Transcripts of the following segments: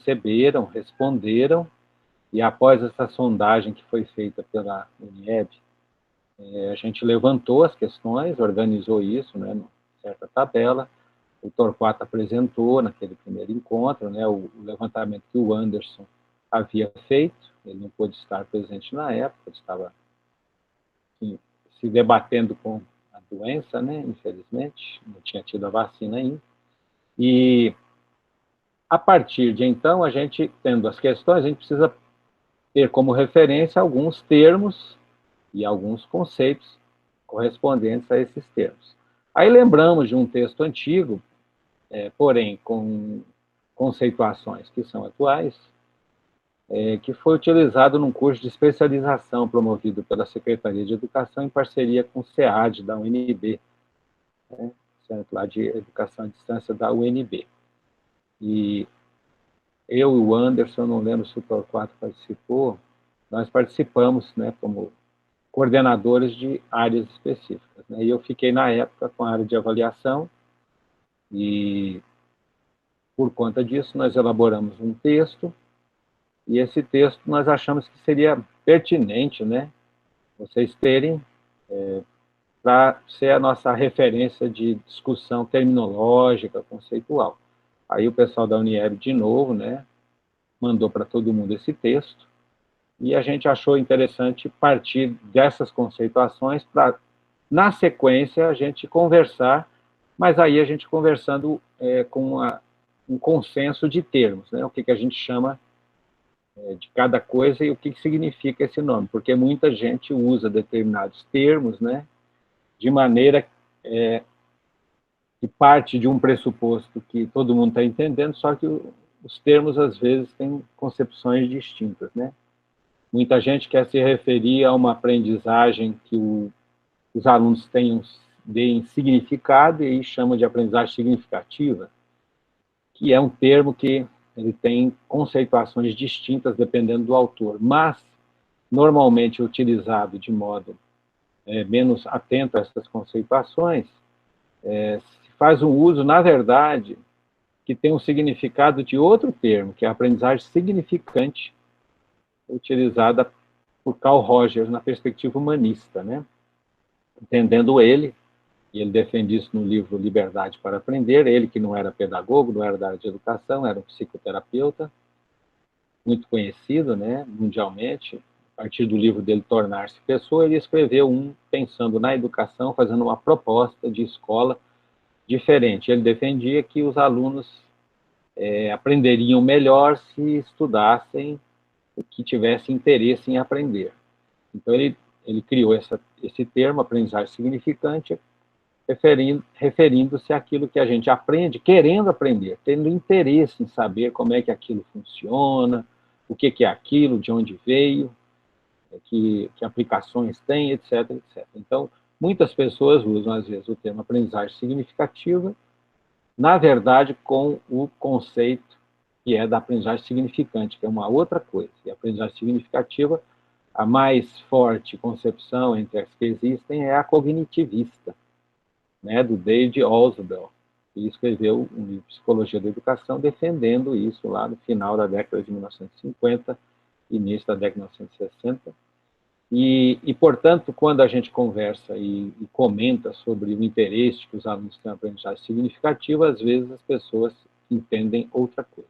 receberam, responderam, e após essa sondagem que foi feita pela UNIEB, a gente levantou as questões, organizou isso, né, numa certa tabela. O Torquato apresentou naquele primeiro encontro, né, o levantamento que o Anderson havia feito. Ele não pôde estar presente na época, estava se debatendo com a doença, né, infelizmente, não tinha tido a vacina ainda. E, a partir de então, a gente, tendo as questões, a gente precisa ter como referência alguns termos e alguns conceitos correspondentes a esses termos. Aí lembramos de um texto antigo, porém com conceituações que são atuais, que foi utilizado num curso de especialização promovido pela Secretaria de Educação em parceria com o SEAD, da UNB, né, Centro lá de Educação à Distância da UNB. E eu e o Anderson, não lembro se o Torquato participou, nós participamos, né, como coordenadores de áreas específicas, né, e eu fiquei, na época, com a área de avaliação, e, por conta disso, nós elaboramos um texto, e esse texto nós achamos que seria pertinente, né, vocês terem, para ser a nossa referência de discussão terminológica, conceitual. Aí o pessoal da Unieb, de novo, né, mandou para todo mundo esse texto, e a gente achou interessante partir dessas conceituações para, na sequência, a gente conversar, mas aí a gente conversando com um consenso de termos, né, o que a gente chama de cada coisa e o que significa esse nome, porque muita gente usa determinados termos, né, de maneira que parte de um pressuposto que todo mundo está entendendo, só que os termos, às vezes, têm concepções distintas, né? Muita gente quer se referir a uma aprendizagem que os alunos deem significado e chama de aprendizagem significativa, que é um termo que ele tem conceituações distintas dependendo do autor, mas normalmente utilizado de modo menos atento a essas conceituações, se faz um uso, na verdade, que tem um significado de outro termo, que é a aprendizagem significante, utilizada por Carl Rogers na perspectiva humanista, né? Entendendo ele, e ele defende isso no livro Liberdade para Aprender, ele que não era pedagogo, não era da área de educação, era um psicoterapeuta, muito conhecido, né, mundialmente. A partir do livro dele, Tornar-se Pessoa, ele escreveu pensando na educação, fazendo uma proposta de escola diferente. Ele defendia que os alunos aprenderiam melhor se estudassem o que tivesse interesse em aprender. Então, ele criou esse termo, aprendizagem significante, referindo-se àquilo que a gente aprende, querendo aprender, tendo interesse em saber como é que aquilo funciona, o que é aquilo, de onde veio, que aplicações tem, etc, etc. Então, muitas pessoas usam, às vezes, o termo aprendizagem significativa, na verdade, com o conceito que é da aprendizagem significante, que é uma outra coisa. E a aprendizagem significativa, a mais forte concepção entre as que existem é a cognitivista, né, do David Ausubel, que escreveu um livro Psicologia da Educação, defendendo isso lá no final da década de 1950, início da década de 1960. E, portanto, quando a gente conversa e comenta sobre o interesse que os alunos têm em aprendizagem significativa, às vezes as pessoas entendem outra coisa.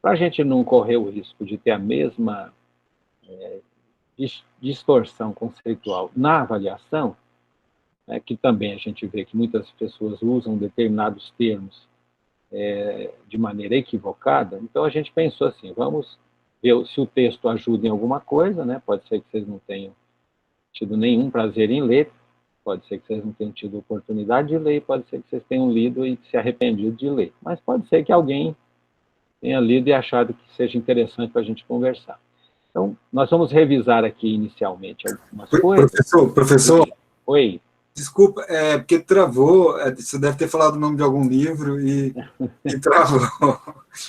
Para a gente não correr o risco de ter a mesma distorção conceitual na avaliação, que também a gente vê que muitas pessoas usam determinados termos de maneira equivocada, então a gente pensou assim, vamos ver se o texto ajuda em alguma coisa, né? Pode ser que vocês não tenham tido nenhum prazer em ler, pode ser que vocês não tenham tido oportunidade de ler, pode ser que vocês tenham lido e se arrependido de ler, mas pode ser que alguém tenha lido e achado que seja interessante para a gente conversar. Então, nós vamos revisar aqui inicialmente algumas coisas. Professor, oi. Desculpa, porque travou, você deve ter falado o nome de algum livro e travou.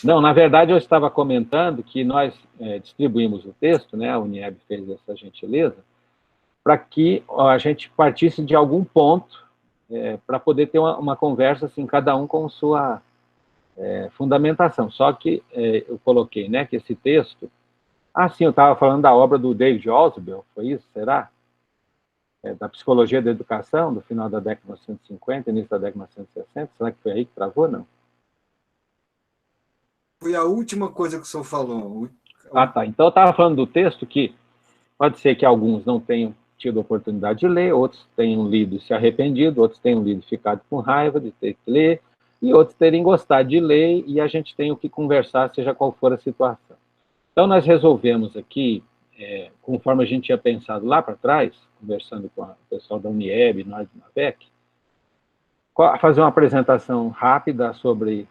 Não, na verdade, eu estava comentando que nós distribuímos o texto, né, a Unieb fez essa gentileza, para que a gente partisse de algum ponto, para poder ter uma conversa, assim, cada um com sua fundamentação. Só que eu coloquei, né, que esse texto... sim, eu estava falando da obra do David Ausubel, foi isso, será? Da Psicologia da Educação, do final da década de 1950, início da década de 1960, será que foi aí que travou, não? Foi a última coisa que o senhor falou. Tá. Então, eu estava falando do texto que pode ser que alguns não tenham tido a oportunidade de ler, outros tenham lido e se arrependido, outros tenham lido e ficado com raiva de ter que ler, e outros terem gostado de ler, e a gente tem o que conversar, seja qual for a situação. Então, nós resolvemos aqui, conforme a gente tinha pensado lá para trás, conversando com o pessoal da Unieb, nós do NAVEC, fazer uma apresentação rápida sobre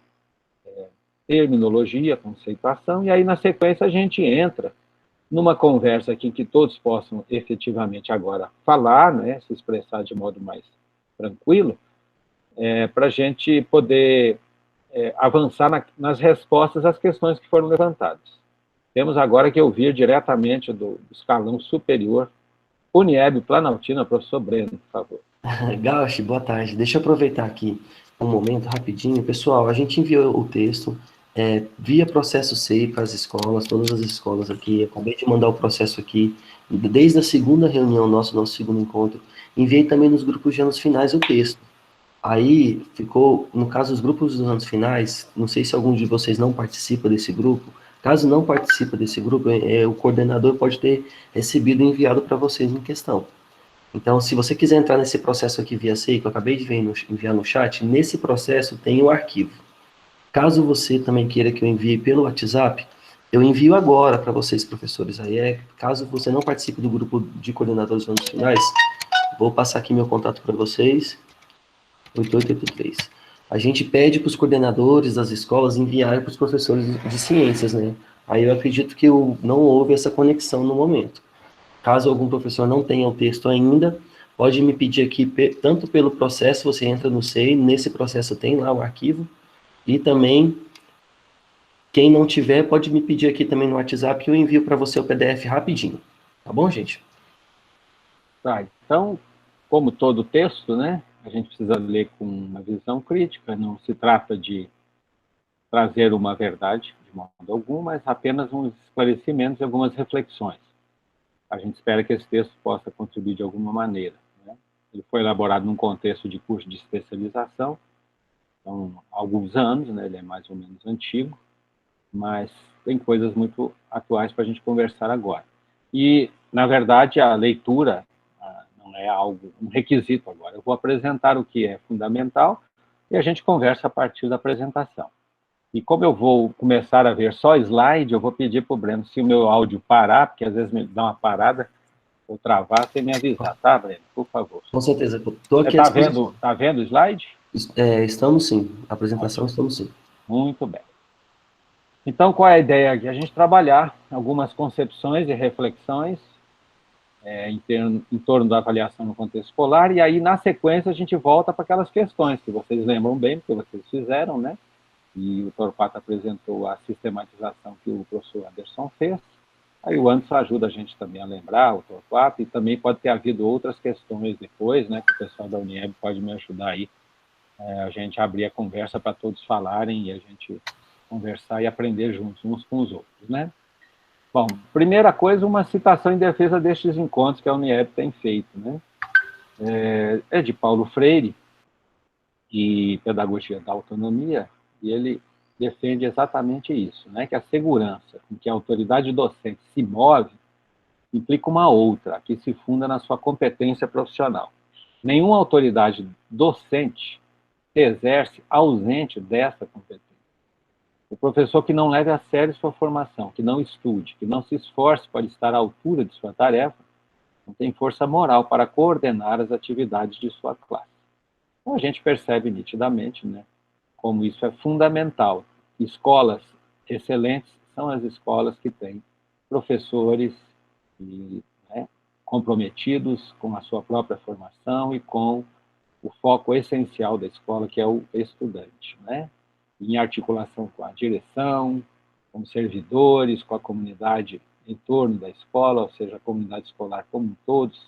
terminologia, conceituação, e aí, na sequência, a gente entra numa conversa aqui que todos possam efetivamente agora falar, né, se expressar de modo mais tranquilo, para a gente poder avançar nas respostas às questões que foram levantadas. Temos agora que ouvir diretamente do escalão superior, Unieb Planaltina, professor Breno, por favor. Gauchi, boa tarde. Deixa eu aproveitar aqui um momento rapidinho. Pessoal, a gente enviou o texto via processo SEI para as escolas, todas as escolas aqui. Acabei de mandar o processo aqui, desde a segunda reunião, nosso segundo encontro. Enviei também nos grupos de anos finais o texto. Aí ficou, no caso, os grupos dos anos finais, não sei se algum de vocês não participa desse grupo. Caso não participe desse grupo, o coordenador pode ter recebido e enviado para vocês em questão. Então, se você quiser entrar nesse processo aqui via SEI, que eu acabei de enviar no chat, nesse processo tem o arquivo. Caso você também queira que eu envie pelo WhatsApp, eu envio agora para vocês, professores. Aí, caso você não participe do grupo de coordenadores dos anos finais, vou passar aqui meu contato para vocês, 8883. A gente pede para os coordenadores das escolas enviarem para os professores de ciências, né? Aí eu acredito que não houve essa conexão no momento. Caso algum professor não tenha o texto ainda, pode me pedir aqui, tanto pelo processo, você entra no SEI, nesse processo tem lá o arquivo, e também, quem não tiver, pode me pedir aqui também no WhatsApp, que eu envio para você o PDF rapidinho. Tá bom, gente? Tá, então, como todo texto, né, a gente precisa ler com uma visão crítica, não se trata de trazer uma verdade, de modo algum, mas apenas uns esclarecimentos e algumas reflexões. A gente espera que esse texto possa contribuir de alguma maneira, né? Ele foi elaborado num contexto de curso de especialização, então, há alguns anos, né, ele é mais ou menos antigo, mas tem coisas muito atuais para a gente conversar agora. E, na verdade, a leitura não é um requisito agora. Eu vou apresentar o que é fundamental e a gente conversa a partir da apresentação. E como eu vou começar a ver só slide, eu vou pedir para o Breno, se o meu áudio parar, porque às vezes me dá uma parada, ou travar, você me avisar, tá, Breno? Por favor. Com certeza. Estou aqui você está vendo o slide? Estamos sim. A apresentação estamos sim. Muito bem. Então, qual é a ideia aqui? A gente trabalhar algumas concepções e reflexões em torno da avaliação no contexto escolar, e aí, na sequência, a gente volta para aquelas questões que vocês lembram bem, porque vocês fizeram, né? E o Torquato apresentou a sistematização que o professor Anderson fez. Aí o Anderson ajuda a gente também a lembrar, o Torquato, e também pode ter havido outras questões depois, né, que o pessoal da Unieb pode me ajudar aí, a gente abrir a conversa para todos falarem e a gente conversar e aprender juntos uns com os outros, né? Bom, primeira coisa, uma citação em defesa destes encontros que a Unieb tem feito, né? É de Paulo Freire, e Pedagogia da Autonomia, e ele defende exatamente isso, né? Que a segurança com que a autoridade docente se move implica uma outra, que se funda na sua competência profissional. Nenhuma autoridade docente se exerce ausente dessa competência. O professor que não leve a sério sua formação, que não estude, que não se esforce para estar à altura de sua tarefa, não tem força moral para coordenar as atividades de sua classe. Então, a gente percebe nitidamente, né, como isso é fundamental. Escolas excelentes são as escolas que têm professores comprometidos com a sua própria formação e com o foco essencial da escola, que é o estudante, né? Em articulação com a direção, com os servidores, com a comunidade em torno da escola, ou seja, a comunidade escolar como todos,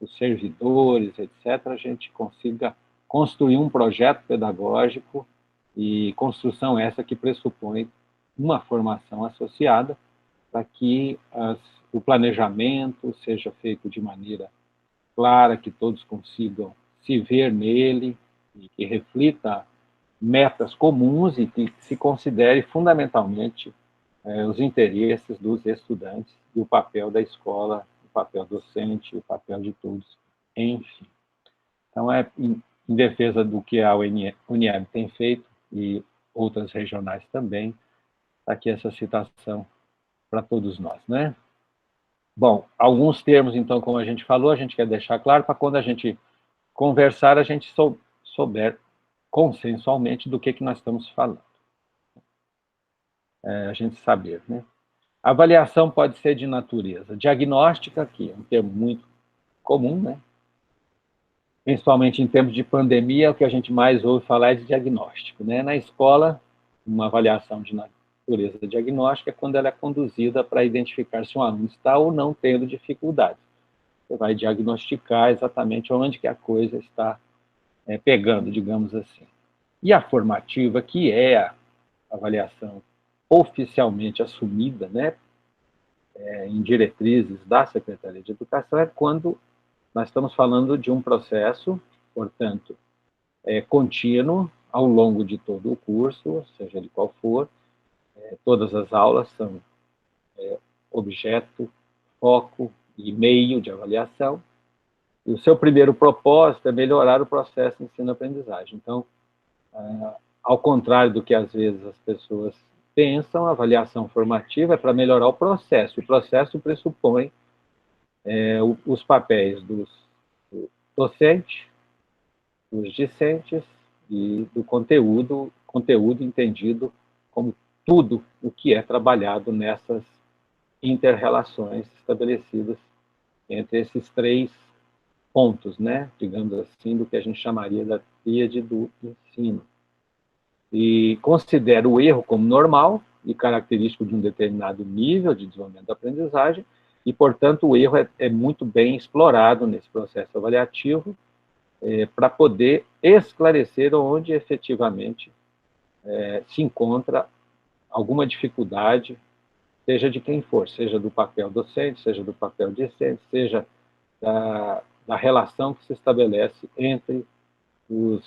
os servidores, etc., a gente consiga construir um projeto pedagógico e construção essa que pressupõe uma formação associada para que o planejamento seja feito de maneira clara, que todos consigam se ver nele, e que reflita metas comuns e que se considere fundamentalmente os interesses dos estudantes e o papel da escola, o papel docente, o papel de todos, enfim. Então, em defesa do que a Unieb tem feito, e outras regionais também, aqui essa citação para todos nós, né? Bom, alguns termos, então, como a gente falou, a gente quer deixar claro para quando a gente conversar, a gente souber consensualmente do que nós estamos falando. A gente saber, né? A avaliação pode ser de natureza diagnóstica, que é um termo muito comum, né? Principalmente em tempos de pandemia, o que a gente mais ouve falar é de diagnóstico, né? Na escola, uma avaliação de natureza diagnóstica é quando ela é conduzida para identificar se um aluno está ou não tendo dificuldades. Você vai diagnosticar exatamente onde que a coisa está pegando, digamos assim. E a formativa, que é a avaliação oficialmente assumida, né, em diretrizes da Secretaria de Educação, é quando nós estamos falando de um processo, portanto, contínuo, ao longo de todo o curso, seja ele qual for, todas as aulas são objeto, foco e meio de avaliação, e o seu primeiro propósito é melhorar o processo de ensino-aprendizagem. Então, ao contrário do que às vezes as pessoas pensam, a avaliação formativa é para melhorar o processo. O processo pressupõe os papéis do docente, dos discentes e do conteúdo entendido como tudo o que é trabalhado nessas inter-relações estabelecidas entre esses três pontos, né, digamos assim, do que a gente chamaria da tríade do ensino. E considera o erro como normal e característico de um determinado nível de desenvolvimento da aprendizagem, e, portanto, o erro é muito bem explorado nesse processo avaliativo para poder esclarecer onde efetivamente se encontra alguma dificuldade, seja de quem for, seja do papel docente, seja do papel discente, seja da relação que se estabelece entre o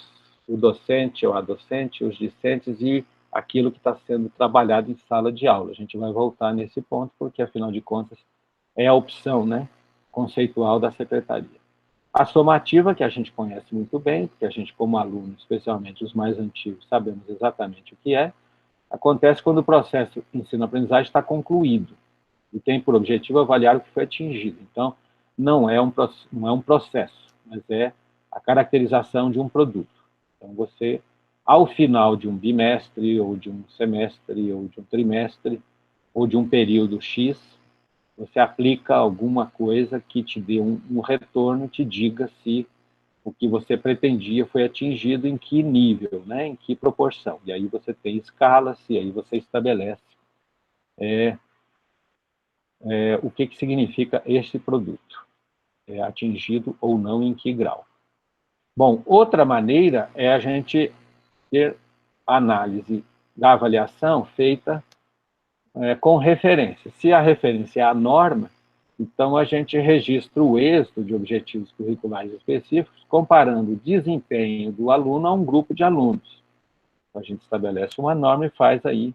docente ou a docente, os discentes e aquilo que está sendo trabalhado em sala de aula. A gente vai voltar nesse ponto, porque, afinal de contas, é a opção, né, conceitual da secretaria. A somativa, que a gente conhece muito bem, porque a gente, como aluno, especialmente os mais antigos, sabemos exatamente o que é, acontece quando o processo de ensino-aprendizagem está concluído e tem por objetivo avaliar o que foi atingido. Então, não é um processo, mas é a caracterização de um produto. Então, você, ao final de um bimestre, ou de um semestre, ou de um trimestre, ou de um período X, você aplica alguma coisa que te dê um retorno, te diga se o que você pretendia foi atingido em que nível, né, em que proporção. E aí você tem escalas, e aí você estabelece o que significa este produto, atingido ou não, em que grau. Bom, outra maneira é a gente ter análise da avaliação feita com referência. Se a referência é a norma, então a gente registra o êxito de objetivos curriculares específicos, comparando o desempenho do aluno a um grupo de alunos. Então, a gente estabelece uma norma e faz aí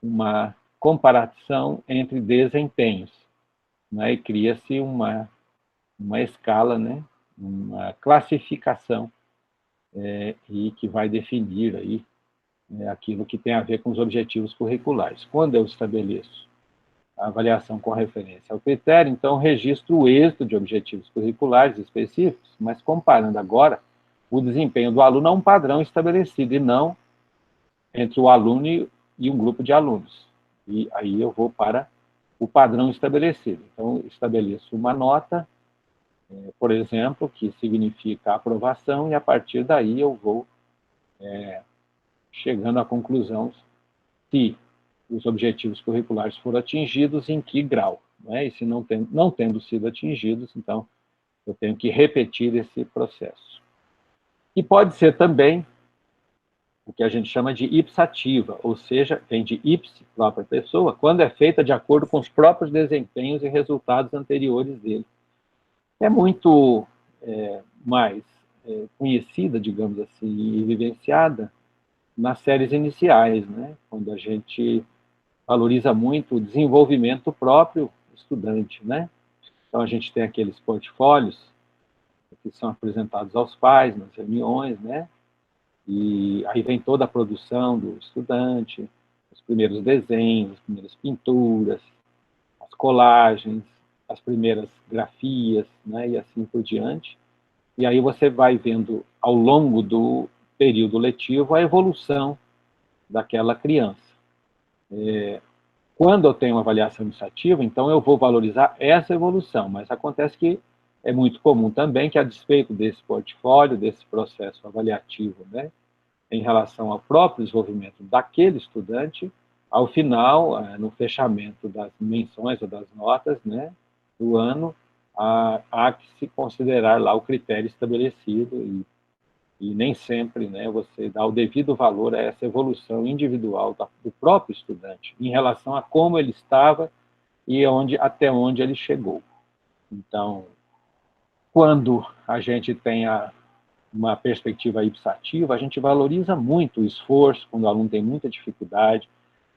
uma comparação entre desempenhos, né, e cria-se uma escala, né, uma classificação, e que vai definir aí aquilo que tem a ver com os objetivos curriculares. Quando eu estabeleço a avaliação com referência ao critério, então registro o êxito de objetivos curriculares específicos, mas comparando agora o desempenho do aluno a um padrão estabelecido, e não entre o aluno e um grupo de alunos. E aí eu vou para o padrão estabelecido. Então, estabeleço uma nota, por exemplo, que significa aprovação, e a partir daí eu vou chegando à conclusão se os objetivos curriculares foram atingidos, em que grau, né? E se não tendo sido atingidos, então eu tenho que repetir esse processo. E pode ser também o que a gente chama de ipsativa, ou seja, vem de ipse, própria pessoa, quando é feita de acordo com os próprios desempenhos e resultados anteriores dele. É muito mais conhecida, digamos assim, e vivenciada nas séries iniciais, né? Quando a gente valoriza muito o desenvolvimento próprio estudante, né? Então, a gente tem aqueles portfólios que são apresentados aos pais nas reuniões, né? E aí vem toda a produção do estudante, os primeiros desenhos, as primeiras pinturas, as colagens, as primeiras grafias, né? E assim por diante. E aí você vai vendo, ao longo do período letivo, a evolução daquela criança. Quando eu tenho uma avaliação iniciativa, então eu vou valorizar essa evolução, mas acontece que é muito comum também que, a despeito desse portfólio, desse processo avaliativo, né, em relação ao próprio desenvolvimento daquele estudante, ao final, no fechamento das menções ou das notas, né, do ano, há que se considerar lá o critério estabelecido e nem sempre, né, você dá o devido valor a essa evolução individual do próprio estudante em relação a como ele estava e até onde ele chegou. Então, quando a gente tem uma perspectiva ipsativa, a gente valoriza muito o esforço, quando o aluno tem muita dificuldade,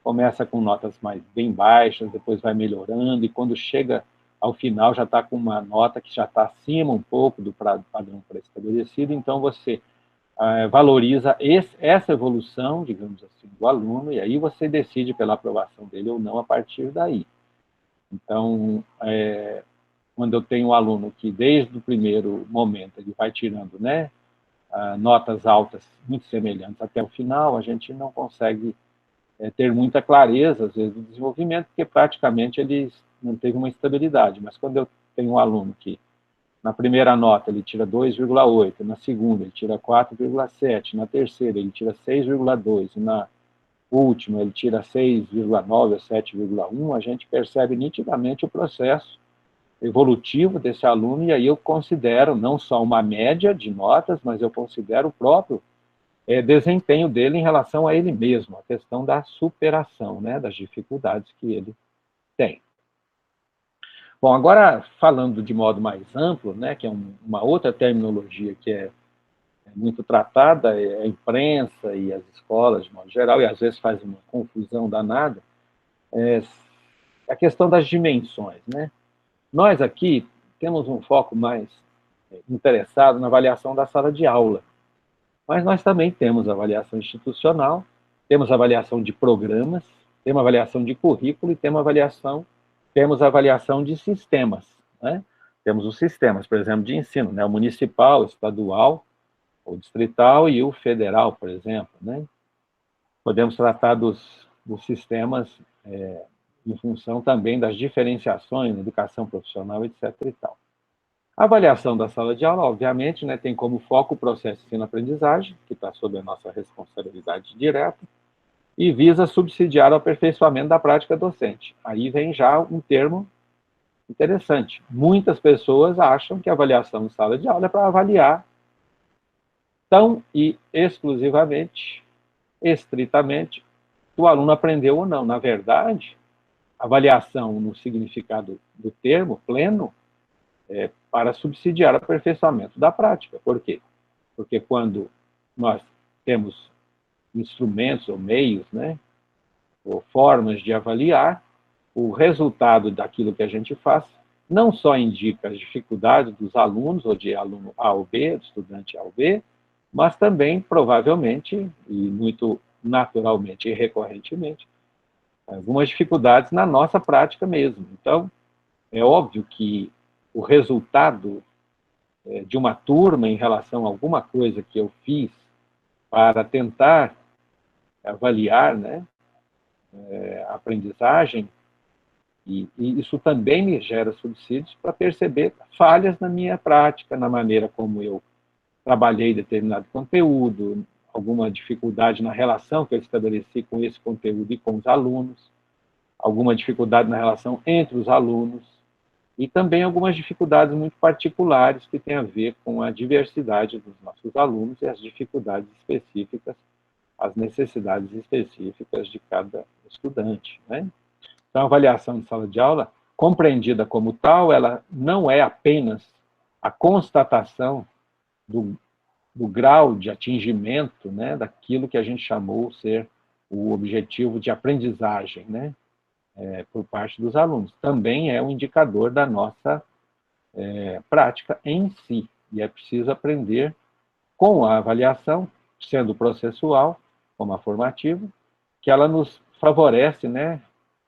começa com notas bem baixas, depois vai melhorando, e quando chega ao final já está com uma nota que já está acima um pouco do padrão pré-estabelecido, então você valoriza essa evolução, digamos assim, do aluno, e aí você decide pela aprovação dele ou não a partir daí. Então, quando eu tenho um aluno que, desde o primeiro momento, ele vai tirando, né, notas altas muito semelhantes até o final, a gente não consegue ter muita clareza, às vezes, do desenvolvimento, porque praticamente ele não teve uma estabilidade. Mas quando eu tenho um aluno que, na primeira nota, ele tira 2,8, na segunda, ele tira 4,7, na terceira, ele tira 6,2, e na última, ele tira 6,9 ou 7,1, a gente percebe nitidamente o processo evolutivo desse aluno, e aí eu considero não só uma média de notas, mas eu considero o próprio desempenho dele em relação a ele mesmo, a questão da superação, né, das dificuldades que ele tem. Bom, agora falando de modo mais amplo, né, que é uma outra terminologia que é muito tratada, é a imprensa e as escolas, de modo geral, e às vezes faz uma confusão danada, a questão das dimensões, né? Nós aqui temos um foco mais interessado na avaliação da sala de aula, mas nós também temos avaliação institucional, temos avaliação de programas, temos avaliação de currículo e temos avaliação de sistemas, né? Temos os sistemas, por exemplo, de ensino, né? O municipal, o estadual, o distrital e o federal, por exemplo, né? Podemos tratar dos sistemas em função também das diferenciações na educação profissional, etc. e tal. A avaliação da sala de aula, obviamente, né, tem como foco o processo de ensino-aprendizagem, que está sob a nossa responsabilidade direta, e visa subsidiar o aperfeiçoamento da prática docente. Aí vem já um termo interessante. Muitas pessoas acham que a avaliação em sala de aula é para avaliar tão e exclusivamente, estritamente, se o aluno aprendeu ou não. Na verdade, avaliação no significado do termo pleno é para subsidiar o aperfeiçoamento da prática. Por quê? Porque quando nós temos instrumentos ou meios, né, ou formas de avaliar, o resultado daquilo que a gente faz não só indica as dificuldades dos alunos, ou de aluno A ou B, do estudante A ou B, mas também, provavelmente, e muito naturalmente e recorrentemente, algumas dificuldades na nossa prática mesmo. Então, é óbvio que o resultado de uma turma em relação a alguma coisa que eu fiz para tentar avaliar, né, a aprendizagem, e isso também me gera subsídios para perceber falhas na minha prática, na maneira como eu trabalhei determinado conteúdo, alguma dificuldade na relação que eu estabeleci com esse conteúdo e com os alunos, alguma dificuldade na relação entre os alunos, e também algumas dificuldades muito particulares que têm a ver com a diversidade dos nossos alunos e as dificuldades específicas às necessidades específicas de cada estudante, né? Então, a avaliação de sala de aula, compreendida como tal, ela não é apenas a constatação do grau de atingimento, né, daquilo que a gente chamou ser o objetivo de aprendizagem, né, por parte dos alunos. Também é um indicador da nossa prática em si. E é preciso aprender com a avaliação, sendo processual, como a formativa, que ela nos favorece, né,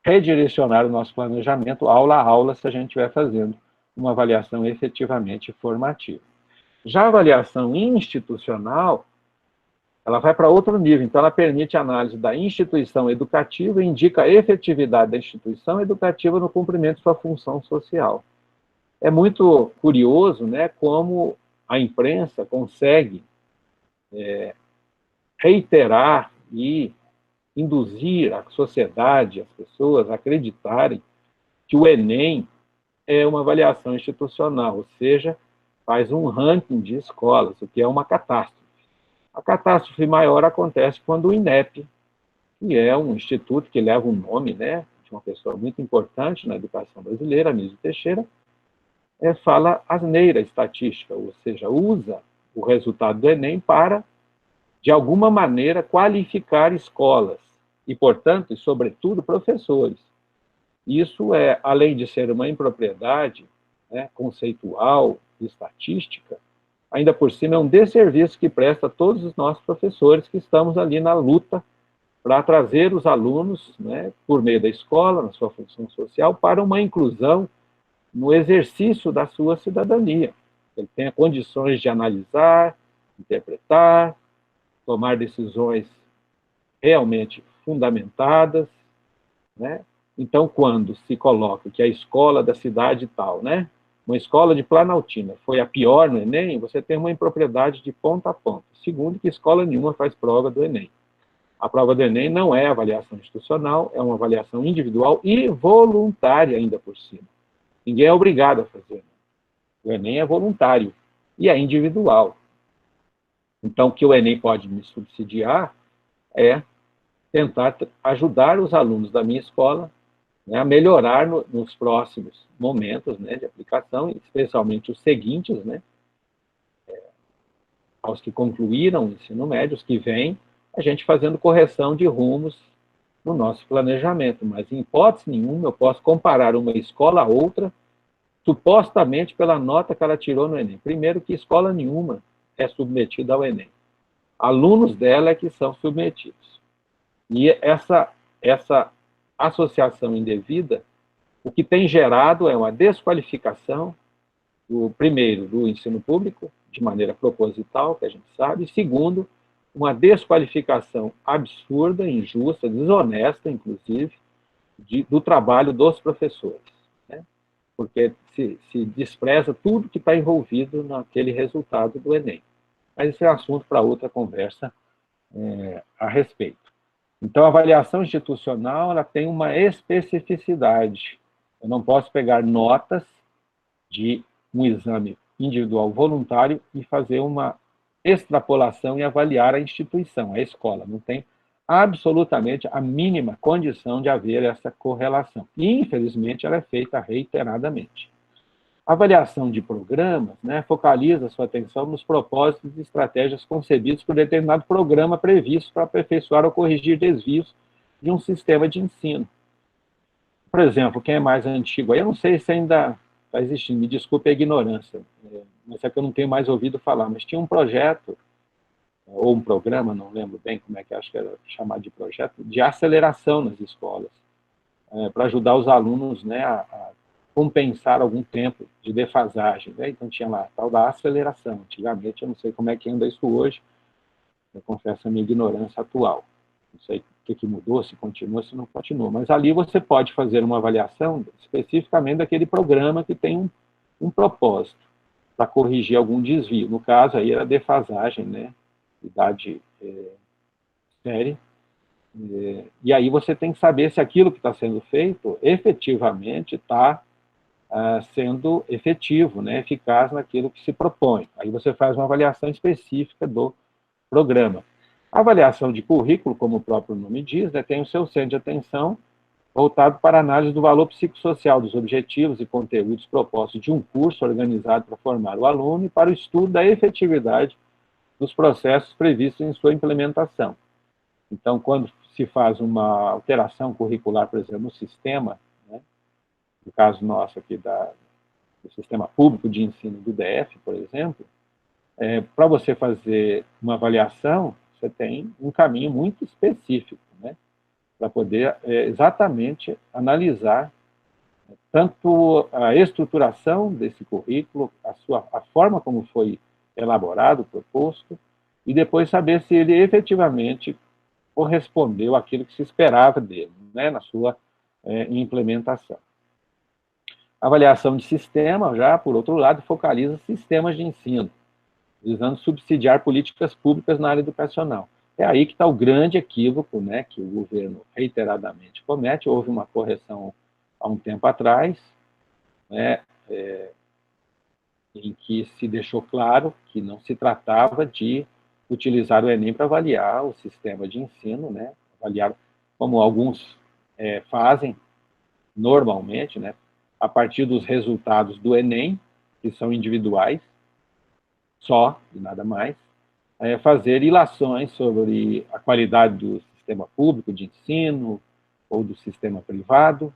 redirecionar o nosso planejamento aula a aula, se a gente estiver fazendo uma avaliação efetivamente formativa. Já a avaliação institucional, ela vai para outro nível, então ela permite a análise da instituição educativa e indica a efetividade da instituição educativa no cumprimento de sua função social. É muito curioso, né, como a imprensa consegue reiterar e induzir a sociedade, as pessoas a acreditarem que o Enem é uma avaliação institucional, ou seja, faz um ranking de escolas, o que é uma catástrofe. A catástrofe maior acontece quando o INEP, que é um instituto que leva o nome, né, de uma pessoa muito importante na educação brasileira, Anísio Teixeira, fala asneira estatística, ou seja, usa o resultado do Enem para, de alguma maneira, qualificar escolas e, portanto, e sobretudo, professores. Isso é, além de ser uma impropriedade, né, conceitual, estatística, ainda por cima é um desserviço que presta a todos os nossos professores que estamos ali na luta para trazer os alunos, né, por meio da escola, na sua função social, para uma inclusão no exercício da sua cidadania. Ele tenha condições de analisar, interpretar, tomar decisões realmente fundamentadas, né? Então, quando se coloca que a escola da cidade tal, né, uma escola de Planaltina foi a pior no Enem, você tem uma impropriedade de ponta a ponta. Segundo, que escola nenhuma faz prova do Enem. A prova do Enem não é avaliação institucional, é uma avaliação individual e voluntária ainda por cima. Ninguém é obrigado a fazer. O Enem é voluntário e é individual. Então, o que o Enem pode me subsidiar é tentar ajudar os alunos da minha escola, né, a melhorar nos próximos momentos, né, de aplicação, especialmente os seguintes, né, aos que concluíram o ensino médio, os que vêm, a gente fazendo correção de rumos no nosso planejamento. Mas, em hipótese nenhuma, eu posso comparar uma escola a outra, supostamente pela nota que ela tirou no Enem. Primeiro, que escola nenhuma é submetida ao Enem. Alunos dela é que são submetidos. E essa associação indevida, o que tem gerado é uma desqualificação, primeiro, do ensino público, de maneira proposital, que a gente sabe, e segundo, uma desqualificação absurda, injusta, desonesta, inclusive, do trabalho dos professores, né? Porque se despreza tudo que está envolvido naquele resultado do Enem. Mas esse é assunto para outra conversa a respeito. Então, a avaliação institucional ela tem uma especificidade. Eu não posso pegar notas de um exame individual voluntário e fazer uma extrapolação e avaliar a instituição, a escola. Não tem absolutamente a mínima condição de haver essa correlação. E, infelizmente, ela é feita reiteradamente. A avaliação de programas, né, focaliza sua atenção nos propósitos e estratégias concebidos por determinado programa previsto para aperfeiçoar ou corrigir desvios de um sistema de ensino. Por exemplo, quem é mais antigo, eu não sei se ainda está existindo, me desculpe a ignorância, mas é que eu não tenho mais ouvido falar, mas tinha um projeto, ou um programa, não lembro bem como é que acho que era chamado de projeto, de aceleração nas escolas, para ajudar os alunos, né, a compensar algum tempo de defasagem, né? Então tinha lá a tal da aceleração. Antigamente, eu não sei como é que anda isso hoje, eu confesso a minha ignorância atual. Não sei o que mudou, se continua, se não continua. Mas ali você pode fazer uma avaliação especificamente daquele programa que tem um propósito para corrigir algum desvio. No caso, aí era defasagem, né? Idade séria. E aí você tem que saber se aquilo que está sendo feito efetivamente está sendo efetivo, né, eficaz naquilo que se propõe. Aí você faz uma avaliação específica do programa. A avaliação de currículo, como o próprio nome diz, né, tem o seu centro de atenção voltado para a análise do valor psicossocial dos objetivos e conteúdos propostos de um curso organizado para formar o aluno e para o estudo da efetividade dos processos previstos em sua implementação. Então, quando se faz uma alteração curricular, por exemplo, no sistema, né, no caso nosso aqui do sistema público de ensino do DF, por exemplo, para você fazer uma avaliação, você tem um caminho muito específico, né, para poder exatamente analisar tanto a estruturação desse currículo, a forma como foi elaborado, proposto, e depois saber se ele efetivamente correspondeu àquilo que se esperava dele, né, na sua implementação. A avaliação de sistema, já, por outro lado, focaliza sistemas de ensino, visando subsidiar políticas públicas na área educacional. É aí que está o grande equívoco, né, que o governo reiteradamente comete. Houve uma correção há um tempo atrás, né, em que se deixou claro que não se tratava de utilizar o Enem para avaliar o sistema de ensino, né, avaliar como alguns fazem normalmente, né, a partir dos resultados do Enem, que são individuais, só, e nada mais, fazer ilações sobre a qualidade do sistema público de ensino ou do sistema privado,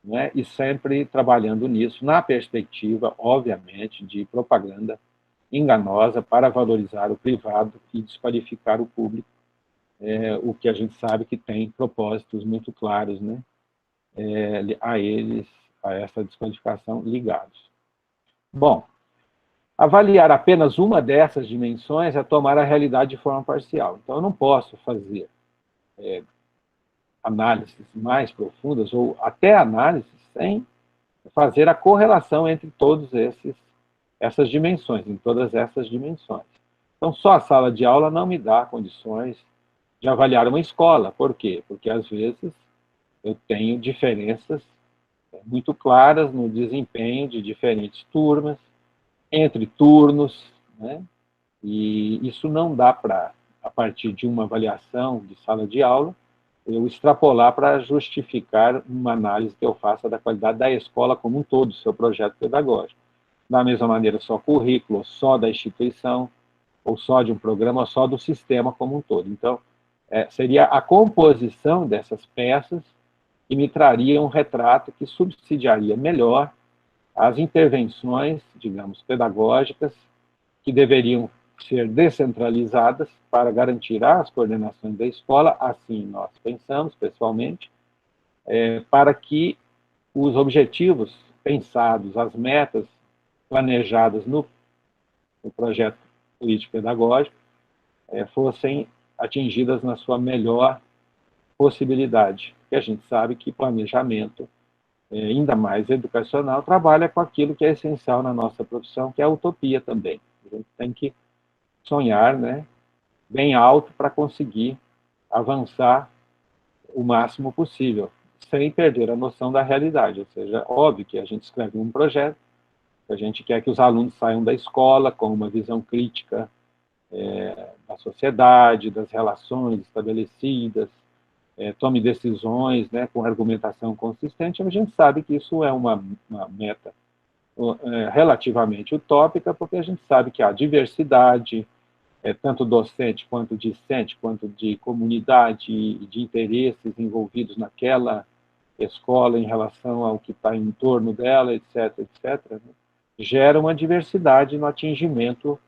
né, e sempre trabalhando nisso, na perspectiva, obviamente, de propaganda enganosa para valorizar o privado e desqualificar o público, o que a gente sabe que tem propósitos muito claros, né, a essa desqualificação ligados. Bom, avaliar apenas uma dessas dimensões é tomar a realidade de forma parcial. Então, eu não posso fazer análises mais profundas, ou até análises, sem fazer a correlação entre essas dimensões, em todas essas dimensões. Então, só a sala de aula não me dá condições de avaliar uma escola. Por quê? Porque, às vezes, eu tenho diferenças muito claras no desempenho de diferentes turmas, entre turnos, né? E isso não dá para, a partir de uma avaliação de sala de aula, eu extrapolar para justificar uma análise que eu faça da qualidade da escola como um todo, do seu projeto pedagógico. Da mesma maneira, só currículo, só da instituição, ou só de um programa, ou só do sistema como um todo. Então, seria a composição dessas peças que me traria um retrato que subsidiaria melhor as intervenções, digamos, pedagógicas, que deveriam ser descentralizadas para garantir as coordenações da escola, assim nós pensamos, pessoalmente, para que os objetivos pensados, as metas planejadas no projeto político-pedagógico fossem atingidas na sua melhor possibilidade. Porque a gente sabe que planejamento, ainda mais educacional, trabalha com aquilo que é essencial na nossa profissão, que é a utopia também. A gente tem que sonhar, né, bem alto para conseguir avançar o máximo possível, sem perder a noção da realidade. Ou seja, óbvio que a gente escreve um projeto, a gente quer que os alunos saiam da escola com uma visão crítica da sociedade, das relações estabelecidas, tome decisões, né, com argumentação consistente. A gente sabe que isso é uma meta relativamente utópica, porque a gente sabe que a diversidade, tanto docente quanto discente, quanto de comunidade e de interesses envolvidos naquela escola em relação ao que está em torno dela, etc., né, gera uma diversidade no atingimento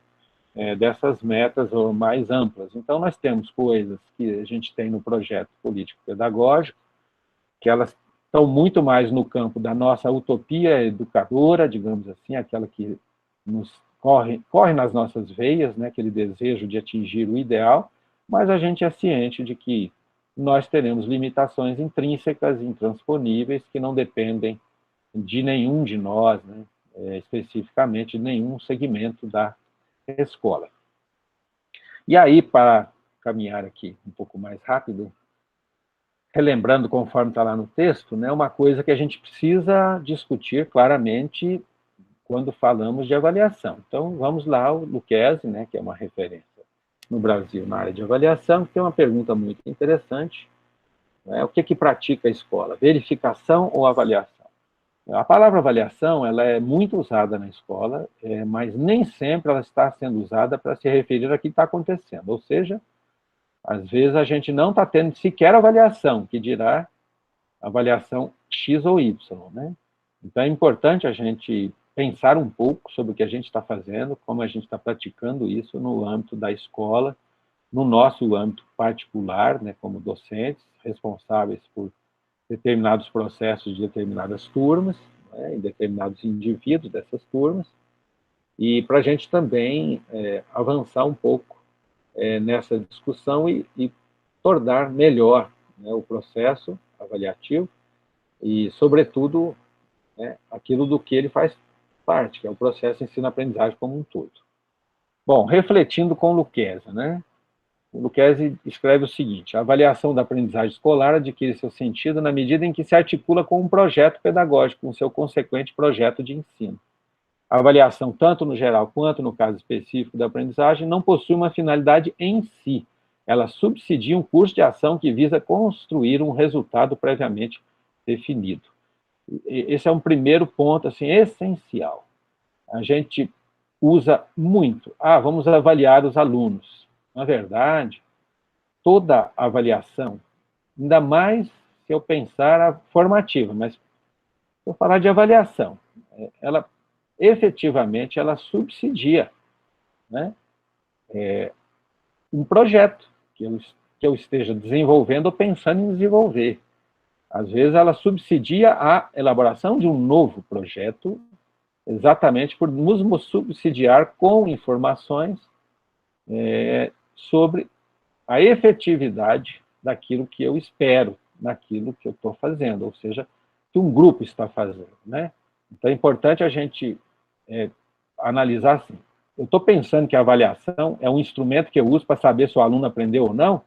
dessas metas ou mais amplas. Então, nós temos coisas que a gente tem no projeto político-pedagógico, que elas estão muito mais no campo da nossa utopia educadora, digamos assim, aquela que nos corre nas nossas veias, né, aquele desejo de atingir o ideal, mas a gente é ciente de que nós teremos limitações intrínsecas, intransponíveis, que não dependem de nenhum de nós, né, especificamente de nenhum segmento da escola. E aí, para caminhar aqui um pouco mais rápido, relembrando conforme está lá no texto, né, uma coisa que a gente precisa discutir claramente quando falamos de avaliação. Então, vamos lá, o Lucchesi, né, que é uma referência no Brasil na área de avaliação, que tem uma pergunta muito interessante, né? O que pratica a escola? Verificação ou avaliação? A palavra avaliação, ela é muito usada na escola, mas nem sempre ela está sendo usada para se referir a que está acontecendo. Ou seja, às vezes a gente não está tendo sequer avaliação, que dirá avaliação X ou Y, né? Então é importante a gente pensar um pouco sobre o que a gente está fazendo, como a gente está praticando isso no âmbito da escola, no nosso âmbito particular, né, como docentes, responsáveis por determinados processos de determinadas turmas, né, em determinados indivíduos dessas turmas, e para a gente também avançar um pouco nessa discussão e tornar melhor, né, o processo avaliativo e, sobretudo, né, aquilo do que ele faz parte, que é o processo ensino-aprendizagem como um todo. Bom, refletindo com Lucchesi, né? O Lucchesi escreve o seguinte: a avaliação da aprendizagem escolar adquire seu sentido na medida em que se articula com um projeto pedagógico, com seu consequente projeto de ensino. A avaliação, tanto no geral quanto no caso específico da aprendizagem, não possui uma finalidade em si. Ela subsidia um curso de ação que visa construir um resultado previamente definido. Esse é um primeiro ponto, assim, essencial. A gente usa muito. Vamos avaliar os alunos. Na verdade, toda avaliação, ainda mais se eu pensar a formativa, mas se eu falar de avaliação, ela efetivamente ela subsidia, né, um projeto que eu esteja desenvolvendo ou pensando em desenvolver. Às vezes ela subsidia a elaboração de um novo projeto, exatamente por nos subsidiar com informações sobre a efetividade daquilo que eu espero, naquilo que eu estou fazendo, ou seja, que um grupo está fazendo, né? Então é importante a gente analisar assim. Eu estou pensando que a avaliação é um instrumento que eu uso para saber se o aluno aprendeu ou não,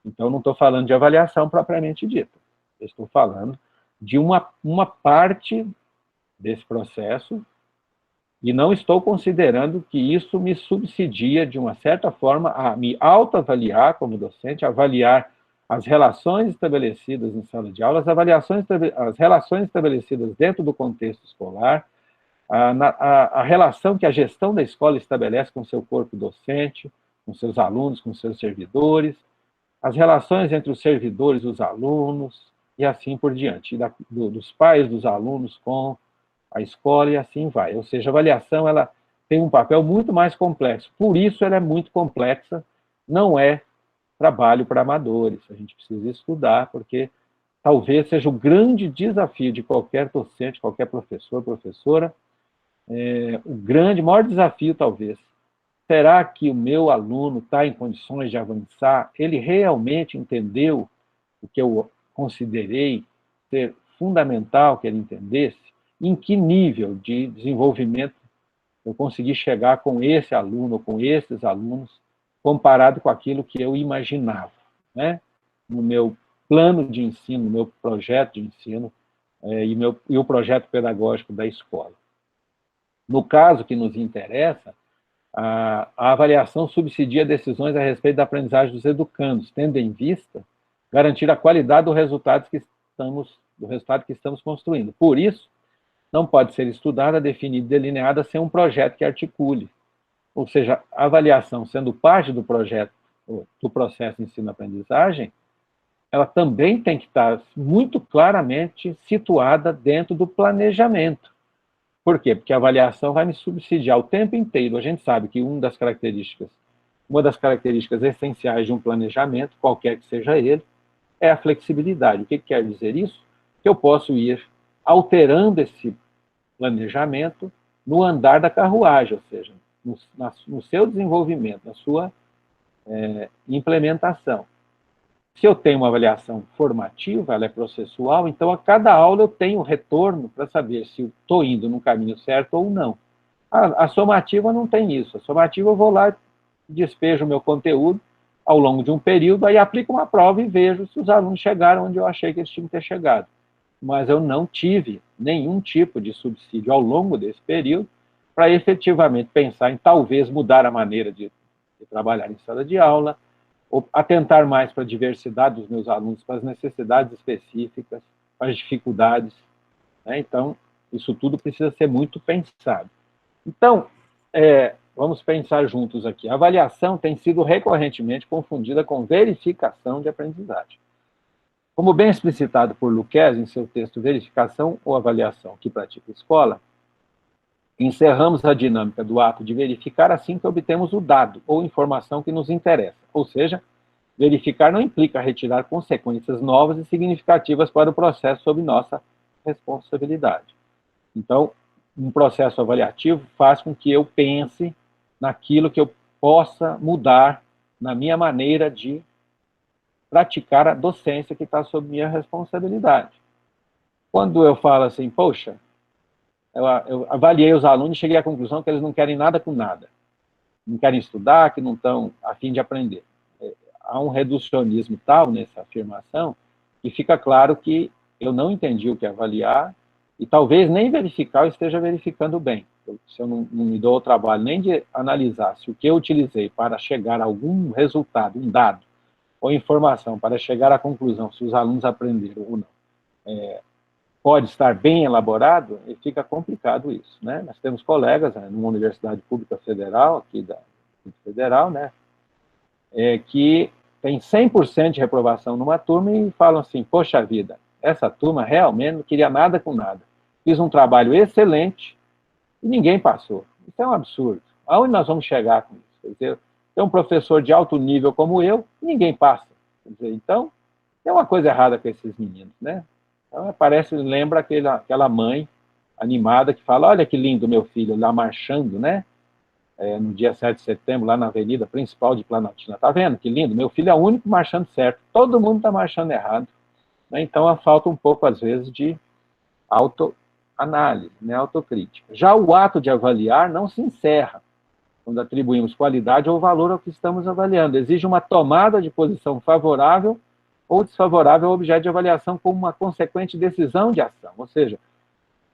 então eu não estou falando de avaliação propriamente dita. Eu estou falando de uma parte desse processo e não estou considerando que isso me subsidia, de uma certa forma, a me autoavaliar como docente, avaliar as relações estabelecidas em sala de aula, as relações estabelecidas dentro do contexto escolar, a relação que a gestão da escola estabelece com o seu corpo docente, com seus alunos, com seus servidores, as relações entre os servidores e os alunos, e assim por diante, dos pais dos alunos com a escola, e assim vai. Ou seja, a avaliação ela tem um papel muito mais complexo. Por isso ela é muito complexa, não é trabalho para amadores. A gente precisa estudar, porque talvez seja o grande desafio de qualquer docente, qualquer professor, professora, maior desafio, talvez. Será que o meu aluno está em condições de avançar? Ele realmente entendeu o que eu considerei ser fundamental que ele entendesse? Em que nível de desenvolvimento eu consegui chegar com esse aluno, ou com esses alunos, comparado com aquilo que eu imaginava, né? No meu plano de ensino, no meu projeto de ensino e o projeto pedagógico da escola. No caso que nos interessa, a avaliação subsidia decisões a respeito da aprendizagem dos educandos, tendo em vista garantir a qualidade do resultado que estamos construindo. Por isso, não pode ser estudada, definida e delineada sem um projeto que articule. Ou seja, a avaliação, sendo parte do projeto, do processo de ensino-aprendizagem, ela também tem que estar muito claramente situada dentro do planejamento. Por quê? Porque a avaliação vai me subsidiar o tempo inteiro. A gente sabe que uma das características essenciais de um planejamento, qualquer que seja ele, é a flexibilidade. O que quer dizer isso? Que eu posso ir alterando esse planejamento no andar da carruagem, ou seja, no seu desenvolvimento, na sua implementação. Se eu tenho uma avaliação formativa, ela é processual, então a cada aula eu tenho retorno para saber se eu estou indo no caminho certo ou não. A somativa não tem isso. A somativa eu vou lá, despejo o meu conteúdo ao longo de um período, aí aplico uma prova e vejo se os alunos chegaram onde eu achei que eles tinham que ter chegado. Mas eu não tive nenhum tipo de subsídio ao longo desse período para efetivamente pensar em talvez mudar a maneira de de trabalhar em sala de aula, ou atentar mais para a diversidade dos meus alunos, para as necessidades específicas, para as dificuldades, né? Então, isso tudo precisa ser muito pensado. Então, vamos pensar juntos aqui. A avaliação tem sido recorrentemente confundida com verificação de aprendizagem. Como bem explicitado por Lucchesi em seu texto Verificação ou Avaliação que pratica a escola, encerramos a dinâmica do ato de verificar assim que obtemos o dado ou informação que nos interessa. Ou seja, verificar não implica retirar consequências novas e significativas para o processo sob nossa responsabilidade. Então, um processo avaliativo faz com que eu pense naquilo que eu possa mudar na minha maneira de praticar a docência que está sob minha responsabilidade. Quando eu falo assim, poxa, eu avaliei os alunos e cheguei à conclusão que eles não querem nada com nada. Não querem estudar, que não estão a fim de aprender. Há um reducionismo tal nessa afirmação que fica claro que eu não entendi o que é avaliar e talvez nem verificar eu esteja verificando bem. Se eu não me dou o trabalho nem de analisar se o que eu utilizei para chegar a algum resultado, um dado, ou informação para chegar à conclusão se os alunos aprenderam ou não, pode estar bem elaborado, e fica complicado isso, né? Nós temos colegas, numa universidade pública federal, aqui da federal, né, que tem 100% de reprovação numa turma e falam assim, poxa vida, essa turma realmente não queria nada com nada. Fiz um trabalho excelente e ninguém passou. Isso é um absurdo. Aonde nós vamos chegar com isso? Quer dizer, tem um professor de alto nível como eu, e ninguém passa. Quer dizer, então, tem uma coisa errada com esses meninos, né? Então, lembra aquela mãe animada que fala, olha que lindo meu filho lá marchando, né? No dia 7 de setembro, lá na avenida principal de Planaltina. Tá vendo que lindo? Meu filho é o único marchando certo. Todo mundo está marchando errado. Né? Então, falta um pouco, às vezes, de autoanálise, né? Autocrítica. Já o ato de avaliar não se encerra quando atribuímos qualidade ou valor ao que estamos avaliando. Exige uma tomada de posição favorável ou desfavorável ao objeto de avaliação como uma consequente decisão de ação. Ou seja,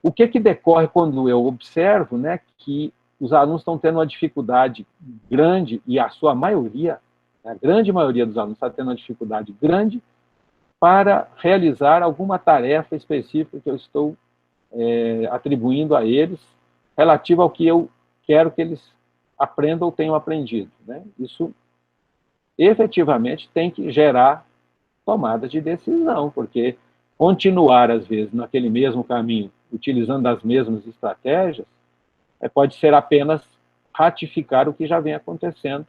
o que decorre quando eu observo, né, que os alunos estão tendo uma dificuldade grande, e a sua maioria, a grande maioria dos alunos está tendo uma dificuldade grande para realizar alguma tarefa específica que eu estou atribuindo a eles, relativa ao que eu quero que eles aprendam ou tenham aprendido. Né? Isso, efetivamente, tem que gerar tomada de decisão, porque continuar, às vezes, naquele mesmo caminho, utilizando as mesmas estratégias, pode ser apenas ratificar o que já vem acontecendo,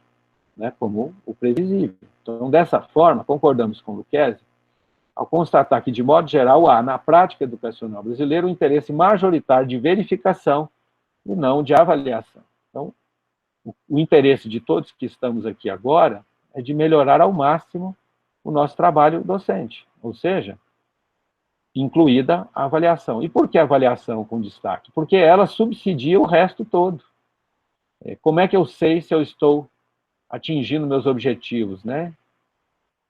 né, como o previsível. Então, dessa forma, concordamos com o Lucchesi, ao constatar que, de modo geral, há, na prática educacional brasileira, um interesse majoritário de verificação e não de avaliação. Então, o interesse de todos que estamos aqui agora é de melhorar ao máximo o nosso trabalho docente, ou seja, incluída a avaliação. E por que a avaliação com destaque? Porque ela subsidia o resto todo. Como é que eu sei se eu estou atingindo meus objetivos, né?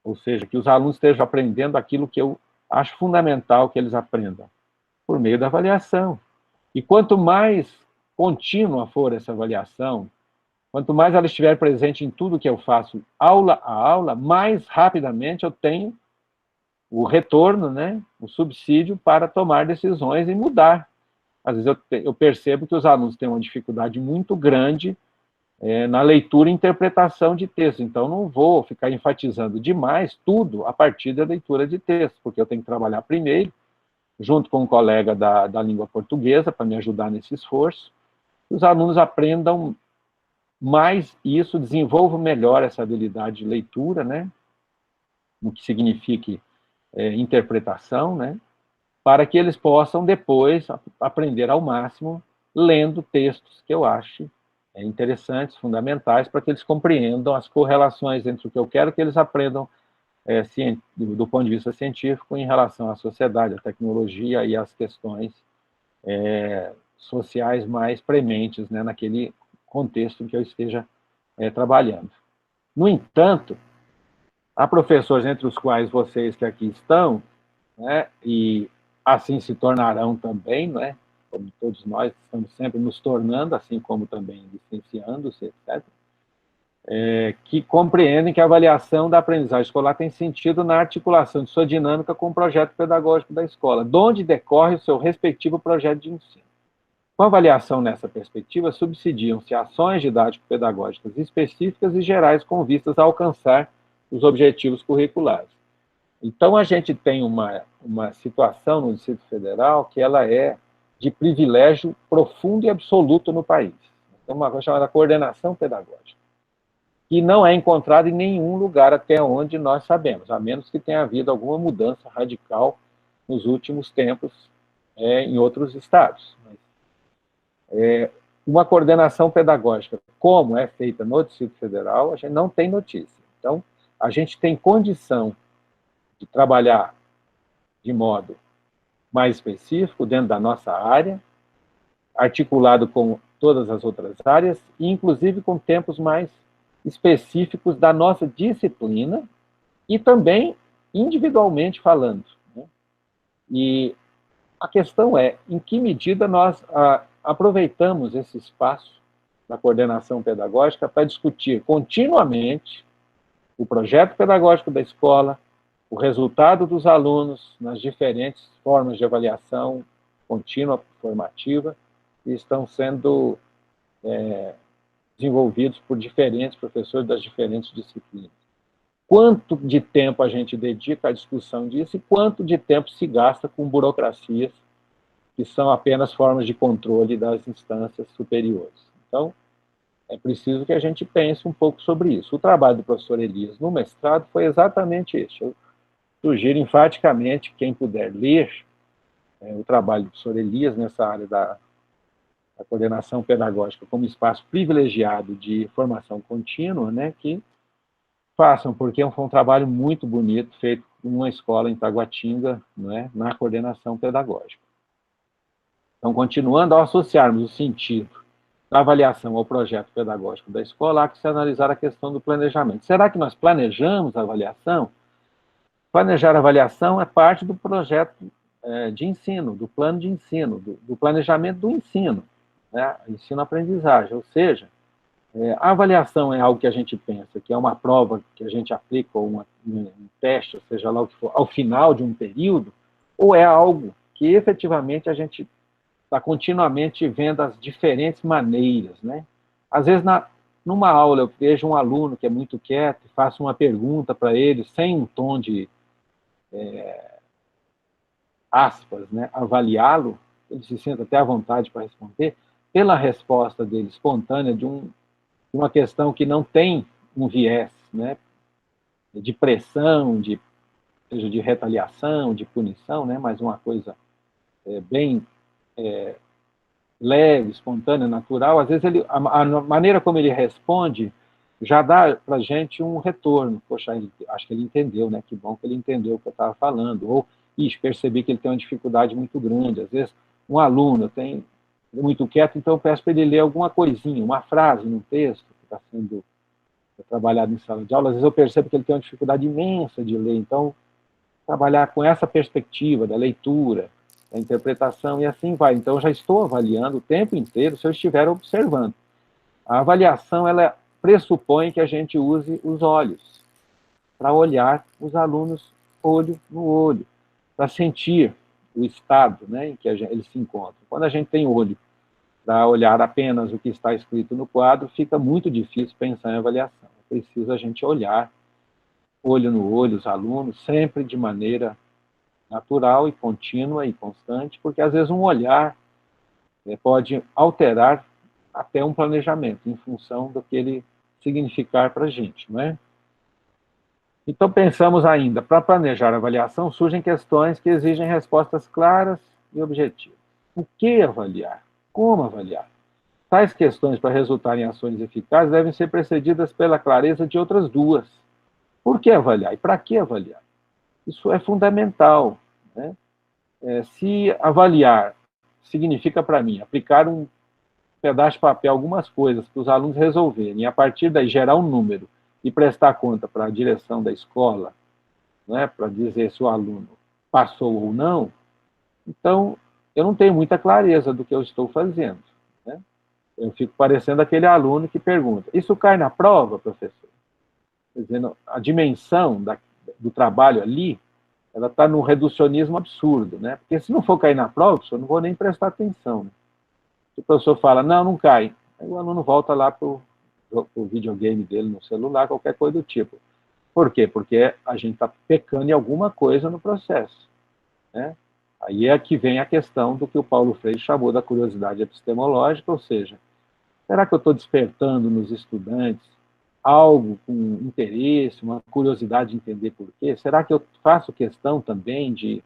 Ou seja, que os alunos estejam aprendendo aquilo que eu acho fundamental que eles aprendam, por meio da avaliação. E quanto mais contínua for essa avaliação, quanto mais ela estiver presente em tudo que eu faço, aula a aula, mais rapidamente eu tenho o retorno, né, o subsídio para tomar decisões e mudar. Às vezes eu percebo que os alunos têm uma dificuldade muito grande na leitura e interpretação de texto, então não vou ficar enfatizando demais tudo a partir da leitura de texto, porque eu tenho que trabalhar primeiro, junto com um colega da língua portuguesa, para me ajudar nesse esforço, que os alunos aprendam mais isso, desenvolvam melhor essa habilidade de leitura, né, o que signifique interpretação, né, para que eles possam depois aprender ao máximo lendo textos que eu ache interessantes, fundamentais, para que eles compreendam as correlações entre o que eu quero que eles aprendam do ponto de vista científico em relação à sociedade, à tecnologia e às questões sociais mais prementes, né, naquele contexto em que eu esteja trabalhando. No entanto, há professores, entre os quais vocês que aqui estão, né, e assim se tornarão também, né, como todos nós estamos sempre nos tornando, assim como também licenciando-se, etc., que compreendem que a avaliação da aprendizagem escolar tem sentido na articulação de sua dinâmica com o projeto pedagógico da escola, de onde decorre o seu respectivo projeto de ensino. Com a avaliação nessa perspectiva, subsidiam-se ações didático-pedagógicas específicas e gerais com vistas a alcançar os objetivos curriculares. Então, a gente tem uma situação no Distrito Federal que ela é de privilégio profundo e absoluto no país. É uma coisa chamada coordenação pedagógica, que não é encontrada em nenhum lugar até onde nós sabemos, a menos que tenha havido alguma mudança radical nos últimos tempos em outros estados. Uma coordenação pedagógica, como é feita no Distrito Federal, a gente não tem notícia. Então, a gente tem condição de trabalhar de modo mais específico dentro da nossa área, articulado com todas as outras áreas, e inclusive com tempos mais específicos da nossa disciplina e também individualmente falando. Né? E a questão é, em que medida nós aproveitamos esse espaço da coordenação pedagógica para discutir continuamente o projeto pedagógico da escola, o resultado dos alunos nas diferentes formas de avaliação contínua, formativa, que estão sendo desenvolvidos por diferentes professores das diferentes disciplinas. Quanto de tempo a gente dedica à discussão disso e quanto de tempo se gasta com burocracias que são apenas formas de controle das instâncias superiores. Então, é preciso que a gente pense um pouco sobre isso. O trabalho do professor Elias no mestrado foi exatamente isso. Eu sugiro enfaticamente, quem puder ler o trabalho do professor Elias nessa área da coordenação pedagógica como espaço privilegiado de formação contínua, né, que façam, porque foi um trabalho muito bonito, feito em uma escola em Taguatinga, né, na coordenação pedagógica. Então, continuando, ao associarmos o sentido da avaliação ao projeto pedagógico da escola, há que se analisar a questão do planejamento. Será que nós planejamos a avaliação? Planejar a avaliação é parte do projeto de ensino, do plano de ensino, do planejamento do ensino, né? Ensino-aprendizagem, ou seja, a avaliação é algo que a gente pensa que é uma prova que a gente aplica, ou um teste, ou seja lá o que for, ao final de um período, ou é algo que efetivamente a gente está continuamente vendo as diferentes maneiras, né? Às vezes, numa aula, eu vejo um aluno que é muito quieto, faço uma pergunta para ele, sem um tom de aspas, né? Avaliá-lo, ele se sente até à vontade para responder, pela resposta dele espontânea de uma questão que não tem um viés, né? De pressão, seja de retaliação, de punição, né? Mas uma coisa bem leve, espontânea, natural, às vezes a maneira como ele responde já dá para a gente um retorno. Poxa, acho que ele entendeu, né? Que bom que ele entendeu o que eu estava falando. Ou, percebi que ele tem uma dificuldade muito grande. Às vezes, um aluno tem muito quieto, então eu peço para ele ler alguma coisinha, uma frase num texto que está sendo trabalhado em sala de aula. Às vezes eu percebo que ele tem uma dificuldade imensa de ler. Então, trabalhar com essa perspectiva da leitura, a interpretação, e assim vai. Então, eu já estou avaliando o tempo inteiro se eu estiver observando. A avaliação, ela pressupõe que a gente use os olhos para olhar os alunos olho no olho, para sentir o estado, né, em que eles se encontram. Quando a gente tem olho para olhar apenas o que está escrito no quadro, fica muito difícil pensar em avaliação. É preciso a gente olhar olho no olho os alunos, sempre de maneira natural e contínua e constante, porque às vezes um olhar pode alterar até um planejamento, em função do que ele significar para a gente, não é? Então, pensamos ainda, para planejar a avaliação, surgem questões que exigem respostas claras e objetivas. O que avaliar? Como avaliar? Tais questões, para resultarem em ações eficazes, devem ser precedidas pela clareza de outras duas. Por que avaliar? E para que avaliar? Isso é fundamental, né? Se avaliar significa para mim aplicar um pedaço de papel, algumas coisas para os alunos resolverem, e a partir daí gerar um número e prestar conta para a direção da escola, né, para dizer se o aluno passou ou não, então eu não tenho muita clareza do que eu estou fazendo, né? Eu fico parecendo aquele aluno que pergunta, isso cai na prova, professor? Quer dizer, a dimensão do trabalho ali, ela está num reducionismo absurdo, né? Porque se não for cair na prova, eu não vou nem prestar atenção. Né? Se o professor fala, não, não cai, aí o aluno volta lá para o videogame dele no celular, qualquer coisa do tipo. Por quê? Porque a gente está pecando em alguma coisa no processo. Né? Aí é que vem a questão do que o Paulo Freire chamou da curiosidade epistemológica, ou seja, será que eu estou despertando nos estudantes algo com interesse, uma curiosidade de entender por quê? Será que eu faço questão também de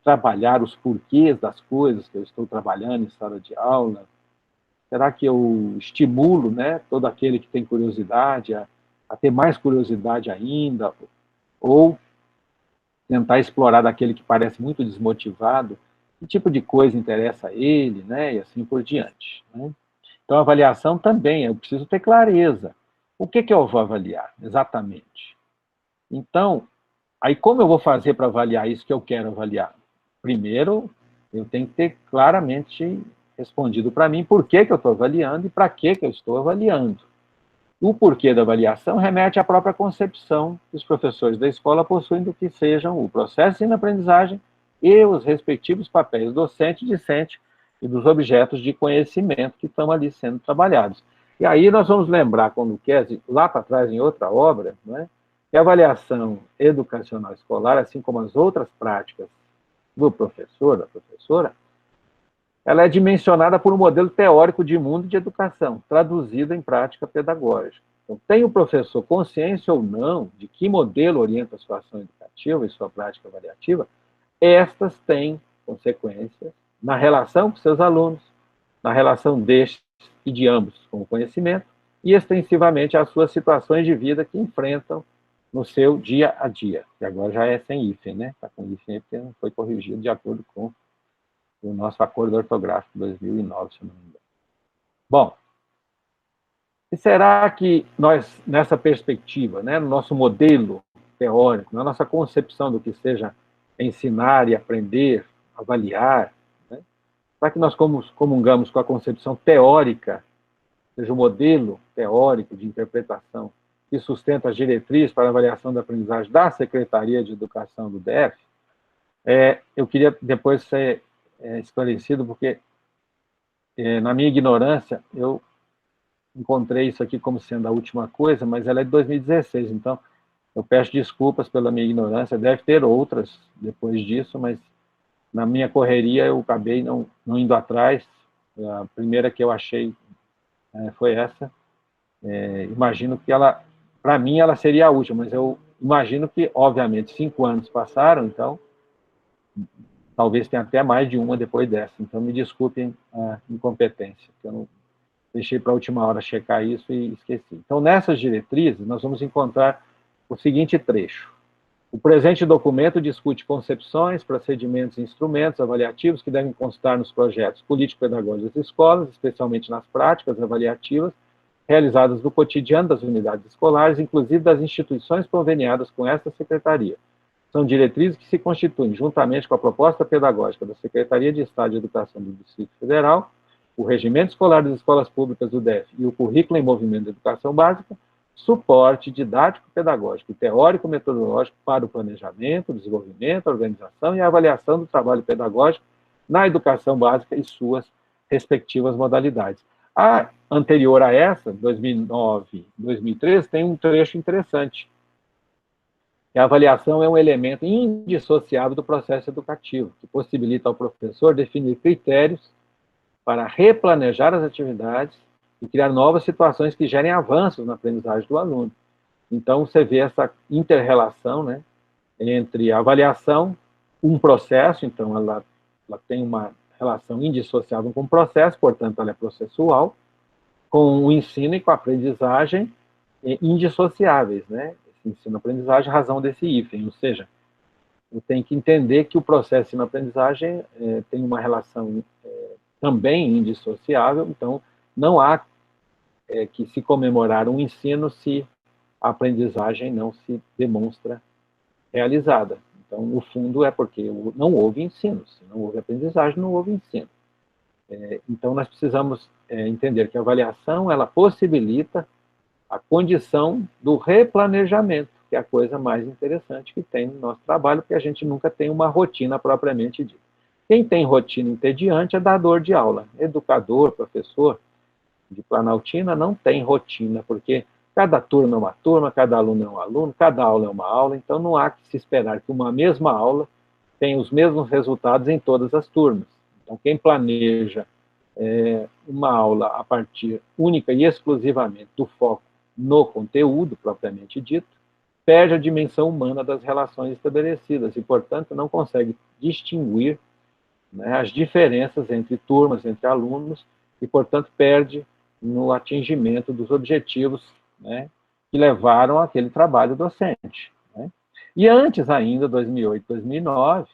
trabalhar os porquês das coisas que eu estou trabalhando em sala de aula? Será que eu estimulo, né, todo aquele que tem curiosidade a ter mais curiosidade ainda? Ou tentar explorar daquele que parece muito desmotivado, que tipo de coisa interessa a ele, né, e assim por diante. Né? Então, a avaliação também, eu preciso ter clareza. O que eu vou avaliar, exatamente? Então, aí como eu vou fazer para avaliar isso que eu quero avaliar? Primeiro, eu tenho que ter claramente respondido para mim por que eu estou avaliando e para que eu estou avaliando. O porquê da avaliação remete à própria concepção que os professores da escola possuem do que sejam o processo de ensino-aprendizagem e os respectivos papéis docente e discente e dos objetos de conhecimento que estão ali sendo trabalhados. E aí nós vamos lembrar, quando quer, lá para trás, em outra obra, né, que a avaliação educacional escolar, assim como as outras práticas do professor, da professora, ela é dimensionada por um modelo teórico de mundo de educação, traduzido em prática pedagógica. Então, tem o professor consciência ou não de que modelo orienta a sua ação educativa e sua prática avaliativa, estas têm consequências na relação com seus alunos, na relação destes e de ambos com o conhecimento, e extensivamente às suas situações de vida que enfrentam no seu dia a dia. E agora já é sem hífen, né? Está com hífen porque não foi corrigido de acordo com o nosso acordo ortográfico de 2009, se não me engano. Bom, e será que nós, nessa perspectiva, né, no nosso modelo teórico, na nossa concepção do que seja ensinar e aprender, avaliar, né, será que nós comungamos com a concepção teórica, ou seja, o modelo teórico de interpretação que sustenta as diretrizes para a avaliação da aprendizagem da Secretaria de Educação do DF? Eu queria depois ser esclarecido, porque na minha ignorância, eu encontrei isso aqui como sendo a última coisa, mas ela é de 2016, então eu peço desculpas pela minha ignorância, deve ter outras depois disso, mas na minha correria eu acabei não indo atrás, a primeira que eu achei foi essa, imagino que ela, para mim, ela seria a última, mas eu imagino que, obviamente, 5 anos passaram, então talvez tenha até mais de uma depois dessa, então me desculpem a incompetência, que eu não deixei para a última hora checar isso e esqueci. Então, nessas diretrizes, nós vamos encontrar o seguinte trecho. O presente documento discute concepções, procedimentos e instrumentos avaliativos que devem constar nos projetos político-pedagógicos das escolas, especialmente nas práticas avaliativas, realizadas no cotidiano das unidades escolares, inclusive das instituições conveniadas com esta secretaria. São diretrizes que se constituem, juntamente com a proposta pedagógica da Secretaria de Estado de Educação do Distrito Federal, o Regimento Escolar das Escolas Públicas do DF e o Currículo em Movimento de Educação Básica, suporte didático-pedagógico e teórico-metodológico para o planejamento, desenvolvimento, organização e avaliação do trabalho pedagógico na educação básica e suas respectivas modalidades. A anterior a essa, 2009, 2013, tem um trecho interessante. A avaliação é um elemento indissociável do processo educativo, que possibilita ao professor definir critérios para replanejar as atividades e criar novas situações que gerem avanços na aprendizagem do aluno. Então, você vê essa inter-relação, né, entre a avaliação, um processo, então ela tem uma relação indissociável com o processo, portanto, ela é processual, com o ensino e com a aprendizagem indissociáveis, né? Esse ensino-aprendizagem, razão desse hífen, ou seja, eu tenho que entender que o processo de ensino-aprendizagem tem uma relação também indissociável, então não há que se comemorar um ensino se a aprendizagem não se demonstra realizada. Então, no fundo, é porque não houve ensino. Se não houve aprendizagem, não houve ensino. Então, nós precisamos entender que a avaliação, ela possibilita a condição do replanejamento, que é a coisa mais interessante que tem no nosso trabalho, porque a gente nunca tem uma rotina propriamente dita. Quem tem rotina entediante é dador de aula. Educador, professor de Planaltina não tem rotina, porque cada turma é uma turma, cada aluno é um aluno, cada aula é uma aula, então não há que se esperar que uma mesma aula tenha os mesmos resultados em todas as turmas. Então, quem planeja uma aula a partir única e exclusivamente do foco no conteúdo propriamente dito, perde a dimensão humana das relações estabelecidas e, portanto, não consegue distinguir, né, as diferenças entre turmas, entre alunos, e, portanto, perde no atingimento dos objetivos, né, que levaram àquele trabalho docente. Né? E antes ainda, 2008, 2009,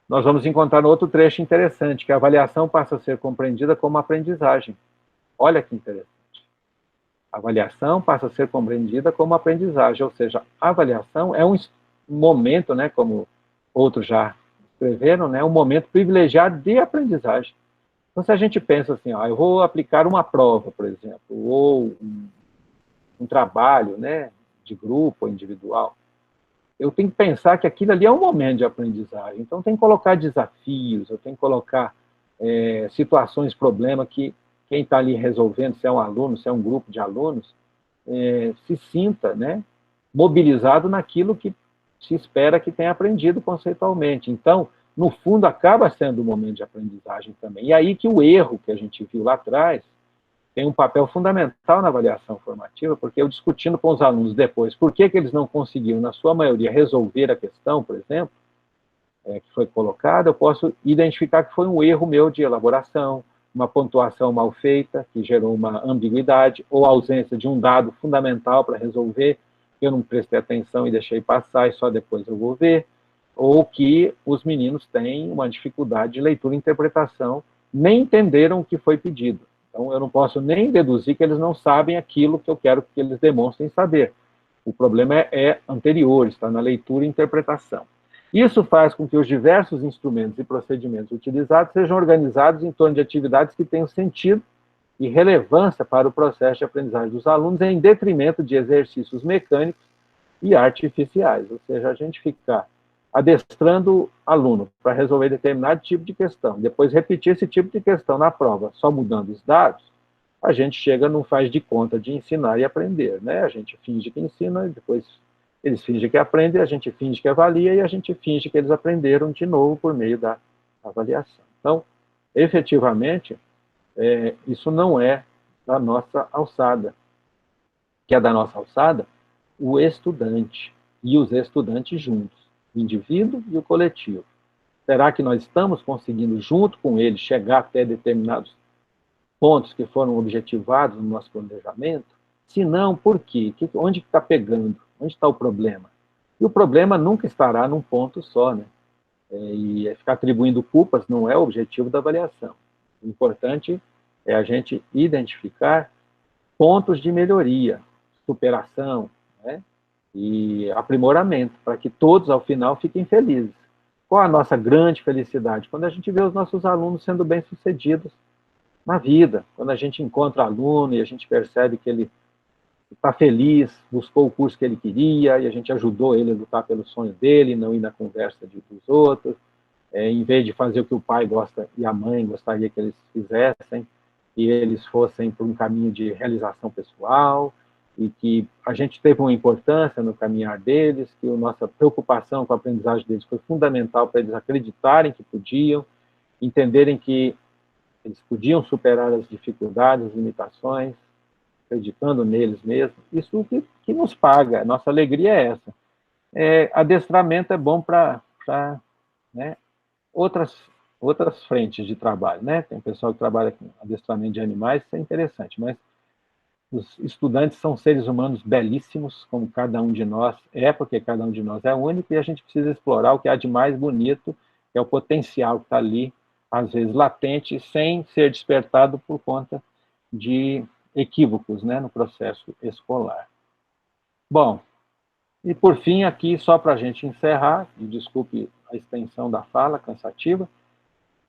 nós vamos encontrar outro trecho interessante, que a avaliação passa a ser compreendida como aprendizagem. Olha que interessante. A avaliação passa a ser compreendida como aprendizagem, ou seja, a avaliação é um momento, né, como outros já escreveram, né, um momento privilegiado de aprendizagem. Então, se a gente pensa assim, eu vou aplicar uma prova, por exemplo, ou um trabalho, né, de grupo ou individual, eu tenho que pensar que aquilo ali é um momento de aprendizagem. Então, tem que colocar desafios, eu tenho que colocar situações, problemas que quem está ali resolvendo, se é um aluno, se é um grupo de alunos, se sinta, né, mobilizado naquilo que se espera que tenha aprendido conceitualmente. Então, no fundo, acaba sendo um momento de aprendizagem também. E aí que o erro que a gente viu lá atrás tem um papel fundamental na avaliação formativa, porque eu discutindo com os alunos depois por que eles não conseguiram, na sua maioria, resolver a questão, por exemplo, que foi colocada, eu posso identificar que foi um erro meu de elaboração, uma pontuação mal feita, que gerou uma ambiguidade, ou a ausência de um dado fundamental para resolver, eu não prestei atenção e deixei passar, e só depois eu vou ver, ou que os meninos têm uma dificuldade de leitura e interpretação, nem entenderam o que foi pedido. Então, eu não posso nem deduzir que eles não sabem aquilo que eu quero que eles demonstrem saber. O problema é anterior, está na leitura e interpretação. Isso faz com que os diversos instrumentos e procedimentos utilizados sejam organizados em torno de atividades que tenham sentido e relevância para o processo de aprendizagem dos alunos, em detrimento de exercícios mecânicos e artificiais. Ou seja, a gente ficar adestrando aluno para resolver determinado tipo de questão, depois repetir esse tipo de questão na prova, só mudando os dados, a gente chega, não faz de conta de ensinar e aprender, né? A gente finge que ensina, e depois eles fingem que aprendem, a gente finge que avalia, e a gente finge que eles aprenderam de novo por meio da avaliação. Então, efetivamente, isso não é da nossa alçada. Que é da nossa alçada o estudante, e os estudantes juntos, o indivíduo e o coletivo. Será que nós estamos conseguindo, junto com ele, chegar até determinados pontos que foram objetivados no nosso planejamento? Se não, por quê? Onde está pegando? Onde está o problema? E o problema nunca estará num ponto só, né? E ficar atribuindo culpas não é o objetivo da avaliação. O importante é a gente identificar pontos de melhoria, superação, né? E aprimoramento, para que todos, ao final, fiquem felizes. Qual a nossa grande felicidade? Quando a gente vê os nossos alunos sendo bem-sucedidos na vida, quando a gente encontra aluno e a gente percebe que ele está feliz, buscou o curso que ele queria, e a gente ajudou ele a lutar pelo sonho dele, não ir na conversa dos outros, em vez de fazer o que o pai gosta e a mãe gostaria que eles fizessem, e eles fossem por um caminho de realização pessoal, e que a gente teve uma importância no caminhar deles, que a nossa preocupação com a aprendizagem deles foi fundamental para eles acreditarem que podiam, entenderem que eles podiam superar as dificuldades, as limitações, acreditando neles mesmos. Isso que nos paga, a nossa alegria é essa. Adestramento é bom para né, outras frentes de trabalho, né? Tem pessoal que trabalha com adestramento de animais, isso é interessante, mas os estudantes são seres humanos belíssimos, como cada um de nós porque cada um de nós é único, e a gente precisa explorar o que há de mais bonito, que é o potencial que está ali, às vezes latente, sem ser despertado por conta de equívocos, né, no processo escolar. Bom, e por fim aqui, só para a gente encerrar, e desculpe a extensão da fala, cansativa,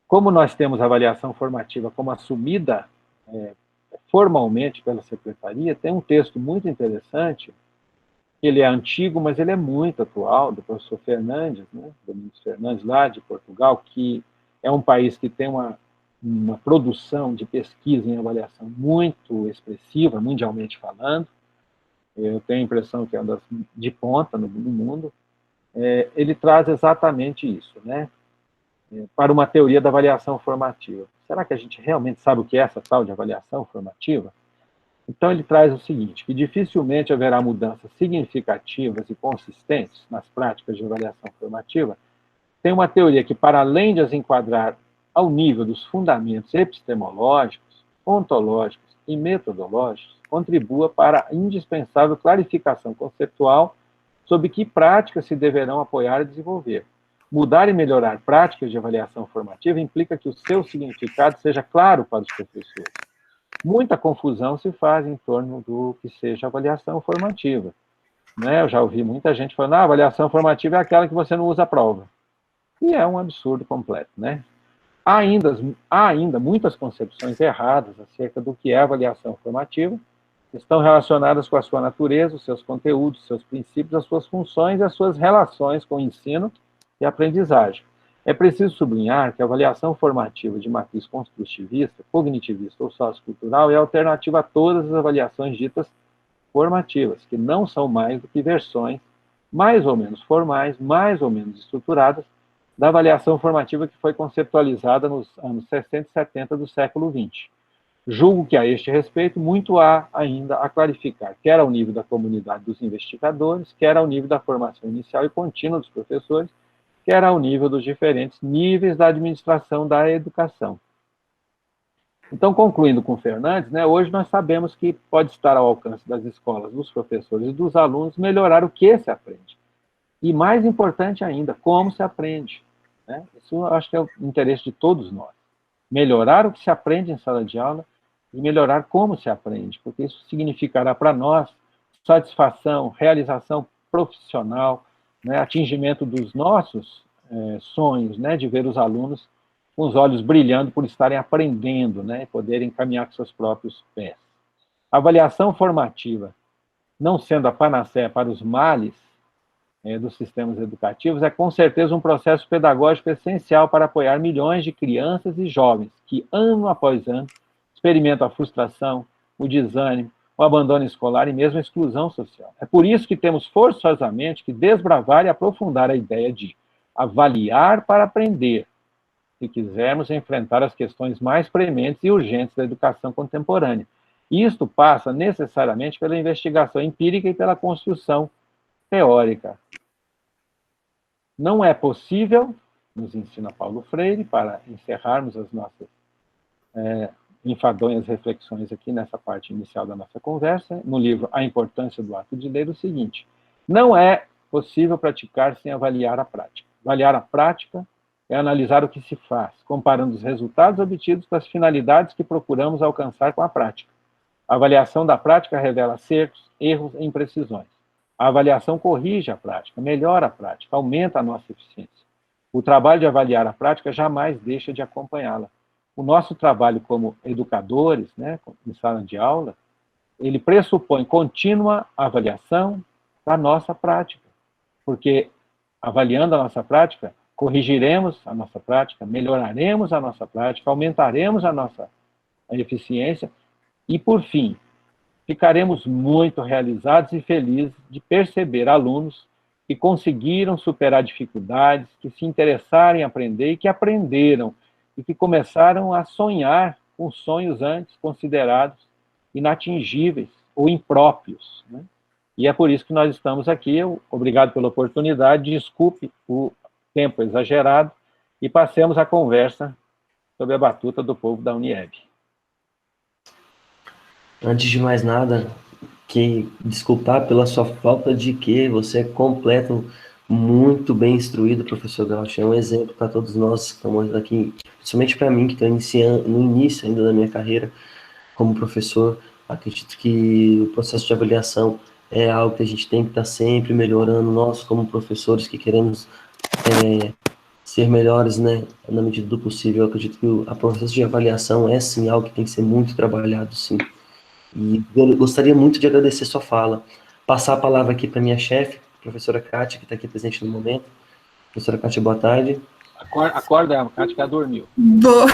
como nós temos a avaliação formativa como assumida formalmente pela Secretaria, tem um texto muito interessante, ele é antigo, mas ele é muito atual, do professor Fernandes, né, Domingos Fernandes, lá de Portugal, que é um país que tem uma produção de pesquisa em avaliação muito expressiva, mundialmente falando. Eu tenho a impressão que é uma das de ponta no mundo. Ele traz exatamente isso, né? Para uma teoria da avaliação formativa. Será que a gente realmente sabe o que é essa tal de avaliação formativa? Então, ele traz o seguinte, que dificilmente haverá mudanças significativas e consistentes nas práticas de avaliação formativa. Tem uma teoria que, para além de as enquadrar ao nível dos fundamentos epistemológicos, ontológicos e metodológicos, contribua para a indispensável clarificação conceitual sobre que práticas se deverão apoiar e desenvolver. Mudar e melhorar práticas de avaliação formativa implica que o seu significado seja claro para os professores. Muita confusão se faz em torno do que seja avaliação formativa, né? Eu já ouvi muita gente falando, avaliação formativa é aquela que você não usa a prova. E é um absurdo completo, né? Há ainda muitas concepções erradas acerca do que é avaliação formativa, que estão relacionadas com a sua natureza, os seus conteúdos, os seus princípios, as suas funções e as suas relações com o ensino e aprendizagem. É preciso sublinhar que a avaliação formativa de matriz construtivista, cognitivista ou sociocultural é alternativa a todas as avaliações ditas formativas, que não são mais do que versões mais ou menos formais, mais ou menos estruturadas, da avaliação formativa que foi conceptualizada nos anos 60 e 70 do século XX. Julgo que, a este respeito, muito há ainda a clarificar, quer ao nível da comunidade dos investigadores, quer ao nível da formação inicial e contínua dos professores, quer ao nível dos diferentes níveis da administração da educação. Então, concluindo com Fernandes, né, hoje nós sabemos que pode estar ao alcance das escolas, dos professores e dos alunos melhorar o que se aprende. E, mais importante ainda, como se aprende. Né? Isso eu acho que é o interesse de todos nós. Melhorar o que se aprende em sala de aula e melhorar como se aprende, porque isso significará para nós satisfação, realização profissional, né, atingimento dos nossos sonhos, né, de ver os alunos com os olhos brilhando por estarem aprendendo, né, e poderem caminhar com seus próprios pés. A avaliação formativa, não sendo a panaceia para os males dos sistemas educativos, é com certeza um processo pedagógico essencial para apoiar milhões de crianças e jovens que, ano após ano, experimentam a frustração, o desânimo, o abandono escolar e mesmo a exclusão social. É por isso que temos forçosamente que desbravar e aprofundar a ideia de avaliar para aprender, se quisermos enfrentar as questões mais prementes e urgentes da educação contemporânea. Isto passa necessariamente pela investigação empírica e pela construção teórica. Não é possível, nos ensina Paulo Freire, para encerrarmos as nossas enfadonhas reflexões aqui nessa parte inicial da nossa conversa, no livro A Importância do Ato de Ler, o seguinte: não é possível praticar sem avaliar a prática. Avaliar a prática é analisar o que se faz, comparando os resultados obtidos com as finalidades que procuramos alcançar com a prática. A avaliação da prática revela acertos, erros e imprecisões. A avaliação corrige a prática, melhora a prática, aumenta a nossa eficiência. O trabalho de avaliar a prática jamais deixa de acompanhá-la. O nosso trabalho como educadores, né, em sala de aula, ele pressupõe contínua avaliação da nossa prática, porque avaliando a nossa prática, corrigiremos a nossa prática, melhoraremos a nossa prática, aumentaremos a nossa eficiência e, por fim, ficaremos muito realizados e felizes de perceber alunos que conseguiram superar dificuldades, que se interessaram em aprender e que aprenderam, e que começaram a sonhar com sonhos antes considerados inatingíveis ou impróprios. Né? E é por isso que nós estamos aqui. Obrigado pela oportunidade, desculpe o tempo exagerado, e passemos a conversa sobre a batuta do povo da Unieb. Antes de mais nada, que desculpar pela sua falta de que você é completo, muito bem instruído, professor Gauch, é um exemplo para todos nós que estamos aqui, principalmente para mim, que estou iniciando, no início ainda da minha carreira como professor. Acredito que o processo de avaliação é algo que a gente tem que estar sempre melhorando, nós como professores que queremos ser melhores, né, na medida do possível. Eu acredito que o processo de avaliação é, sim, algo que tem que ser muito trabalhado, sim. E eu gostaria muito de agradecer sua fala. Passar a palavra aqui para minha chefe, professora Kátia, que está aqui presente no momento. Professora Kátia, boa tarde. Acorda, a Kátia já dormiu. Boa...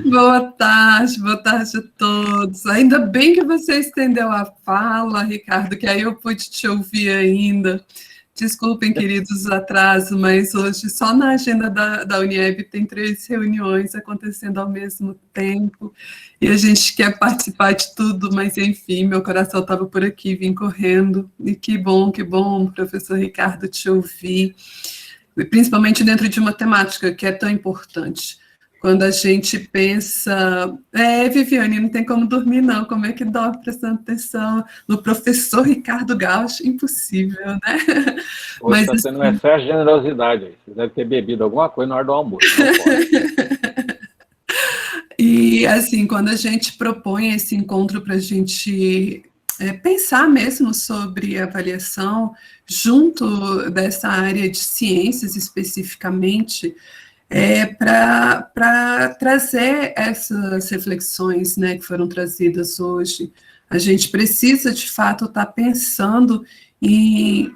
boa tarde a todos. Ainda bem que você estendeu a fala, Ricardo, que aí eu pude te ouvir ainda. Desculpem, queridos, o atraso, mas hoje só na agenda da Unieb tem 3 reuniões acontecendo ao mesmo tempo, e a gente quer participar de tudo, mas enfim, meu coração estava por aqui, vim correndo, e que bom, professor Ricardo, te ouvir, principalmente dentro de uma temática que é tão importante. Quando a gente pensa, Viviane, não tem como dormir não, como é que dorme prestando atenção no professor Ricardo Gauch? Impossível, né? Hoje está tendo um excesso de generosidade aí, você deve ter bebido alguma coisa na hora do almoço, não pode. E assim, quando a gente propõe esse encontro para a gente pensar mesmo sobre avaliação, junto dessa área de ciências especificamente, para trazer essas reflexões, né, que foram trazidas hoje. A gente precisa, de fato, estar pensando em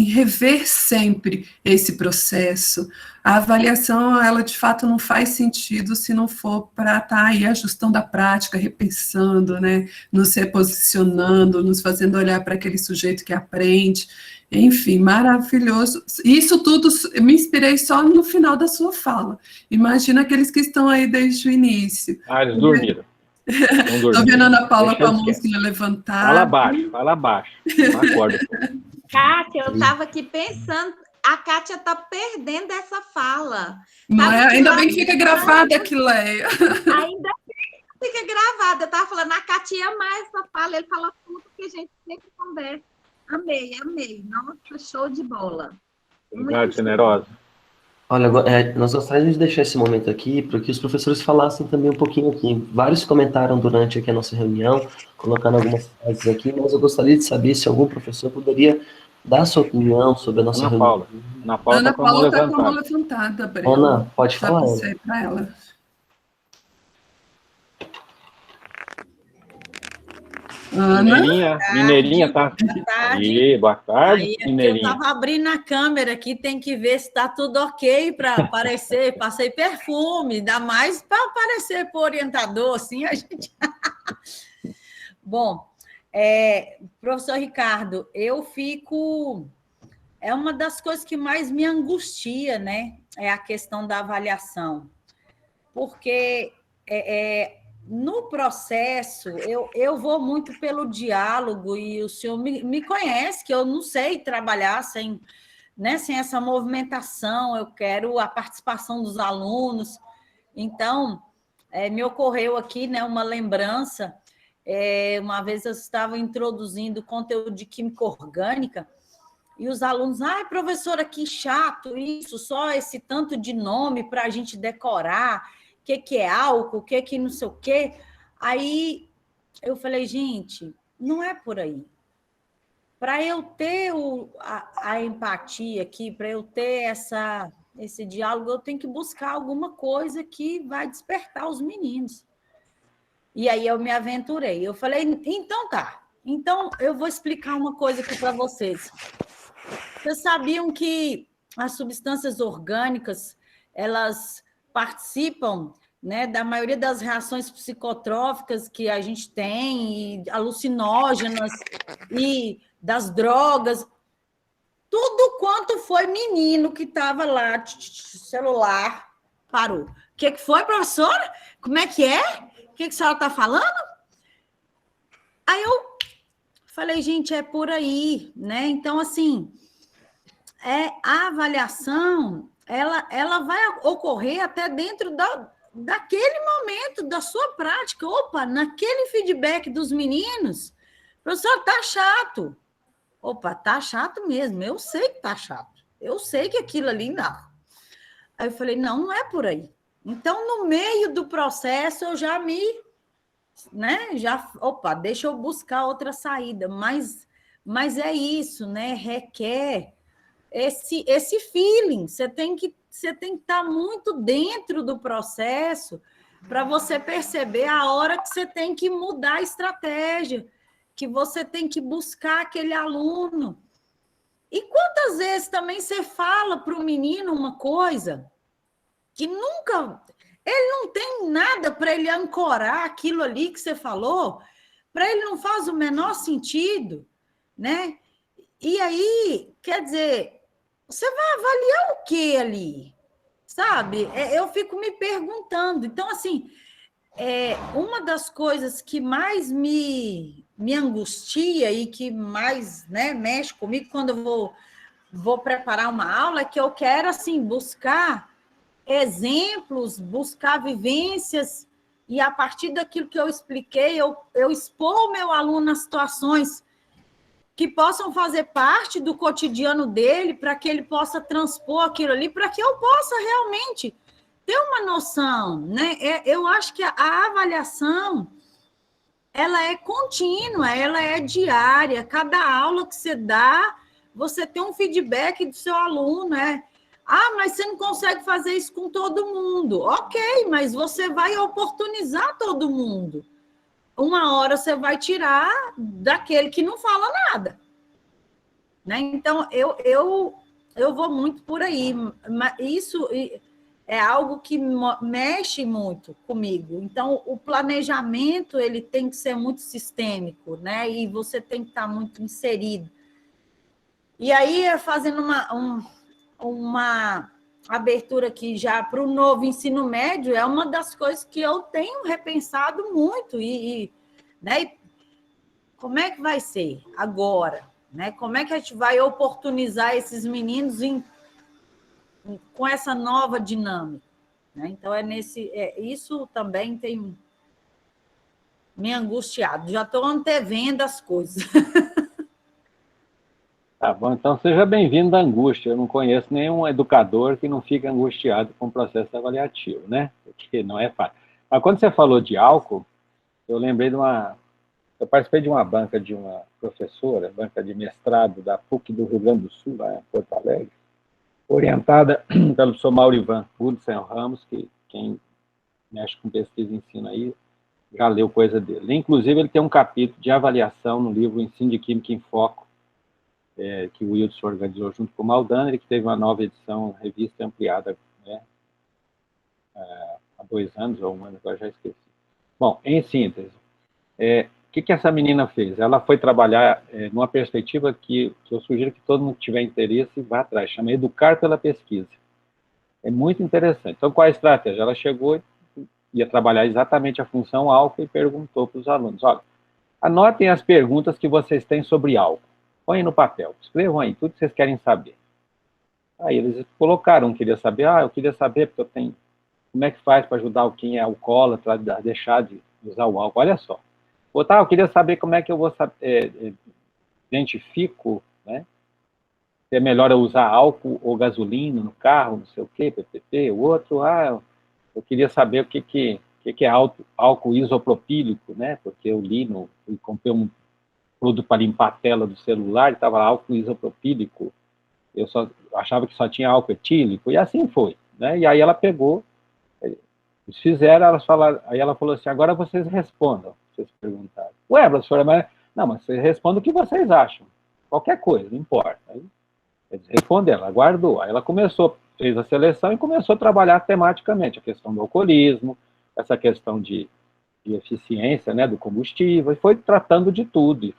rever sempre esse processo. A avaliação, ela, de fato, não faz sentido se não for para estar aí ajustando a prática, repensando, né, nos reposicionando, nos fazendo olhar para aquele sujeito que aprende. Enfim, maravilhoso. Isso tudo eu me inspirei só no final da sua fala. Imagina aqueles que estão aí desde o início. Eles dormiram. Estou vendo a Ana Paula com a mãozinha levantada. Fala baixo. Não acorda. Kátia, eu estava aqui pensando, a Kátia está perdendo essa fala. Não é? Ainda bem que fica gravada aqui, Leia. Ainda fica gravada. Eu estava falando, a Kátia ama essa fala, ele fala tudo que a gente sempre conversa. Amei. Nossa, show de bola. Obrigado, generosa. Olha, nós gostaríamos de deixar esse momento aqui para que os professores falassem também um pouquinho aqui. Vários comentaram durante aqui a nossa reunião, colocando algumas frases aqui, mas eu gostaria de saber se algum professor poderia dar sua opinião sobre a nossa reunião. Ana Paula está com a mão levantada, Breno. Ana, pode falar. Para ela. Mineirinha, tá? Boa tarde, Mineirinha. Eu estava abrindo a câmera aqui, tem que ver se está tudo ok para aparecer. Passei perfume, ainda mais para aparecer para o orientador, assim a gente. Bom, professor Ricardo, eu fico. É uma das coisas que mais me angustia, né? É a questão da avaliação. Porque no processo, eu vou muito pelo diálogo, e o senhor me conhece, que eu não sei trabalhar sem essa movimentação, eu quero a participação dos alunos. Então, me ocorreu aqui, né, uma lembrança, uma vez eu estava introduzindo conteúdo de química orgânica, e os alunos, professora, que chato isso, só esse tanto de nome para a gente decorar, o que é álcool, o que não sei o quê. Aí eu falei, gente, não é por aí. Para eu ter a empatia aqui, para eu ter esse diálogo, eu tenho que buscar alguma coisa que vai despertar os meninos. E aí eu me aventurei. Eu falei, então tá. Então eu vou explicar uma coisa aqui para vocês. Vocês sabiam que as substâncias orgânicas, elas participam, né, da maioria das reações psicotróficas que a gente tem, e alucinógenas, e das drogas, tudo quanto foi menino que estava lá, celular, parou. O que foi, professora? Como é que é? O que a senhora está falando? Aí eu falei, gente, é por aí, né? Então, assim, a avaliação, ela vai ocorrer até dentro daquele momento da sua prática. Opa, naquele feedback dos meninos, professor, tá chato. Opa, tá chato mesmo, eu sei que tá chato. Eu sei que aquilo ali não. Aí eu falei, não é por aí. Então, no meio do processo, eu já deixa eu buscar outra saída. Mas é isso, né? Requer esse feeling. Você tem que estar muito dentro do processo para você perceber a hora que você tem que mudar a estratégia, que você tem que buscar aquele aluno. E quantas vezes também você fala para o menino uma coisa que nunca... Ele não tem nada para ele ancorar aquilo ali que você falou, para ele não faz o menor sentido, né? E aí, quer dizer, você vai avaliar o que ali? Sabe? Eu fico me perguntando. Então, assim, uma das coisas que mais me angustia e que mais, né, mexe comigo quando eu vou preparar uma aula é que eu quero, assim, buscar exemplos, buscar vivências, e a partir daquilo que eu expliquei, eu expor o meu aluno a situações que possam fazer parte do cotidiano dele, para que ele possa transpor aquilo ali, para que eu possa realmente ter uma noção, né? Eu acho que a avaliação, ela é contínua, ela é diária. Cada aula que você dá, você tem um feedback do seu aluno, né? Ah, mas você não consegue fazer isso com todo mundo. Ok, mas você vai oportunizar todo mundo. Uma hora você vai tirar daquele que não fala nada. Né? Então, eu vou muito por aí. Isso é algo que mexe muito comigo. Então, o planejamento ele tem que ser muito sistêmico, né? E você tem que estar muito inserido. E aí, fazendo uma abertura aqui já para o novo ensino médio, é uma das coisas que eu tenho repensado muito. Né? E como é que vai ser agora? Né? Como é que a gente vai oportunizar esses meninos com essa nova dinâmica? Né? Então, isso também tem me angustiado. Já estou antevendo as coisas. Tá bom, então seja bem-vindo à angústia. Eu não conheço nenhum educador que não fique angustiado com o processo avaliativo, né? Porque não é fácil. Mas quando você falou de álcool, eu lembrei de eu participei de uma banca de uma professora, banca de mestrado da PUC do Rio Grande do Sul, lá em Porto Alegre, orientada pelo professor Maurivan Hudson Ramos, que quem mexe com pesquisa e ensino aí já leu coisa dele. Inclusive, ele tem um capítulo de avaliação no livro Ensino de Química em Foco, que o Wilson organizou junto com o Maldaner, que teve uma nova edição, revista ampliada, né, há 2 anos ou 1 ano, agora já esqueci. Bom, em síntese, o que essa menina fez? Ela foi trabalhar numa perspectiva que eu sugiro que todo mundo que tiver interesse vá atrás, chama Educar pela Pesquisa. É muito interessante. Então, qual a estratégia? Ela chegou e ia trabalhar exatamente a função álcool e perguntou para os alunos, olha, anotem as perguntas que vocês têm sobre álcool. Põem no papel, escrevam aí tudo que vocês querem saber. Aí eles colocaram, queria saber, eu queria saber, porque eu tenho, como é que faz para ajudar quem é alcoólatra a deixar de usar o álcool? Olha só. Eu queria saber como é que eu vou identifico, né, se é melhor eu usar álcool ou gasolina no carro, não sei o quê, PPP. O outro, eu queria saber o que é álcool isopropílico, né, porque eu comprei um produto para limpar a tela do celular, e estava lá álcool isopropílico, eu achava que só tinha álcool etílico, e assim foi, né? E aí ela pegou, eles fizeram, aí ela falou assim, agora vocês respondam, vocês perguntaram. Ué, professora, mas vocês respondam o que vocês acham, qualquer coisa, não importa. Aí eles responderam, ela guardou, aí ela fez a seleção e começou a trabalhar tematicamente, a questão do alcoolismo, essa questão de eficiência, né, do combustível, e foi tratando de tudo,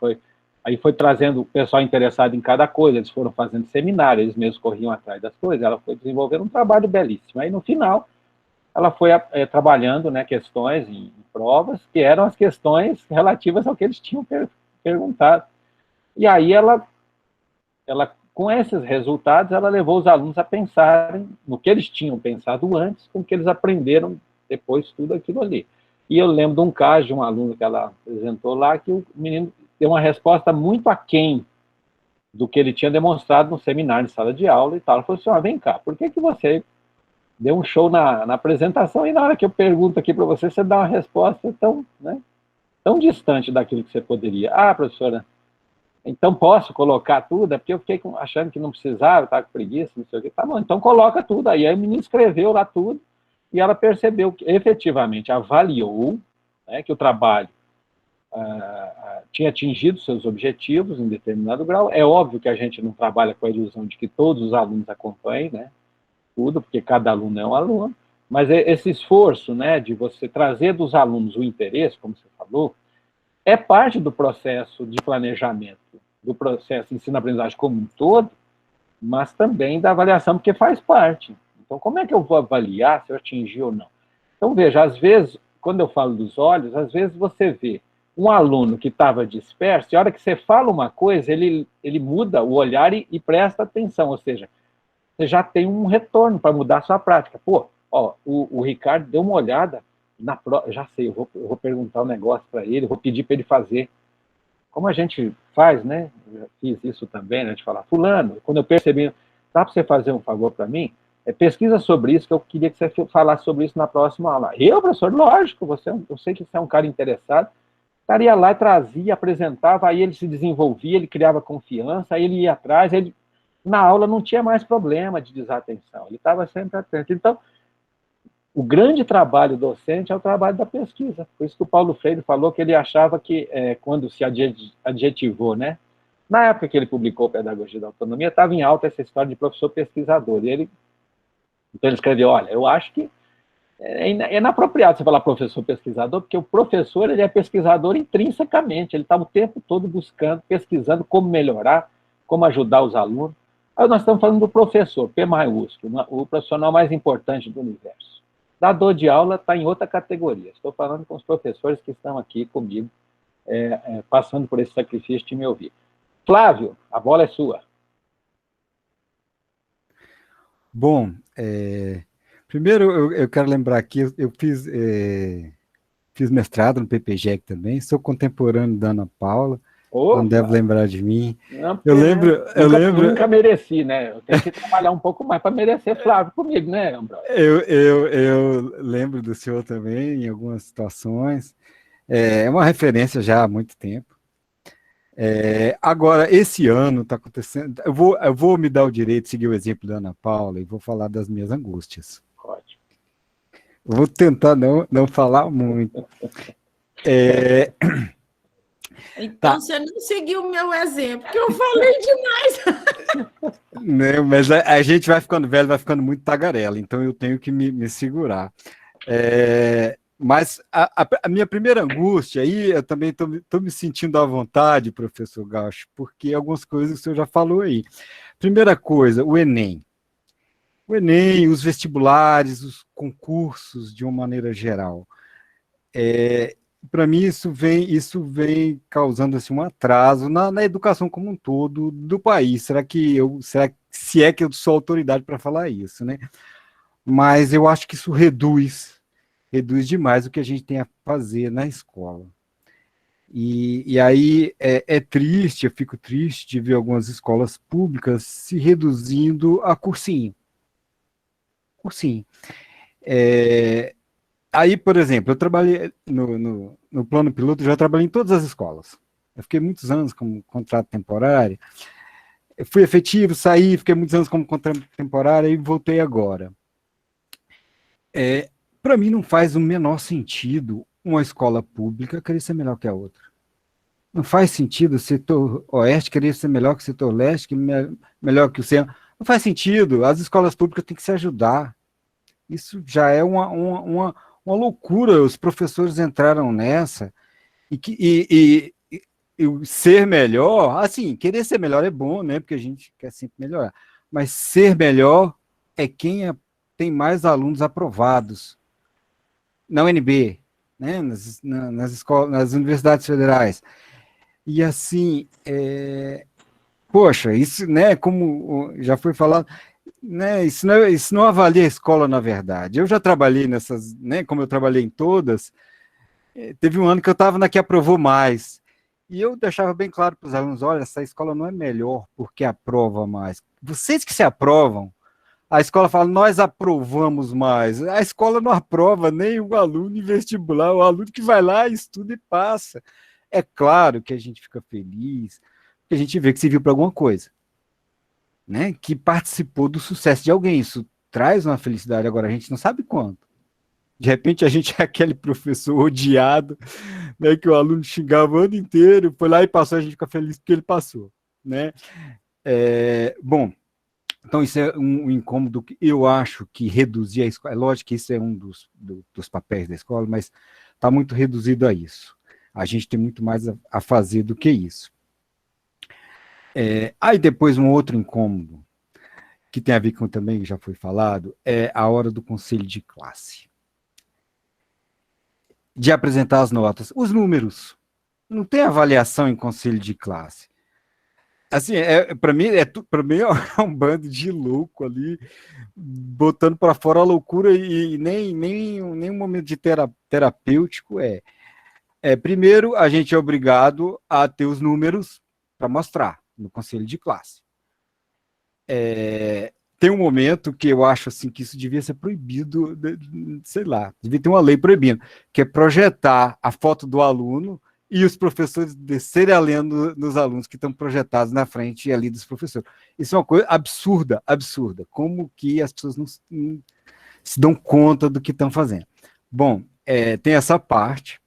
aí foi trazendo o pessoal interessado em cada coisa, eles foram fazendo seminário, eles mesmos corriam atrás das coisas, ela foi desenvolvendo um trabalho belíssimo. Aí, no final, ela foi trabalhando, né, questões em provas, que eram as questões relativas ao que eles tinham perguntado. E aí, ela, com esses resultados, ela levou os alunos a pensarem no que eles tinham pensado antes, com o que eles aprenderam depois, tudo aquilo ali. E eu lembro de um caso de um aluno que ela apresentou lá, que o menino deu uma resposta muito aquém do que ele tinha demonstrado no seminário de sala de aula e tal. Ela falou assim, vem cá, por que você deu um show na apresentação e na hora que eu pergunto aqui para você, você dá uma resposta tão distante daquilo que você poderia? Professora, Então, posso colocar tudo? É porque eu fiquei achando que não precisava, estava com preguiça, não sei o quê. Tá bom, então coloca tudo. Aí a menina escreveu lá tudo e ela percebeu que, efetivamente, avaliou, né, que o trabalho tinha atingido seus objetivos em determinado grau. É óbvio que a gente não trabalha com a ilusão de que todos os alunos acompanhem, né, tudo, porque cada aluno é um aluno, mas esse esforço, né, de você trazer dos alunos o interesse, como você falou, é parte do processo de planejamento, do processo de ensino-aprendizagem como um todo, mas também da avaliação, porque faz parte. Então, como é que eu vou avaliar se eu atingi ou não? Então, veja, às vezes, quando eu falo dos olhos, às vezes você vê um aluno que estava disperso, e a hora que você fala uma coisa, ele muda o olhar e presta atenção, ou seja, você já tem um retorno para mudar a sua prática. Pô, ó, o Ricardo deu uma olhada na prova, já sei, eu vou perguntar um negócio para ele, vou pedir para ele fazer. Como a gente faz, né? Eu já fiz isso também, né? De falar, fulano, quando eu percebi, dá para você fazer um favor para mim? Pesquisa sobre isso, que eu queria que você falasse sobre isso na próxima aula. Eu, professor, lógico, eu sei que você é um cara interessado. O cara ia lá e trazia, apresentava, aí ele se desenvolvia, ele criava confiança, aí ele ia atrás, na aula não tinha mais problema de desatenção, ele estava sempre atento. Então, o grande trabalho docente é o trabalho da pesquisa. Por isso que o Paulo Freire falou que ele achava que, quando se adjetivou, né? Na época que ele publicou Pedagogia da Autonomia, estava em alta essa história de professor pesquisador. Então ele escreveu, olha, eu acho que é inapropriado você falar professor pesquisador, porque o professor ele é pesquisador intrinsecamente, ele está o tempo todo buscando, pesquisando como melhorar, como ajudar os alunos. Aí nós estamos falando do professor, P maiúsculo, o profissional mais importante do universo. Dador de aula está em outra categoria. Estou falando com os professores que estão aqui comigo, passando por esse sacrifício de me ouvir. Flávio, a bola é sua. Bom, primeiro eu quero lembrar aqui, eu fiz mestrado no PPGEC também, sou contemporâneo da Ana Paula, não deve lembrar de mim. Não, eu lembro... Nunca mereci, né? Eu tenho que trabalhar um pouco mais para merecer Flávio comigo, né, Ambrósio? Eu lembro do senhor também, em algumas situações. É uma referência já há muito tempo. Agora, esse ano está acontecendo... Eu vou me dar o direito de seguir o exemplo da Ana Paula e vou falar das minhas angústias. Ótimo. Eu vou tentar não falar muito. Então, você não seguiu o meu exemplo, porque eu falei demais. Não, mas a gente vai ficando velho, vai ficando muito tagarela, então eu tenho que me segurar. Mas a minha primeira angústia, aí eu também estou me sentindo à vontade, professor Gaucho, porque algumas coisas que o senhor já falou aí. Primeira coisa, o Enem. O Enem, os vestibulares, os concursos, de uma maneira geral. Para mim, isso vem causando assim, um atraso na educação como um todo do país. Se é que eu sou autoridade para falar isso, né? Mas eu acho que isso reduz demais o que a gente tem a fazer na escola. E aí é triste, eu fico triste de ver algumas escolas públicas se reduzindo a cursinho. Aí, por exemplo, eu trabalhei no plano piloto, eu já trabalhei em todas as escolas. Eu fiquei muitos anos como contrato temporário, eu fui efetivo, saí, fiquei muitos anos como contrato temporário e voltei agora. Para mim não faz o menor sentido uma escola pública querer ser melhor que a outra. Não faz sentido o setor oeste querer ser melhor que o setor leste, melhor que o centro. Não faz sentido, as escolas públicas têm que se ajudar. Isso já é uma loucura, os professores entraram nessa, e ser melhor, assim, querer ser melhor é bom, né, porque a gente quer sempre melhorar, mas ser melhor é quem tem mais alunos aprovados na UNB, né, nas escolas, nas universidades federais, e assim, poxa, isso, né, como já foi falado, né, isso não avalia a escola, na verdade. Eu já trabalhei nessas, né, como eu trabalhei em todas, teve um ano que eu estava na que aprovou mais, e eu deixava bem claro para os alunos, olha, essa escola não é melhor porque aprova mais. Vocês que se aprovam, a escola fala, nós aprovamos mais. A escola não aprova nem o aluno em vestibular, o aluno que vai lá, estuda e passa. É claro que a gente fica feliz, que a gente vê que serviu para alguma coisa, né? Que participou do sucesso de alguém. Isso traz uma felicidade. Agora, a gente não sabe quanto. De repente, a gente é aquele professor odiado, né, que o aluno xingava o ano inteiro, foi lá e passou, a gente fica feliz porque ele passou, né? Bom, então isso é um incômodo que eu acho que reduzir a escola. É lógico que isso é um dos papéis da escola, mas está muito reduzido a isso. A gente tem muito mais a fazer do que isso. Aí depois um outro incômodo, que tem a ver com também, já foi falado, é a hora do conselho de classe. De apresentar as notas, os números. Não tem avaliação em conselho de classe. Assim, para mim é um bando de louco ali, botando para fora a loucura e nem um momento de terapêutico é. Primeiro, a gente é obrigado a ter os números para mostrar no conselho de classe. Tem um momento que eu acho assim que isso devia ser proibido, sei lá, devia ter uma lei proibindo, que é projetar a foto do aluno e os professores descerem a linha nos alunos que estão projetados na frente ali dos professores. Isso é uma coisa absurda, absurda. Como que as pessoas não se dão conta do que estão fazendo? Bom, tem essa parte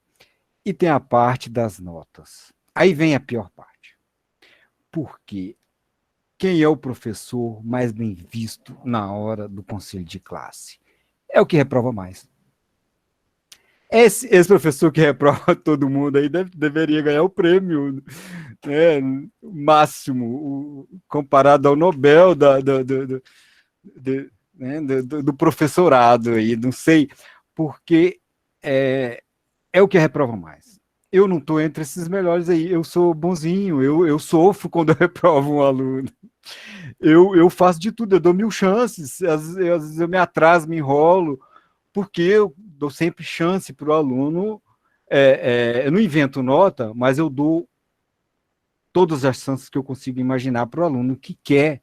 e tem a parte das notas. Aí vem a pior parte. Por quê? Quem é o professor mais bem visto na hora do conselho de classe? É o que reprova mais. Esse professor que reprova todo mundo aí deveria ganhar o prêmio, né, máximo, comparado ao Nobel do professorado aí, não sei, porque é o que reprova mais. Eu não estou entre esses melhores aí, eu sou bonzinho, eu sofro quando eu reprovo um aluno. Eu faço de tudo, eu dou 1000 chances, às vezes eu me atraso, me enrolo, porque eu dou sempre chance para o aluno, eu não invento nota, mas eu dou todas as chances que eu consigo imaginar para o aluno que quer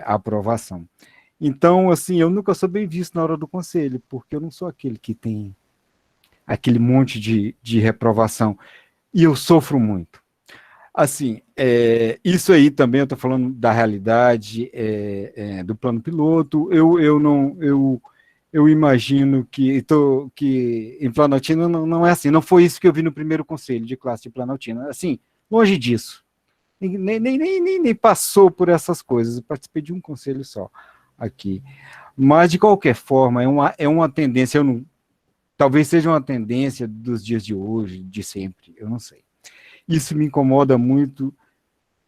a aprovação. Então, assim, eu nunca sou bem visto na hora do conselho, porque eu não sou aquele que tem aquele monte de reprovação, e eu sofro muito. Assim, isso aí também, eu estou falando da realidade do plano piloto, eu imagino que em Planaltina não é assim, não foi isso que eu vi no primeiro conselho de classe de Planaltina, assim, longe disso, nem passou por essas coisas, eu participei de um conselho só aqui, mas de qualquer forma, é uma tendência, talvez seja uma tendência dos dias de hoje, de sempre, eu não sei. Isso me incomoda muito,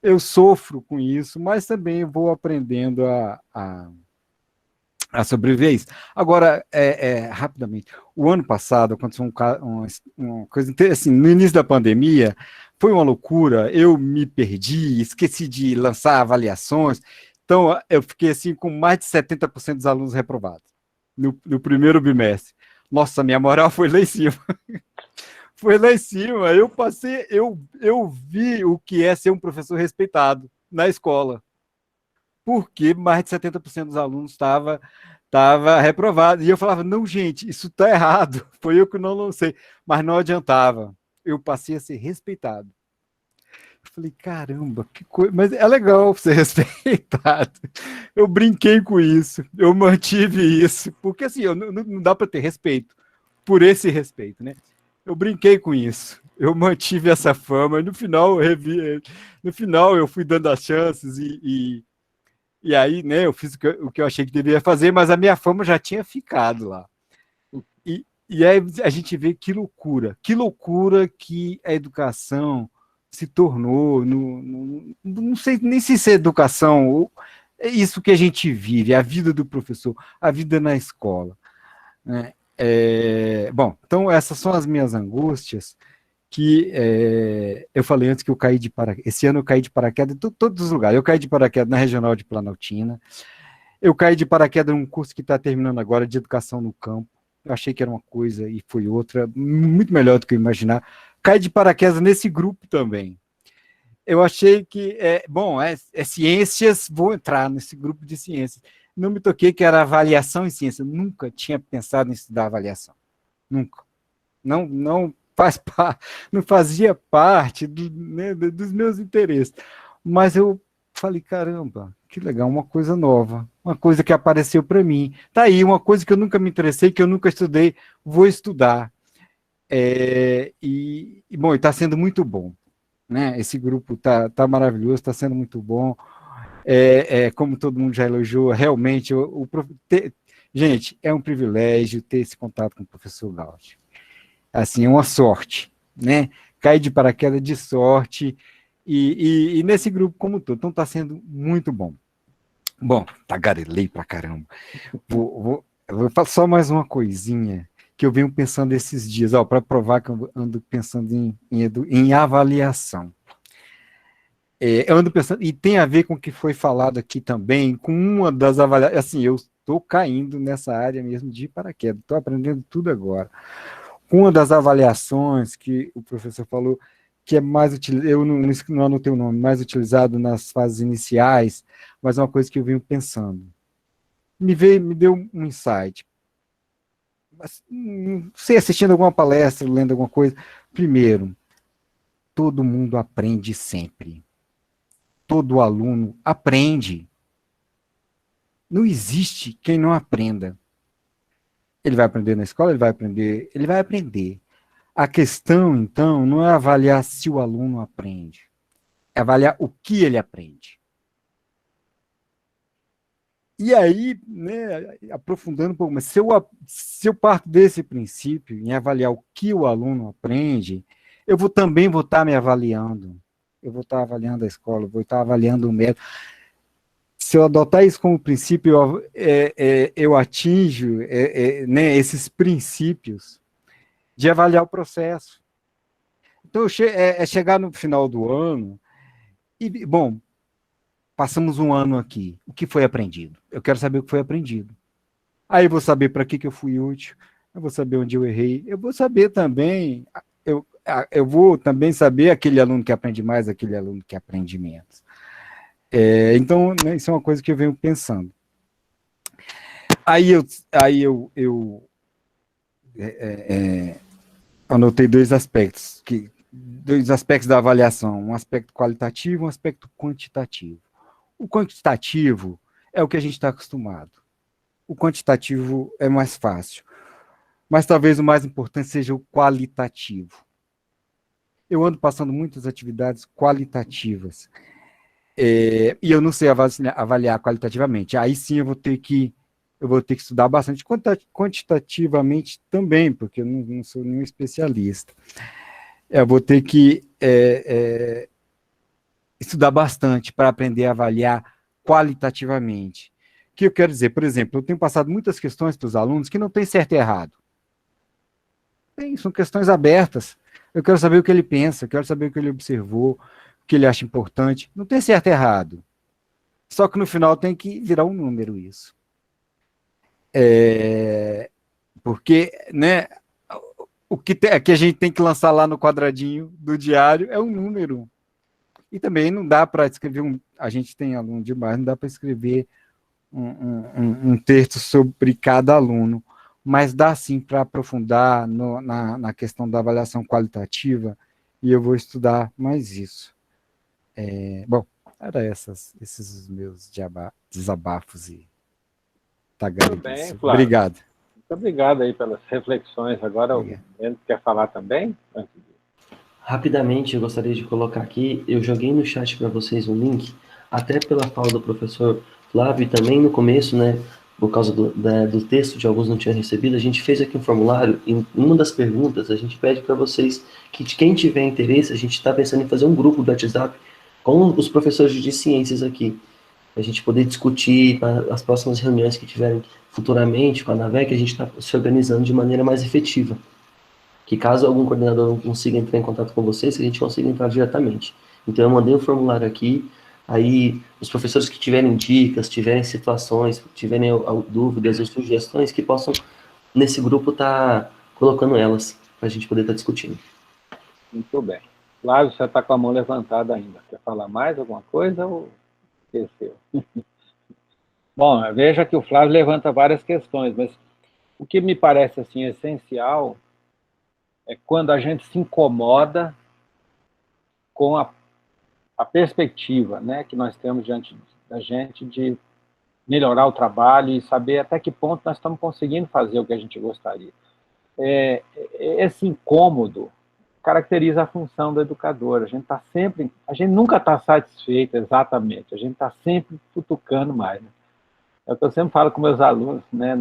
eu sofro com isso, mas também vou aprendendo a sobreviver a isso. Agora, rapidamente, o ano passado aconteceu uma coisa interessante, assim, no início da pandemia, foi uma loucura, eu me perdi, esqueci de lançar avaliações, então eu fiquei assim com mais de 70% dos alunos reprovados, no primeiro bimestre. Nossa, minha moral foi lá em cima. Foi lá em cima, eu vi o que é ser um professor respeitado na escola, porque mais de 70% dos alunos estava reprovado, e eu falava, não gente, isso está errado, foi eu que não lancei, mas não adiantava, eu passei a ser respeitado. Eu falei, caramba, que coisa, mas é legal ser respeitado, eu brinquei com isso, eu mantive isso, porque assim, não dá para ter respeito, por esse respeito, né? Eu brinquei com isso, eu mantive essa fama, e no final eu fui dando as chances e aí, né, eu fiz o que eu achei que deveria fazer, mas a minha fama já tinha ficado lá. E aí a gente vê que loucura que a educação se tornou, não sei nem se é educação, é isso que a gente vive, a vida do professor, a vida na escola, né? Bom, então essas são as minhas angústias, que eu falei antes que eu caí de paraquedas, esse ano eu caí de paraquedas em todos os lugares, eu caí de paraquedas na Regional de Planaltina, eu caí de paraquedas num curso que está terminando agora, de Educação no Campo, eu achei que era uma coisa e foi outra, muito melhor do que eu imaginar, caí de paraquedas nesse grupo também, eu achei que, ciências, vou entrar nesse grupo de ciências, não me toquei que era avaliação em ciência, eu nunca tinha pensado em estudar avaliação, nunca, não não fazia parte né, dos meus interesses. Mas eu falei, caramba, que legal, uma coisa nova, uma coisa que apareceu para mim. Tá aí, uma coisa que eu nunca me interessei, que eu nunca estudei, vou estudar. Bom, está sendo muito bom. Né? Esse grupo tá maravilhoso, está sendo muito bom. Como todo mundo já elogiou, realmente, gente, é um privilégio ter esse contato com o professor Gaudio. Assim, é uma sorte, né? Cair de paraquedas de sorte, e nesse grupo como todo. Então, está sendo muito bom. Bom, tagarelei pra caramba. Eu vou falar só mais uma coisinha que eu venho pensando esses dias, para provar que eu ando pensando em avaliação. Eu ando pensando, e tem a ver com o que foi falado aqui também, com uma das avaliações, assim, eu estou caindo nessa área mesmo de paraquedas, estou aprendendo tudo agora. Uma das avaliações que o professor falou, que é mais utilizado, eu não anotei o nome, mais utilizado nas fases iniciais, mas é uma coisa que eu venho pensando. Me deu um insight. Mas, não sei, assistindo alguma palestra, lendo alguma coisa. Primeiro, todo mundo aprende sempre. Todo aluno aprende. Não existe quem não aprenda. Ele vai aprender na escola, ele vai aprender. A questão, então, não é avaliar se o aluno aprende, é avaliar o que ele aprende. E aí, né, aprofundando um pouco, mas se eu parto desse princípio, em avaliar o que o aluno aprende, eu também vou estar me avaliando. Eu vou estar avaliando a escola, vou estar avaliando o método. Se eu adotar isso como princípio, eu atinjo né, esses princípios de avaliar o processo. Então, chegar no final do ano e, bom, passamos um ano aqui. O que foi aprendido? Eu quero saber o que foi aprendido. Aí eu vou saber para que eu fui útil, eu vou saber onde eu errei, eu vou saber também, eu vou também saber aquele aluno que aprende mais, aquele aluno que aprende menos. Então, né, isso é uma coisa que eu venho pensando. Aí eu anotei dois aspectos da avaliação, um aspecto qualitativo e um aspecto quantitativo. O quantitativo é o que a gente está acostumado. O quantitativo é mais fácil. Mas talvez o mais importante seja o qualitativo. Eu ando passando muitas atividades qualitativas. E eu não sei avaliar qualitativamente. Aí sim eu vou ter que estudar bastante. Quantitativamente também, porque eu não sou nenhum especialista. Eu vou ter que estudar bastante para aprender a avaliar qualitativamente. O que eu quero dizer? Por exemplo, eu tenho passado muitas questões para os alunos que não tem certo e errado. São questões abertas. Eu quero saber o que ele pensa, eu quero saber o que ele observou, o que ele acha importante. Não tem certo e errado. Só que no final tem que virar um número isso. Porque, né, o que a gente tem que lançar lá no quadradinho do diário é um número. E também não dá para escrever a gente tem aluno demais, não dá para escrever um texto sobre cada aluno, mas dá sim para aprofundar na questão da avaliação qualitativa, e eu vou estudar mais isso. Bom, era esses meus desabafos e tagarelices. Obrigado. Muito obrigado aí pelas reflexões. Agora o Bento quer falar também? Rapidamente, eu gostaria de colocar aqui, eu joguei no chat para vocês um link, até pela fala do professor Flávio, e também no começo, né, por causa do texto de alguns não tinham recebido, a gente fez aqui um formulário, e em uma das perguntas a gente pede para vocês que quem tiver interesse, a gente está pensando em fazer um grupo do WhatsApp com os professores de ciências aqui, a gente poder discutir as próximas reuniões que tiverem futuramente com a NAVEC, a gente está se organizando de maneira mais efetiva. Que caso algum coordenador não consiga entrar em contato com vocês, a gente consiga entrar diretamente. Então, eu mandei um formulário aqui, aí os professores que tiverem dicas, tiverem situações, tiverem dúvidas ou sugestões, que possam, nesse grupo, estar colocando elas, para a gente poder estar discutindo. Muito bem. Flávio, você está com a mão levantada ainda. Quer falar mais alguma coisa ou esqueceu? Bom, veja que o Flávio levanta várias questões, mas o que me parece assim essencial é quando a gente se incomoda com a perspectiva, né, que nós temos diante da gente de melhorar o trabalho e saber até que ponto nós estamos conseguindo fazer o que a gente gostaria. Esse incômodo caracteriza a função do educador. A gente nunca está satisfeito exatamente, a gente está sempre futucando mais. Né? É o que eu sempre falo com meus alunos, né,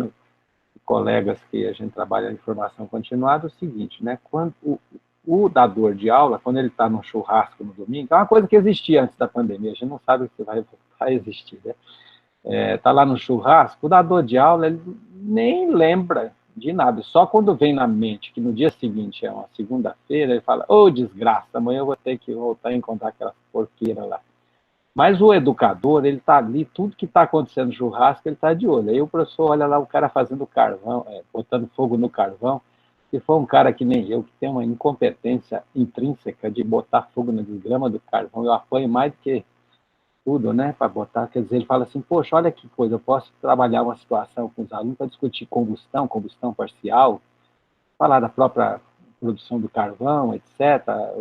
colegas que a gente trabalha em formação continuada, é o seguinte, né, quando o dador de aula, quando ele está num churrasco no domingo, é uma coisa que existia antes da pandemia, a gente não sabe se vai existir, né? Está lá no churrasco, o dador de aula ele nem lembra de nada, só quando vem na mente que no dia seguinte é uma segunda-feira, ele fala, ô desgraça, amanhã eu vou ter que voltar a encontrar aquela porqueira lá. Mas o educador, ele está ali, tudo que está acontecendo no churrasco, ele está de olho. Aí o professor olha lá o cara fazendo carvão, botando fogo no carvão, se for um cara que nem eu, que tem uma incompetência intrínseca de botar fogo na desgrama do carvão, eu apanho mais do que tudo, né, para botar, quer dizer, ele fala assim, poxa, olha que coisa, eu posso trabalhar uma situação com os alunos para discutir combustão parcial, falar da própria produção do carvão, etc., a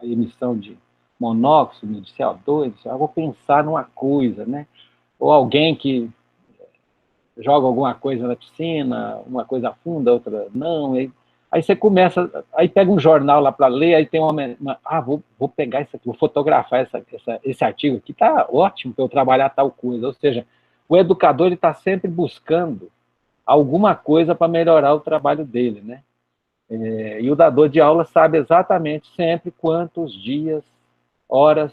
emissão de monóxido de CO2, eu vou pensar numa coisa, né, ou alguém que joga alguma coisa na piscina, uma coisa afunda, outra não, aí você começa, aí pega um jornal lá para ler, aí tem vou pegar isso aqui, vou fotografar esse artigo aqui, tá ótimo para eu trabalhar tal coisa, ou seja, o educador está sempre buscando alguma coisa para melhorar o trabalho dele, né? E o dador de aula sabe exatamente sempre quantos dias, horas,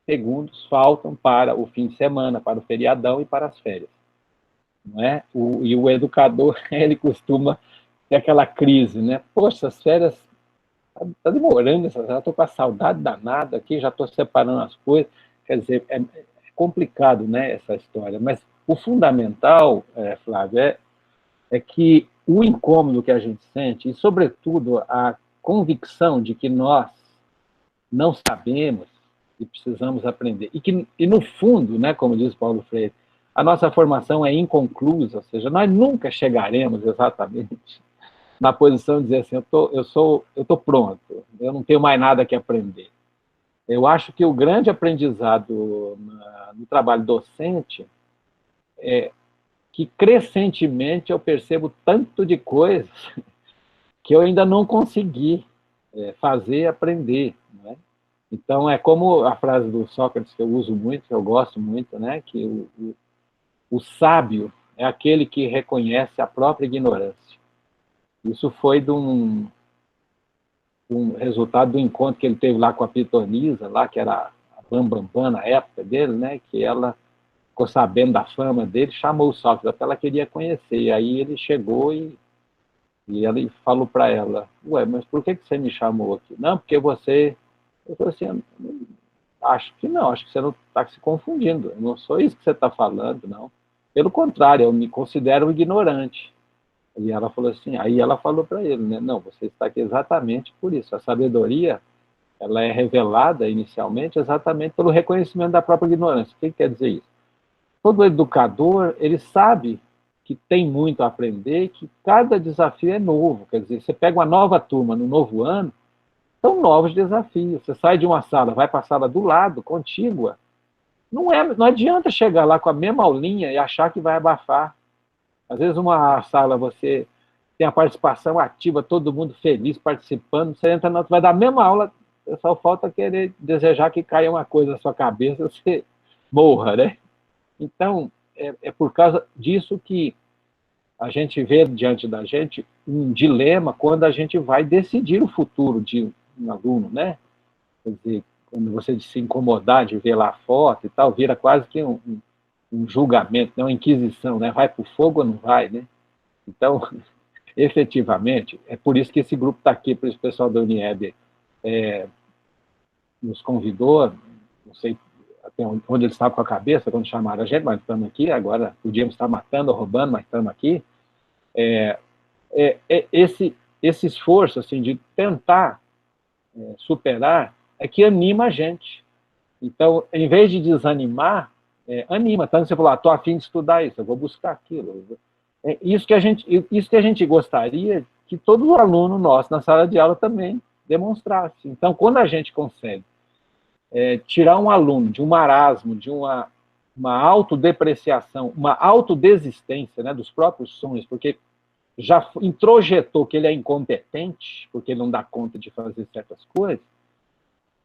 segundos faltam para o fim de semana, para o feriadão e para as férias, não é? E o educador, ele costuma ter aquela crise, né? Poxa, as férias tá demorando, já estou com a saudade danada aqui, já estou separando as coisas, quer dizer, é complicado, né, essa história, mas o fundamental, Flávio, é que o incômodo que a gente sente, e sobretudo a convicção de que nós não sabemos e precisamos aprender, e no fundo, né, como diz Paulo Freire, a nossa formação é inconclusa, ou seja, nós nunca chegaremos exatamente na posição de dizer assim, eu tô pronto, eu não tenho mais nada que aprender. Eu acho que o grande aprendizado no trabalho docente é que crescentemente eu percebo tanto de coisas que eu ainda não consegui fazer aprender, né? Então, é como a frase do Sócrates que eu uso muito, que eu gosto muito, né? Que o sábio é aquele que reconhece a própria ignorância. Isso foi de um resultado do encontro que ele teve lá com a Pitonisa, lá que era a Bambambam na época dele, né? Que ela ficou sabendo da fama dele, chamou o Sócrates, porque ela queria conhecer. E aí ele chegou e ele falou para ela, ué, mas por que você me chamou aqui? Não, porque você... Eu falei assim, acho que você não está se confundindo, eu não sou isso que você está falando, não. Pelo contrário, eu me considero ignorante. E ela falou assim, aí ela falou para ele, né, não, você está aqui exatamente por isso. A sabedoria, ela é revelada inicialmente exatamente pelo reconhecimento da própria ignorância. O que quer dizer isso? Todo educador, ele sabe que tem muito a aprender, que cada desafio é novo. Quer dizer, você pega uma nova turma no novo ano, são novos desafios. Você sai de uma sala, vai para a sala do lado, contígua. Não adianta chegar lá com a mesma aulinha e achar que vai abafar. Às vezes, uma sala, você tem a participação ativa, todo mundo feliz, participando, você entra na vai dar a mesma aula, só falta querer desejar que caia uma coisa na sua cabeça, você morra, né? Então, é por causa disso que a gente vê diante da gente um dilema quando a gente vai decidir o futuro de um aluno, né? Quer dizer, quando você se incomodar de ver lá a foto e tal, vira quase que um julgamento, né? Uma inquisição, né? Vai para o fogo ou não vai, né? Então, efetivamente, é por isso que esse grupo está aqui, por isso o pessoal da Unieb nos convidou, não sei até onde eles estavam com a cabeça quando chamaram a gente, mas estamos aqui, agora podíamos estar matando ou roubando, mas estamos aqui. Esse esforço assim, de tentar superar é que anima a gente. Então, em vez de desanimar, anima. Então, você falou, estou a fim de estudar isso, eu vou buscar aquilo. Isso que a gente gostaria que todo aluno nosso na sala de aula também demonstrasse. Então, quando a gente consegue tirar um aluno de um marasmo, de uma autodepreciação, uma autodesistência, né, dos próprios sonhos, porque já introjetou que ele é incompetente, porque ele não dá conta de fazer certas coisas,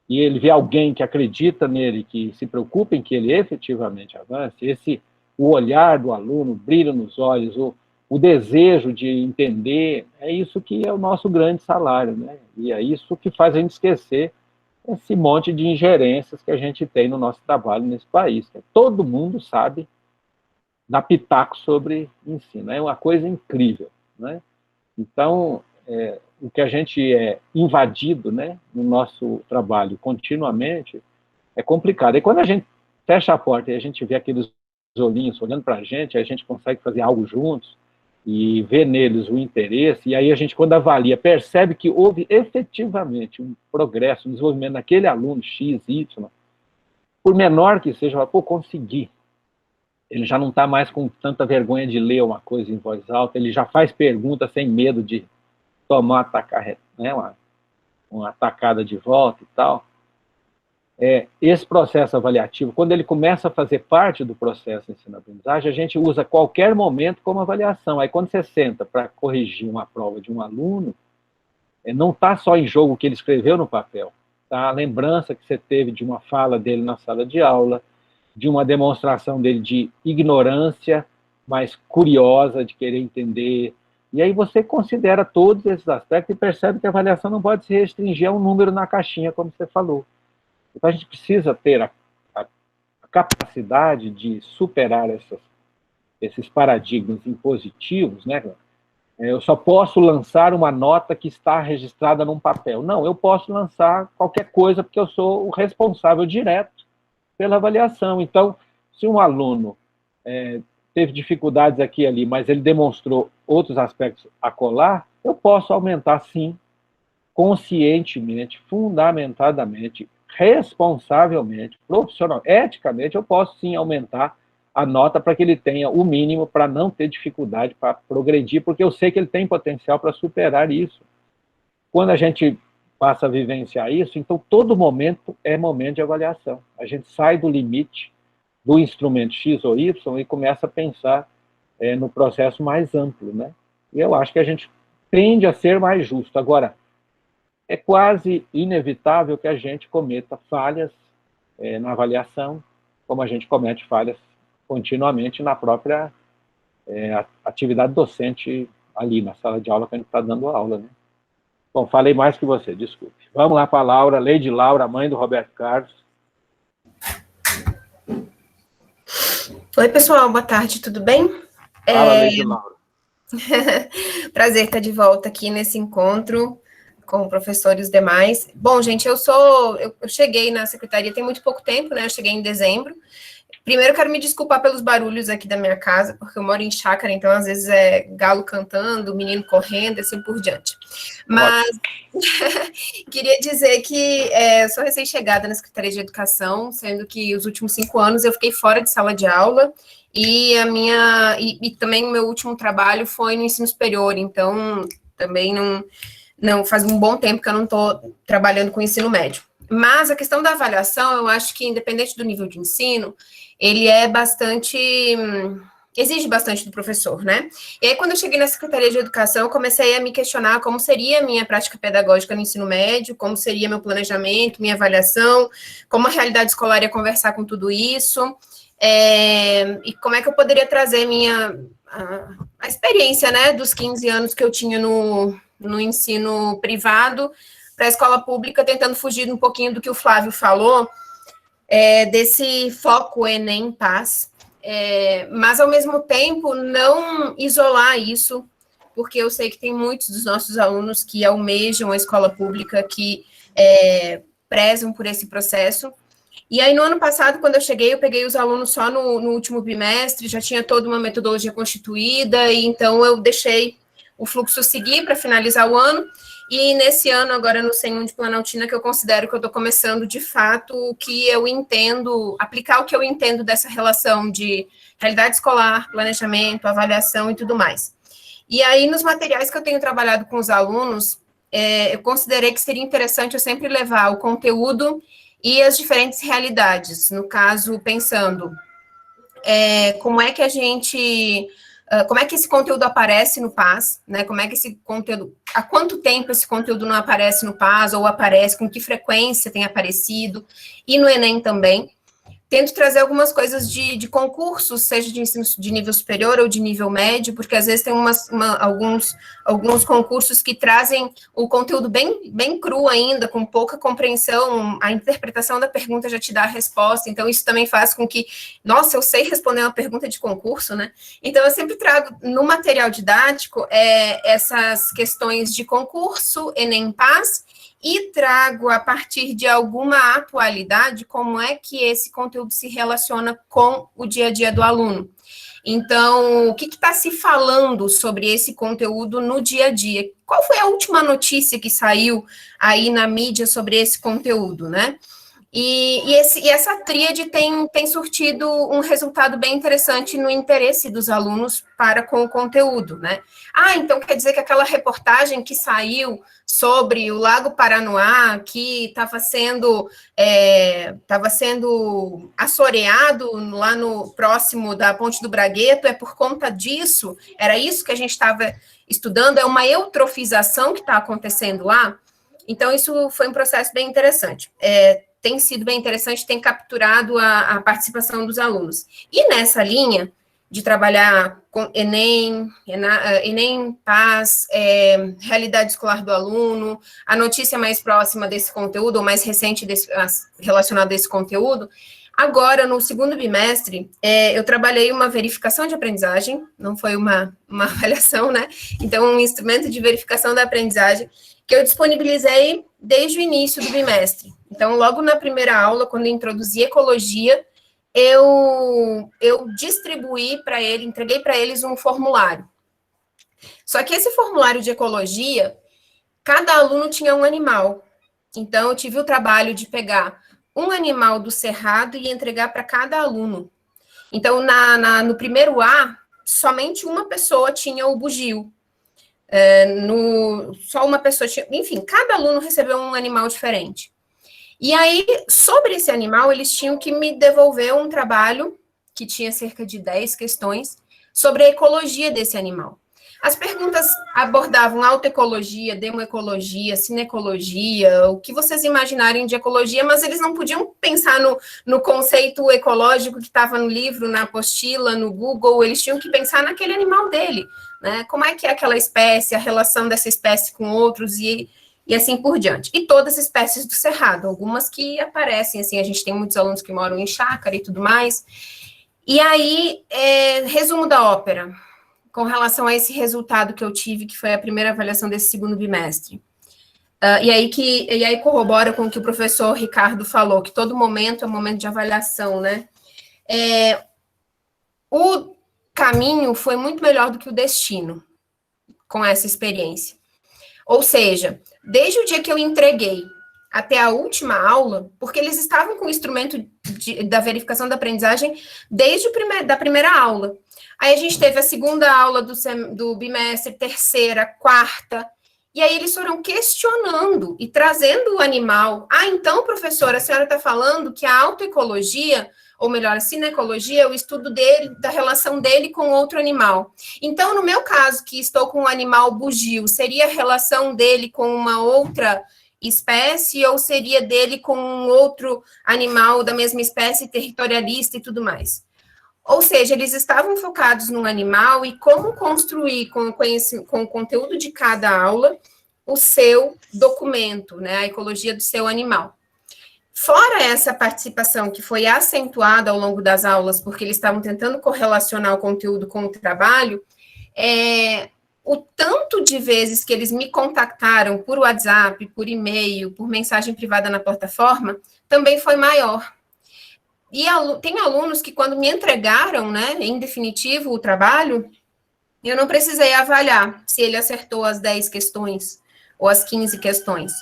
e ele vê alguém que acredita nele, que se preocupa em que ele efetivamente avance, o olhar do aluno, o brilho nos olhos, o desejo de entender, é isso que é o nosso grande salário, né? E é isso que faz a gente esquecer esse monte de ingerências que a gente tem no nosso trabalho nesse país. Todo mundo sabe dar pitaco sobre ensino, é uma coisa incrível, né? Então, o que a gente é invadido, né, no nosso trabalho continuamente é complicado. E quando a gente fecha a porta e a gente vê aqueles olhinhos olhando para a gente consegue fazer algo juntos e ver neles o interesse, e aí a gente, quando avalia, percebe que houve efetivamente um progresso, um desenvolvimento naquele aluno X, Y, por menor que seja, pô, consegui. Ele já não está mais com tanta vergonha de ler uma coisa em voz alta, ele já faz perguntas sem medo de tomar uma atacada de volta e tal. Esse processo avaliativo, quando ele começa a fazer parte do processo de ensino-aprendizagem, a gente usa qualquer momento como avaliação. Aí, quando você senta para corrigir uma prova de um aluno, não está só em jogo o que ele escreveu no papel, tá? A lembrança que você teve de uma fala dele na sala de aula, de uma demonstração dele de ignorância, mas curiosa, de querer entender. E aí você considera todos esses aspectos e percebe que a avaliação não pode se restringir a um número na caixinha, como você falou. Então, a gente precisa ter a capacidade de superar esses paradigmas impositivos, né? Eu só posso lançar uma nota que está registrada num papel. Não, eu posso lançar qualquer coisa, porque eu sou o responsável direto pela avaliação. Então, se um aluno teve dificuldades aqui e ali, mas ele demonstrou outros aspectos a colar, eu posso aumentar, sim, conscientemente, fundamentadamente, responsavelmente, profissional, eticamente, eu posso sim aumentar a nota para que ele tenha o mínimo para não ter dificuldade para progredir, porque eu sei que ele tem potencial para superar isso. Quando a gente passa a vivenciar isso, então todo momento é momento de avaliação. A gente sai do limite do instrumento X ou Y e começa a pensar no processo mais amplo, né? E eu acho que a gente tende a ser mais justo. Agora, é quase inevitável que a gente cometa falhas na avaliação, como a gente comete falhas continuamente na própria atividade docente ali na sala de aula que a gente está dando aula, né? Bom, falei mais que você, desculpe. Vamos lá para a Laura, Lady Laura, mãe do Roberto Carlos. Oi, pessoal, boa tarde, tudo bem? Fala, Lady Laura. Prazer estar de volta aqui nesse encontro com o professor e os demais. Bom, gente, eu cheguei na secretaria tem muito pouco tempo, né? Eu cheguei em dezembro. Primeiro, eu quero me desculpar pelos barulhos aqui da minha casa, porque eu moro em chácara, então, às vezes, é galo cantando, menino correndo, assim por diante. Mas, queria dizer que eu sou recém-chegada na Secretaria de Educação, sendo que os últimos 5 anos eu fiquei fora de sala de aula, e também o meu último trabalho foi no ensino superior, então, também não faz um bom tempo que eu não estou trabalhando com ensino médio. Mas a questão da avaliação, eu acho que, independente do nível de ensino, ele exige bastante do professor, né? E aí, quando eu cheguei na Secretaria de Educação, eu comecei a me questionar como seria a minha prática pedagógica no ensino médio, como seria meu planejamento, minha avaliação, como a realidade escolar ia conversar com tudo isso, e como é que eu poderia trazer a experiência, né, dos 15 anos que eu tinha no ensino privado para a escola pública, tentando fugir um pouquinho do que o Flávio falou, desse foco Enem Paz, mas, ao mesmo tempo, não isolar isso, porque eu sei que tem muitos dos nossos alunos que almejam a escola pública, que prezam por esse processo. E aí, no ano passado, quando eu cheguei, eu peguei os alunos só no último bimestre, já tinha toda uma metodologia constituída, e então eu deixei o fluxo seguir para finalizar o ano. E nesse ano, agora no CENUM de Planaltina, que eu considero que eu estou começando, de fato, o que eu entendo, aplicar o que eu entendo dessa relação de realidade escolar, planejamento, avaliação e tudo mais. E aí, nos materiais que eu tenho trabalhado com os alunos, eu considerei que seria interessante eu sempre levar o conteúdo e as diferentes realidades. No caso, pensando como é que a gente... como é que esse conteúdo aparece no PAS, né? Como é que esse conteúdo... Há quanto tempo esse conteúdo não aparece no PAS, ou aparece, com que frequência tem aparecido, e no Enem também. Tento trazer algumas coisas de concursos, seja de ensino de nível superior ou de nível médio, porque às vezes tem alguns concursos que trazem o conteúdo bem cru ainda, com pouca compreensão, a interpretação da pergunta já te dá a resposta, então isso também faz com que, nossa, eu sei responder uma pergunta de concurso, né? Então eu sempre trago no material didático essas questões de concurso, Enem, PAS, e trago, a partir de alguma atualidade, como é que esse conteúdo se relaciona com o dia a dia do aluno. Então, o que está se falando sobre esse conteúdo no dia a dia? Qual foi a última notícia que saiu aí na mídia sobre esse conteúdo, né? E essa tríade tem surtido um resultado bem interessante no interesse dos alunos para com o conteúdo, né? Então quer dizer que aquela reportagem que saiu sobre o Lago Paranoá, que estava sendo assoreado lá no próximo da Ponte do Bragueto, é por conta disso? Era isso que a gente estava estudando? É uma eutrofização que está acontecendo lá? Então, isso foi um processo bem interessante. Tem sido bem interessante, tem capturado a participação dos alunos. E nessa linha de trabalhar com Enem, PAS, realidade escolar do aluno, a notícia mais próxima desse conteúdo, ou mais recente relacionada a esse conteúdo, agora, no segundo bimestre, eu trabalhei uma verificação de aprendizagem, não foi uma avaliação, né? Então, um instrumento de verificação da aprendizagem, que eu disponibilizei desde o início do bimestre. Então, logo na primeira aula, quando eu introduzi ecologia, eu distribuí para ele, entreguei para eles um formulário. Só que esse formulário de ecologia, cada aluno tinha um animal. Então, eu tive o trabalho de pegar um animal do cerrado e entregar para cada aluno. Então, no primeiro A, somente uma pessoa tinha o bugio. Só uma pessoa tinha... Enfim, cada aluno recebeu um animal diferente. E aí, sobre esse animal, eles tinham que me devolver um trabalho, que tinha cerca de 10 questões, sobre a ecologia desse animal. As perguntas abordavam autoecologia, demoecologia, cinecologia, o que vocês imaginarem de ecologia, mas eles não podiam pensar no conceito ecológico que estava no livro, na apostila, no Google, eles tinham que pensar naquele animal dele, né? Como é que é aquela espécie, a relação dessa espécie com outros e assim por diante. E todas as espécies do cerrado, algumas que aparecem, assim, a gente tem muitos alunos que moram em chácara e tudo mais. E aí, resumo da ópera, com relação a esse resultado que eu tive, que foi a primeira avaliação desse segundo bimestre. E aí corrobora com o que o professor Ricardo falou, que todo momento é um momento de avaliação, né? O caminho foi muito melhor do que o destino, com essa experiência. Ou seja, desde o dia que eu entreguei até a última aula, porque eles estavam com o instrumento da verificação da aprendizagem desde da primeira aula. Aí a gente teve a segunda aula do bimestre, terceira, quarta, e aí eles foram questionando e trazendo o animal. Então, professora, a senhora está falando que a autoecologia, ou melhor, a cinecologia, é o estudo da relação dele com outro animal. Então, no meu caso, que estou com um animal bugio, seria a relação dele com uma outra espécie, ou seria dele com um outro animal da mesma espécie, territorialista e tudo mais? Ou seja, eles estavam focados no animal e como construir com o conteúdo de cada aula o seu documento, né, a ecologia do seu animal. Fora essa participação que foi acentuada ao longo das aulas, porque eles estavam tentando correlacionar o conteúdo com o trabalho, o tanto de vezes que eles me contactaram por WhatsApp, por e-mail, por mensagem privada na plataforma, também foi maior. E tem alunos que, quando me entregaram, né, em definitivo, o trabalho, eu não precisei avaliar se ele acertou as 10 questões ou as 15 questões.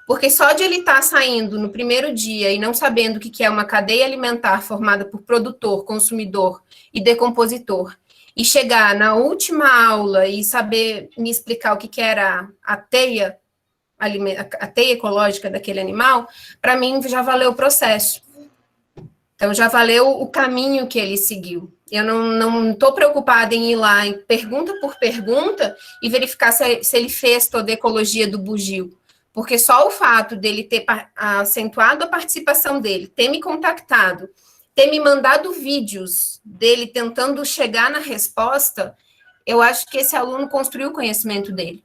Porque só de ele estar saindo no primeiro dia e não sabendo o que é uma cadeia alimentar formada por produtor, consumidor e decompositor, e chegar na última aula e saber me explicar o que era a teia ecológica daquele animal, para mim já valeu o processo. Então, já valeu o caminho que ele seguiu. Eu não estou preocupada em ir lá em pergunta por pergunta e verificar se ele fez toda a ecologia do bugio. Porque só o fato dele ter acentuado a participação dele, ter me contactado, ter me mandado vídeos dele tentando chegar na resposta, eu acho que esse aluno construiu o conhecimento dele.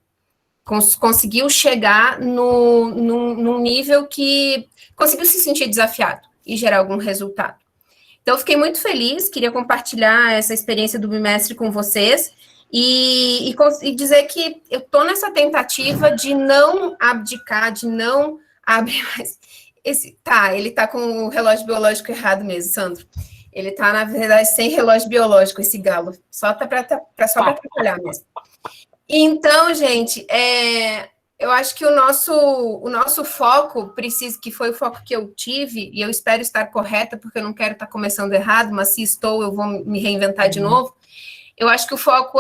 Conseguiu chegar num nível que conseguiu se sentir desafiado e gerar algum resultado. Então, eu fiquei muito feliz, queria compartilhar essa experiência do bimestre com vocês e dizer que eu estou nessa tentativa de não abdicar, de não abrir mais. Ele está com o relógio biológico errado mesmo, Sandro. Ele está, na verdade, sem relógio biológico, esse galo. Só para atrapalhar mesmo. Então, gente, eu acho que o nosso foco que foi o foco que eu tive, e eu espero estar correta, porque eu não quero estar começando errado, mas se estou, eu vou me reinventar de novo. Eu acho que o foco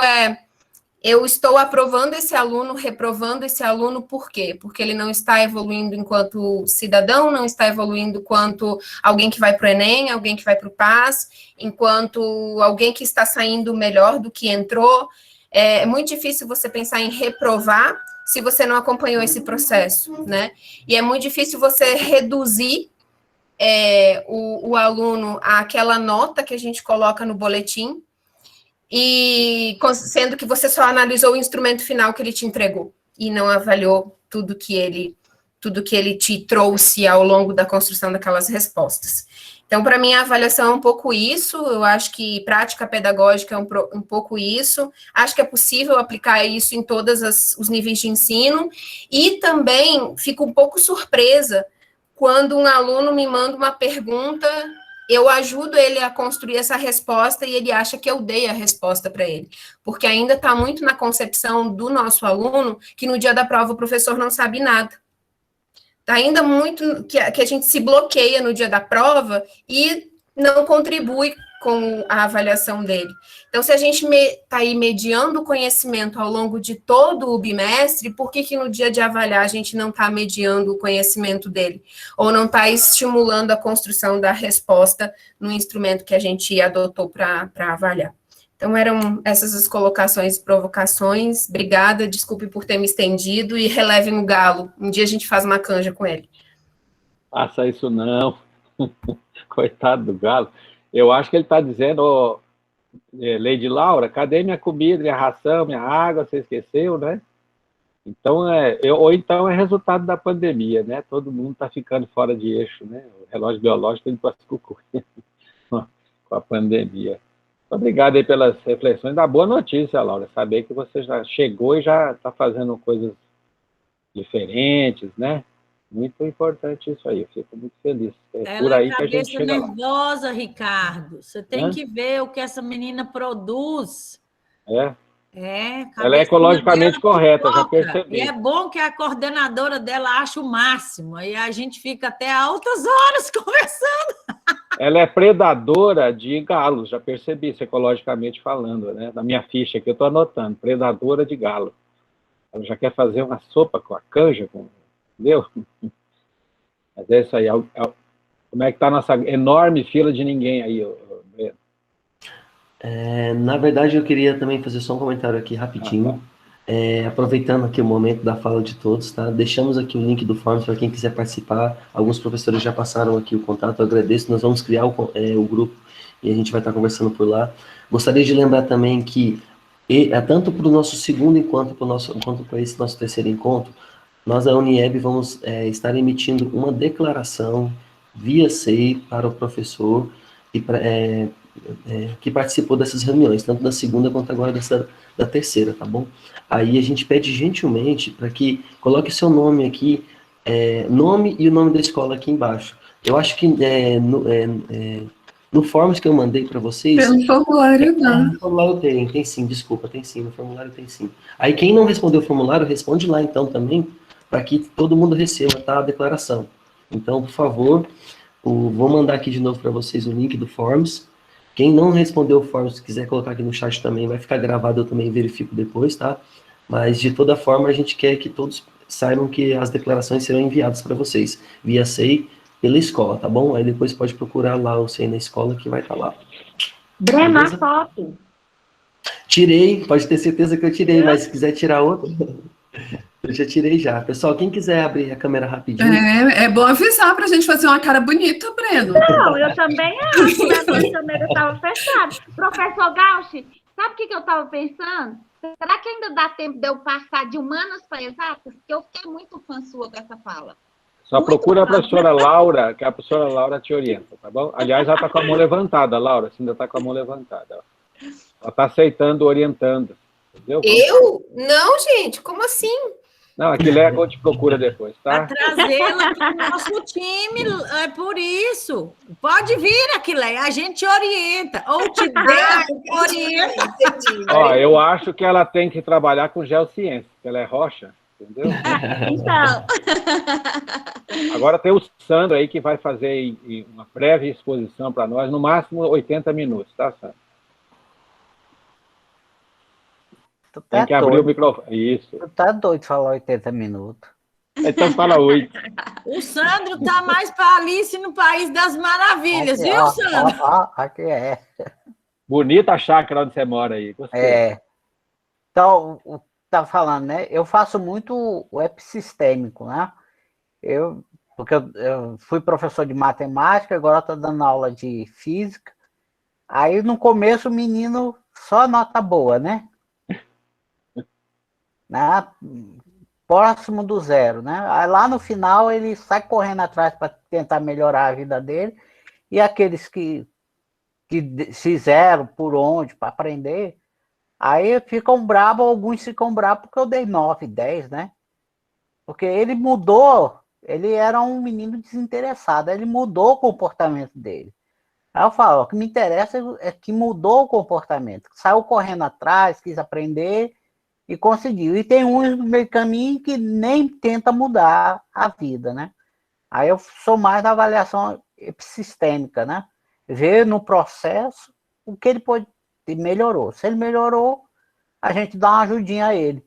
eu estou aprovando esse aluno, reprovando esse aluno, por quê? Porque ele não está evoluindo enquanto cidadão, não está evoluindo enquanto alguém que vai para o Enem, alguém que vai para o PAS, enquanto alguém que está saindo melhor do que entrou. É muito difícil você pensar em reprovar se você não acompanhou esse processo, né? E é muito difícil você reduzir o aluno àquela nota que a gente coloca no boletim, e sendo que você só analisou o instrumento final que ele te entregou, e não avaliou tudo que ele te trouxe ao longo da construção daquelas respostas. Então, para mim, a avaliação é um pouco isso, eu acho que prática pedagógica é um pouco isso, acho que é possível aplicar isso em todos os níveis de ensino, e também fico um pouco surpresa quando um aluno me manda uma pergunta, eu ajudo ele a construir essa resposta e ele acha que eu dei a resposta para ele, porque ainda está muito na concepção do nosso aluno que no dia da prova o professor não sabe nada. Ainda muito que a gente se bloqueia no dia da prova e não contribui com a avaliação dele. Então, se a gente está aí mediando o conhecimento ao longo de todo o bimestre, por que no dia de avaliar a gente não está mediando o conhecimento dele? Ou não está estimulando a construção da resposta no instrumento que a gente adotou para avaliar? Então, eram essas as colocações e provocações. Obrigada, desculpe por ter me estendido, e relevem o galo. Um dia a gente faz uma canja com ele. Faça isso não. Coitado do galo. Eu acho que ele está dizendo, Lady Laura, cadê minha comida, minha ração, minha água? Você esqueceu, né? Então, ou então é resultado da pandemia, né? Todo mundo está ficando fora de eixo, né? O relógio biológico está concorrendo com a pandemia. Obrigado aí pelas reflexões. Da boa notícia, Laura, saber que você já chegou e já está fazendo coisas diferentes, né? Muito importante isso aí, eu fico muito feliz. Por aí que a gente chega lá. Nervosa, Ricardo. Você tem que ver o que essa menina produz. Ela é ecologicamente correta, já percebi. E é bom que a coordenadora dela acha o máximo, aí a gente fica até altas horas conversando. Ela é predadora de galos, já percebi isso ecologicamente falando, né? Na minha ficha aqui eu estou anotando, predadora de galo. Ela já quer fazer uma sopa com a canja, entendeu? Mas é isso aí. Como é que está a nossa enorme fila de ninguém aí, Breno? Na verdade, eu queria também fazer só um comentário aqui rapidinho, aproveitando aqui o momento da fala de todos, tá? Deixamos aqui o link do Forms para quem quiser participar. Alguns professores já passaram aqui o contato, eu agradeço. Nós vamos criar o grupo e a gente vai estar conversando por lá. Gostaria de lembrar também que, tanto para o nosso segundo encontro quanto para esse nosso terceiro encontro, nós da Unieb vamos estar emitindo uma declaração via SEI para o professor que participou dessas reuniões, tanto da segunda quanto agora da terceira, tá bom? Aí a gente pede gentilmente para que coloque seu nome aqui, nome e o nome da escola aqui embaixo. Eu acho que no Forms que eu mandei para vocês... Pelo formulário, não. No formulário tem sim, desculpa, tem sim, no formulário tem sim. Aí quem não respondeu o formulário, responde lá então também, para que todo mundo receba, tá, a declaração. Então, por favor, vou mandar aqui de novo para vocês o link do Forms. Quem não respondeu o fórum, se quiser colocar aqui no chat também, vai ficar gravado, eu também verifico depois, tá? Mas, de toda forma, a gente quer que todos saibam que as declarações serão enviadas para vocês, via SEI, pela escola, tá bom? Aí depois pode procurar lá o SEI na escola, que vai estar lá. Breno, a Beleza? foto. Tirei, pode ter certeza que eu tirei, mas se quiser tirar outra, eu já tirei já. Pessoal, quem quiser abrir a câmera rapidinho... É bom avisar para a gente fazer uma cara bonita, Breno. Não, eu também acho, mas a minha câmera estava fechada. Professor Gauchi, sabe o que eu estava pensando? Será que ainda dá tempo de eu passar de humanas para exatas? Porque eu fiquei muito fã sua com essa fala. Só Muito procura a fã. professora Laura, que a professora Laura te orienta, tá bom? Aliás, ela está com a mão levantada, Laura, você ainda está com a mão levantada. Ó. Ela está aceitando, orientando. Entendeu? Eu? Não, gente, como assim? Não, aquilo é que eu te procura depois, Para tá? trazê-la para o nosso time, é por isso. Pode vir, Aquileia, a gente orienta. Ou te orienta. Entendi. Ó, eu acho que ela tem que trabalhar com geociência, porque ela é rocha, entendeu? Então, Agora tem o Sandro aí que vai fazer uma breve exposição para nós, no máximo 80 minutos, tá, Sandro? Tu tá Tem que abrir o doido. microfone. Isso. Tu tá doido de falar 80 minutos. Então fala 8. O Sandro está mais para Alice no País das Maravilhas, Aqui, viu, ó, Sandro? aqui é. Bonita a chácara onde você mora aí. Gostei. É. Então, tá falando, né? Eu faço muito o epissistêmico, né? Porque eu fui professor de matemática, agora estou dando aula de física. Aí, no começo, o menino só nota boa, né? Próximo do zero, né? Aí, lá no final, ele sai correndo atrás para tentar melhorar a vida dele. E aqueles que fizeram por onde para aprender, aí ficam bravos, alguns ficam bravos porque eu dei 9, 10, né? Porque ele mudou, ele era um menino desinteressado, ele mudou o comportamento dele. Aí eu falo, o que me interessa é que mudou o comportamento, saiu correndo atrás, quis aprender e conseguiu. E tem uns no meio caminho que nem tenta mudar a vida, né? Aí eu sou mais da avaliação epissistêmica, né? Ver no processo o que ele melhorou. Se ele melhorou, a gente dá uma ajudinha a ele.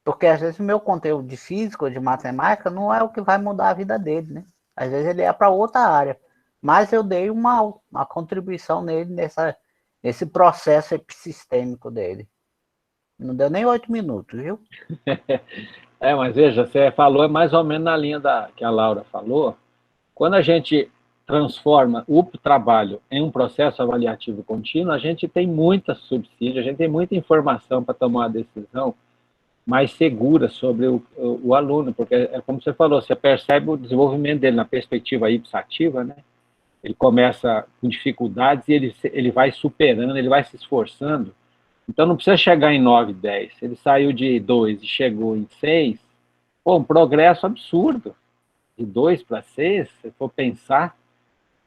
Porque às vezes o meu conteúdo de física ou de matemática não é o que vai mudar a vida dele, né? Às vezes ele é para outra área. Mas eu dei uma contribuição nele nesse processo epissistêmico dele. Não deu nem 8 minutos, viu? Mas veja, você falou mais ou menos na linha que a Laura falou. Quando a gente transforma o trabalho em um processo avaliativo contínuo, a gente tem muita subsídio, a gente tem muita informação para tomar uma decisão mais segura sobre o aluno, porque é como você falou, você percebe o desenvolvimento dele na perspectiva ipsativa, né? Ele começa com dificuldades e ele vai superando, ele vai se esforçando. Então não precisa chegar em 9, 10. Ele saiu de 2 e chegou em 6, um progresso absurdo. De 2 para 6, se for pensar,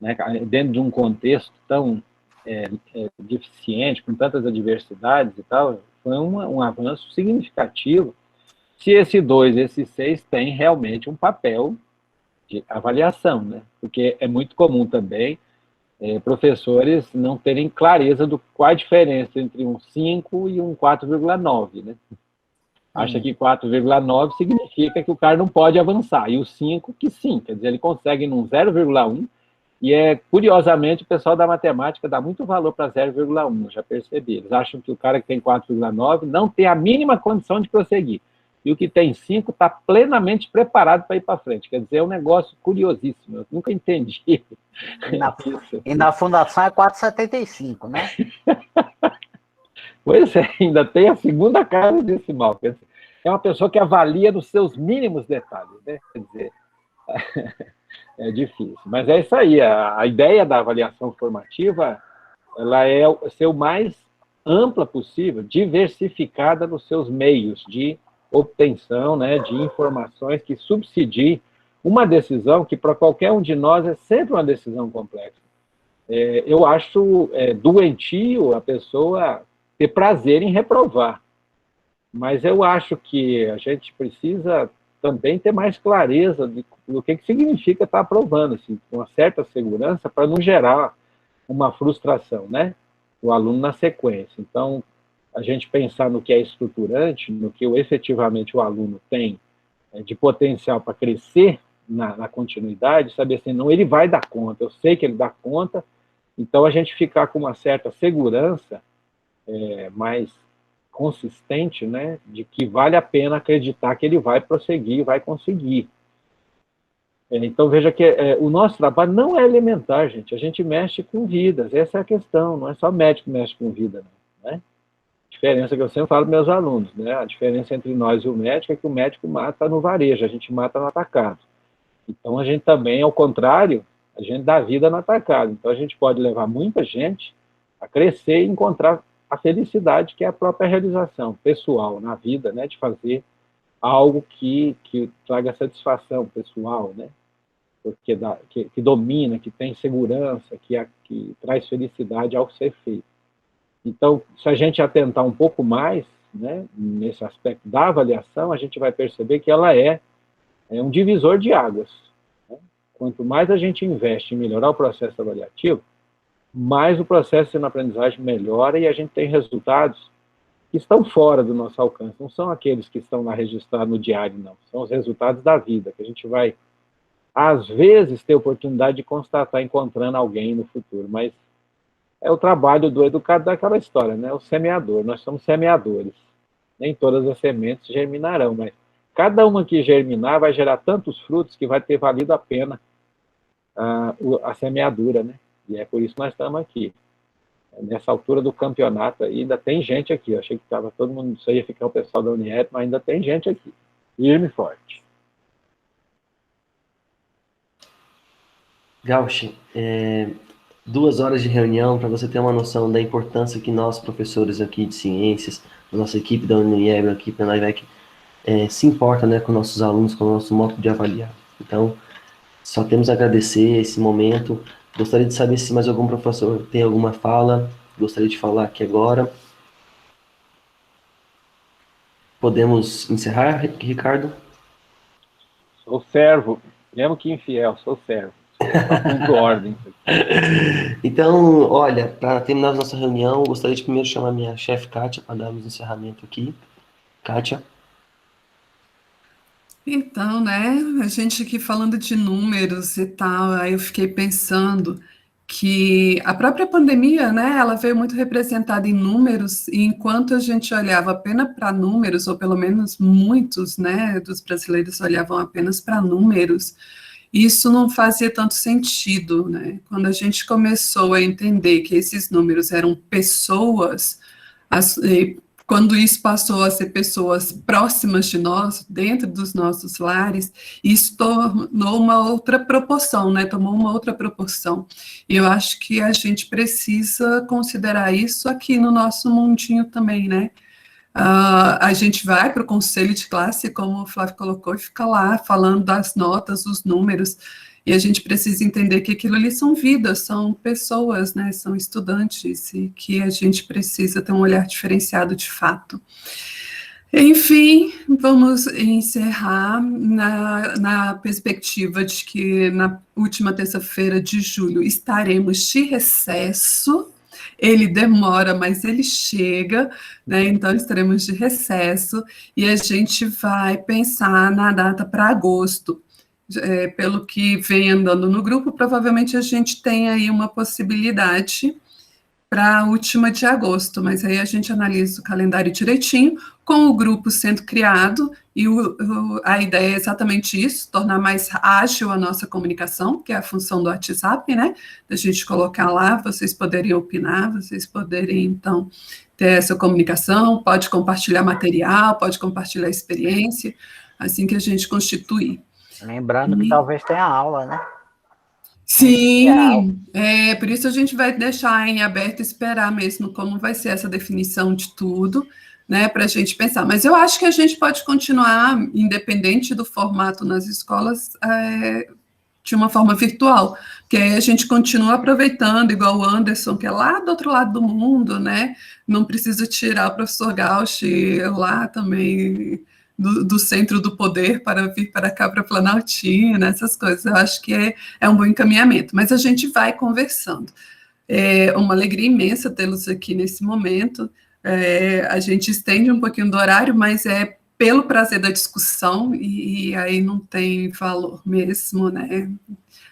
né, dentro de um contexto tão deficiente, com tantas adversidades e tal, foi um avanço significativo. Se esse 2, esse 6 tem realmente um papel de avaliação, né? Porque é muito comum também professores não terem clareza qual a diferença entre um 5 e um 4,9, né? Acha que 4,9 significa que o cara não pode avançar, e o 5 que sim, quer dizer, ele consegue num 0,1, e curiosamente o pessoal da matemática dá muito valor para 0,1, já percebi. Eles acham que o cara que tem 4,9 não tem a mínima condição de prosseguir, e o que tem 5 está plenamente preparado para ir para frente. Quer dizer, é um negócio curiosíssimo, eu nunca entendi isso. E na fundação é 4,75, né? Pois é, ainda tem a segunda casa decimal. Quer dizer, é uma pessoa que avalia nos seus mínimos detalhes, né? Quer dizer, é difícil. Mas é isso aí, a ideia da avaliação formativa, ela é ser o mais ampla possível, diversificada nos seus meios de obtenção, né, de informações que subsidiem uma decisão que, para qualquer um de nós, é sempre uma decisão complexa. Eu acho doentio a pessoa ter prazer em reprovar, mas eu acho que a gente precisa também ter mais clareza do que significa estar aprovando, assim, com uma certa segurança, para não gerar uma frustração, né? O aluno na sequência. Então, a gente pensar no que é estruturante, no que efetivamente o aluno tem de potencial para crescer na continuidade, saber assim, não, ele vai dar conta, eu sei que ele dá conta, então a gente ficar com uma certa segurança mais consistente, né, de que vale a pena acreditar que ele vai prosseguir, vai conseguir. Então, veja que o nosso trabalho não é elementar, gente, a gente mexe com vidas, essa é a questão, não é só médico que mexe com vida, não, né? A diferença que eu sempre falo para meus alunos, né, a diferença entre nós e o médico é que o médico mata no varejo, a gente mata no atacado. Então, a gente também, ao contrário, a gente dá vida no atacado. Então, a gente pode levar muita gente a crescer e encontrar a felicidade, que é a própria realização pessoal na vida, né, de fazer algo que traga satisfação pessoal, né, porque que domina, que tem segurança, que traz felicidade ao ser feito. Então, se a gente atentar um pouco mais, né, nesse aspecto da avaliação, a gente vai perceber que ela é um divisor de águas, né? Quanto mais a gente investe em melhorar o processo avaliativo, mais o processo de aprendizagem melhora e a gente tem resultados que estão fora do nosso alcance, não são aqueles que estão lá registrados no diário, não, são os resultados da vida, que a gente vai, às vezes, ter oportunidade de constatar encontrando alguém no futuro, mas é o trabalho do educador daquela história, né? O semeador, nós somos semeadores, nem todas as sementes germinarão, mas cada uma que germinar vai gerar tantos frutos que vai ter valido a pena a semeadura, né? E é por isso que nós estamos aqui. Nessa altura do campeonato ainda tem gente aqui. Eu achei que estava todo mundo, só ia ficar o pessoal da Uniep, mas ainda tem gente aqui. Firme e forte. Gauchi, 2 horas de reunião para você ter uma noção da importância que nós, professores aqui de ciências, a nossa equipe da Unieb, a equipe da NAIVEC, se importa, né, com nossos alunos, com o nosso modo de avaliar. Então, só temos a agradecer esse momento. Gostaria de saber se mais algum professor tem alguma fala, gostaria de falar aqui agora. Podemos encerrar, Ricardo? Sou servo, mesmo que infiel, sou servo. Cumpro ordem. Então, olha, para terminar a nossa reunião, gostaria de primeiro chamar minha chefe, Kátia, para darmos encerramento aqui. Kátia? Então, né, a gente aqui falando de números e tal, aí eu fiquei pensando que a própria pandemia, né, ela veio muito representada em números, e enquanto a gente olhava apenas para números, ou pelo menos muitos, né, dos brasileiros olhavam apenas para números, isso não fazia tanto sentido, né? Quando a gente começou a entender que esses números eram pessoas, quando isso passou a ser pessoas próximas de nós, dentro dos nossos lares, isso tornou uma outra proporção, né? Tomou uma outra proporção. E eu acho que a gente precisa considerar isso aqui no nosso mundinho também, né? A gente vai para o conselho de classe, como o Flávio colocou, e fica lá falando das notas, os números, e a gente precisa entender que aquilo ali são vidas, são pessoas, né, são estudantes, e que a gente precisa ter um olhar diferenciado de fato. Enfim, vamos encerrar na perspectiva de que na última terça-feira de julho estaremos de recesso. Ele demora, mas ele chega, né? Então estaremos de recesso e a gente vai pensar na data para agosto. Pelo que vem andando no grupo, provavelmente a gente tem aí uma possibilidade para a última de agosto, mas aí a gente analisa o calendário direitinho, com o grupo sendo criado, e a ideia é exatamente isso, tornar mais ágil a nossa comunicação, que é a função do WhatsApp, né, da gente colocar lá, vocês poderem opinar, vocês poderem, então, ter essa comunicação, pode compartilhar material, pode compartilhar experiência, assim que a gente constituir. Lembrando que talvez tenha aula, né? Sim, por isso a gente vai deixar em aberto e esperar mesmo como vai ser essa definição de tudo, né, para a gente pensar. Mas eu acho que a gente pode continuar, independente do formato nas escolas, de uma forma virtual, porque aí a gente continua aproveitando, igual o Anderson, que é lá do outro lado do mundo, né, não precisa tirar o professor Gauchi lá também do centro do poder para vir para cá, para Planaltina, essas coisas. Eu acho que é um bom encaminhamento, mas a gente vai conversando. É uma alegria imensa tê-los aqui nesse momento. A gente estende um pouquinho do horário, mas é pelo prazer da discussão, e aí não tem valor mesmo, né?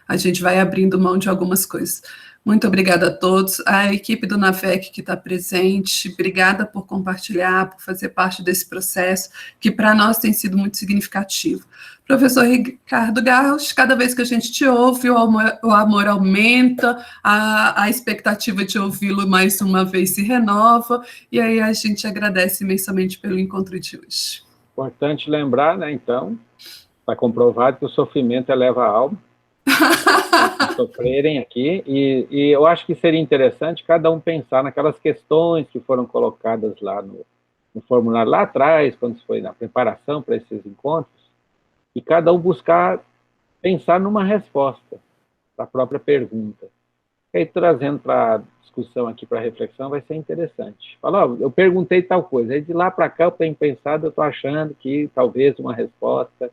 A gente vai abrindo mão de algumas coisas. Muito obrigada a todos. A equipe do NAVEC que está presente, obrigada por compartilhar, por fazer parte desse processo, que para nós tem sido muito significativo. Professor Ricardo Garros, cada vez que a gente te ouve, o amor aumenta, a expectativa de ouvi-lo mais uma vez se renova, e aí a gente agradece imensamente pelo encontro de hoje. Importante lembrar, né, então, está comprovado que o sofrimento eleva a alma, sofrerem aqui, e eu acho que seria interessante cada um pensar naquelas questões que foram colocadas lá no formulário lá atrás, quando foi na preparação para esses encontros, e cada um buscar pensar numa resposta para a própria pergunta. E aí, trazendo para a discussão aqui, para a reflexão, vai ser interessante. Fala, ó, eu perguntei tal coisa, aí de lá para cá eu tenho pensado, eu estou achando que talvez uma resposta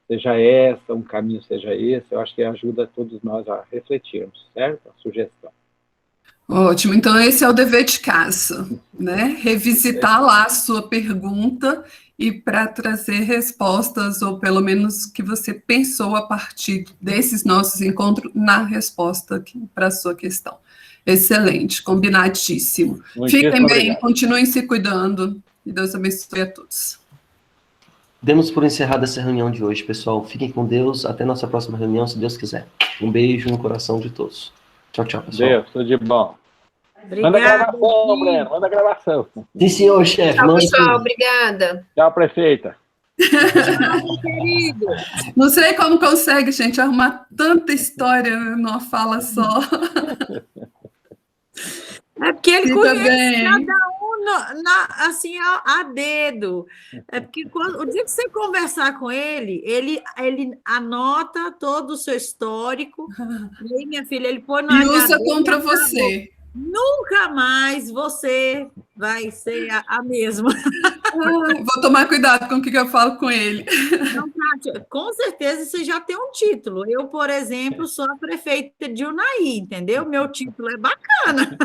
seja essa, um caminho seja esse, eu acho que ajuda todos nós a refletirmos, certo? A sugestão. Ótimo, então esse é o dever de casa, né? Revisitar lá a sua pergunta e para trazer respostas, ou pelo menos que você pensou a partir desses nossos encontros, na resposta para a sua questão. Excelente, combinadíssimo. Fiquem bem, continuem se cuidando, e Deus abençoe a todos. Demos por encerrada essa reunião de hoje, pessoal. Fiquem com Deus. Até nossa próxima reunião, se Deus quiser. Um beijo no coração de todos. Tchau, tchau, pessoal. Deus, tudo de bom. Obrigada, manda gravação, Breno. Manda gravação. Sim, senhor, chefe. Tchau, pessoal. Obrigada. Tchau, prefeita. Tchau, querido. Não sei como consegue, gente, arrumar tanta história numa fala só. É porque ele Fica conhece bem. cada um assim, a dedo. É porque o dia que você conversar com ele, ele anota todo o seu histórico. E aí, minha filha, ele põe no E usa HD, contra acabou. você. Nunca mais você vai ser a mesma. Vou tomar cuidado com o que eu falo com ele. Então, Kátia, com certeza você já tem um título. Eu, por exemplo, sou a prefeita de Unai, entendeu? Meu título é bacana.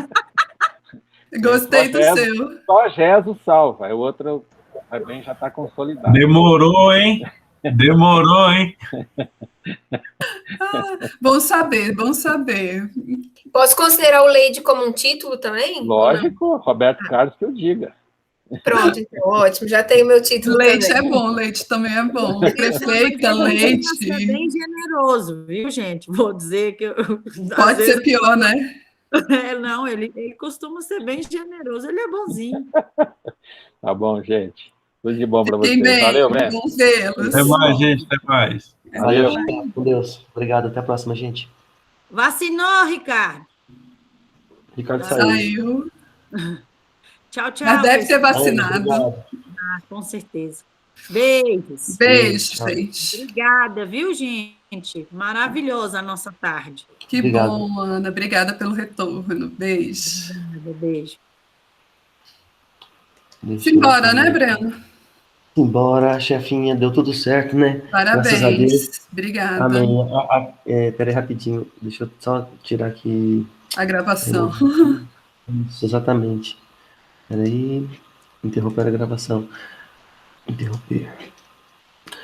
Gostei do seu. Só Jesus salva, o outro também já está consolidado. Demorou, hein? Demorou, hein? Bom saber, bom saber. Posso considerar o Leide como um título também? Lógico, Roberto Carlos que eu diga. Pronto, então, ótimo, já tenho meu título Leite também. é bom, leite também é bom. Prefeita, leite. Ele é bem generoso, viu, gente? Vou dizer que... Pode ser pior, né? Não, ele costuma ser bem generoso, ele é bonzinho. Tá bom, gente. Tudo de bom para Fiquem vocês. bem, Valeu, Breno. bom vê-los. Até mais, gente. Até mais. Valeu, com Deus. Obrigado, até a próxima, gente. Vacinou, Ricardo? Ricardo saiu. Saiu. Tchau, tchau. Mas deve ter pessoal. vacinado. Ah, com certeza. Beijos. Beijo, gente. Obrigada, viu, gente? Maravilhosa a nossa tarde. Que Obrigado. bom, Ana. Obrigada pelo retorno. Beijo. Beijo. Simbora, né, Breno? Simbora, chefinha. Deu tudo certo, né? Graças a Deus. Parabéns. Obrigada. Amém. Peraí, rapidinho. Deixa eu só tirar aqui. A gravação. Isso, exatamente. Peraí. Interromper a gravação. Interromper.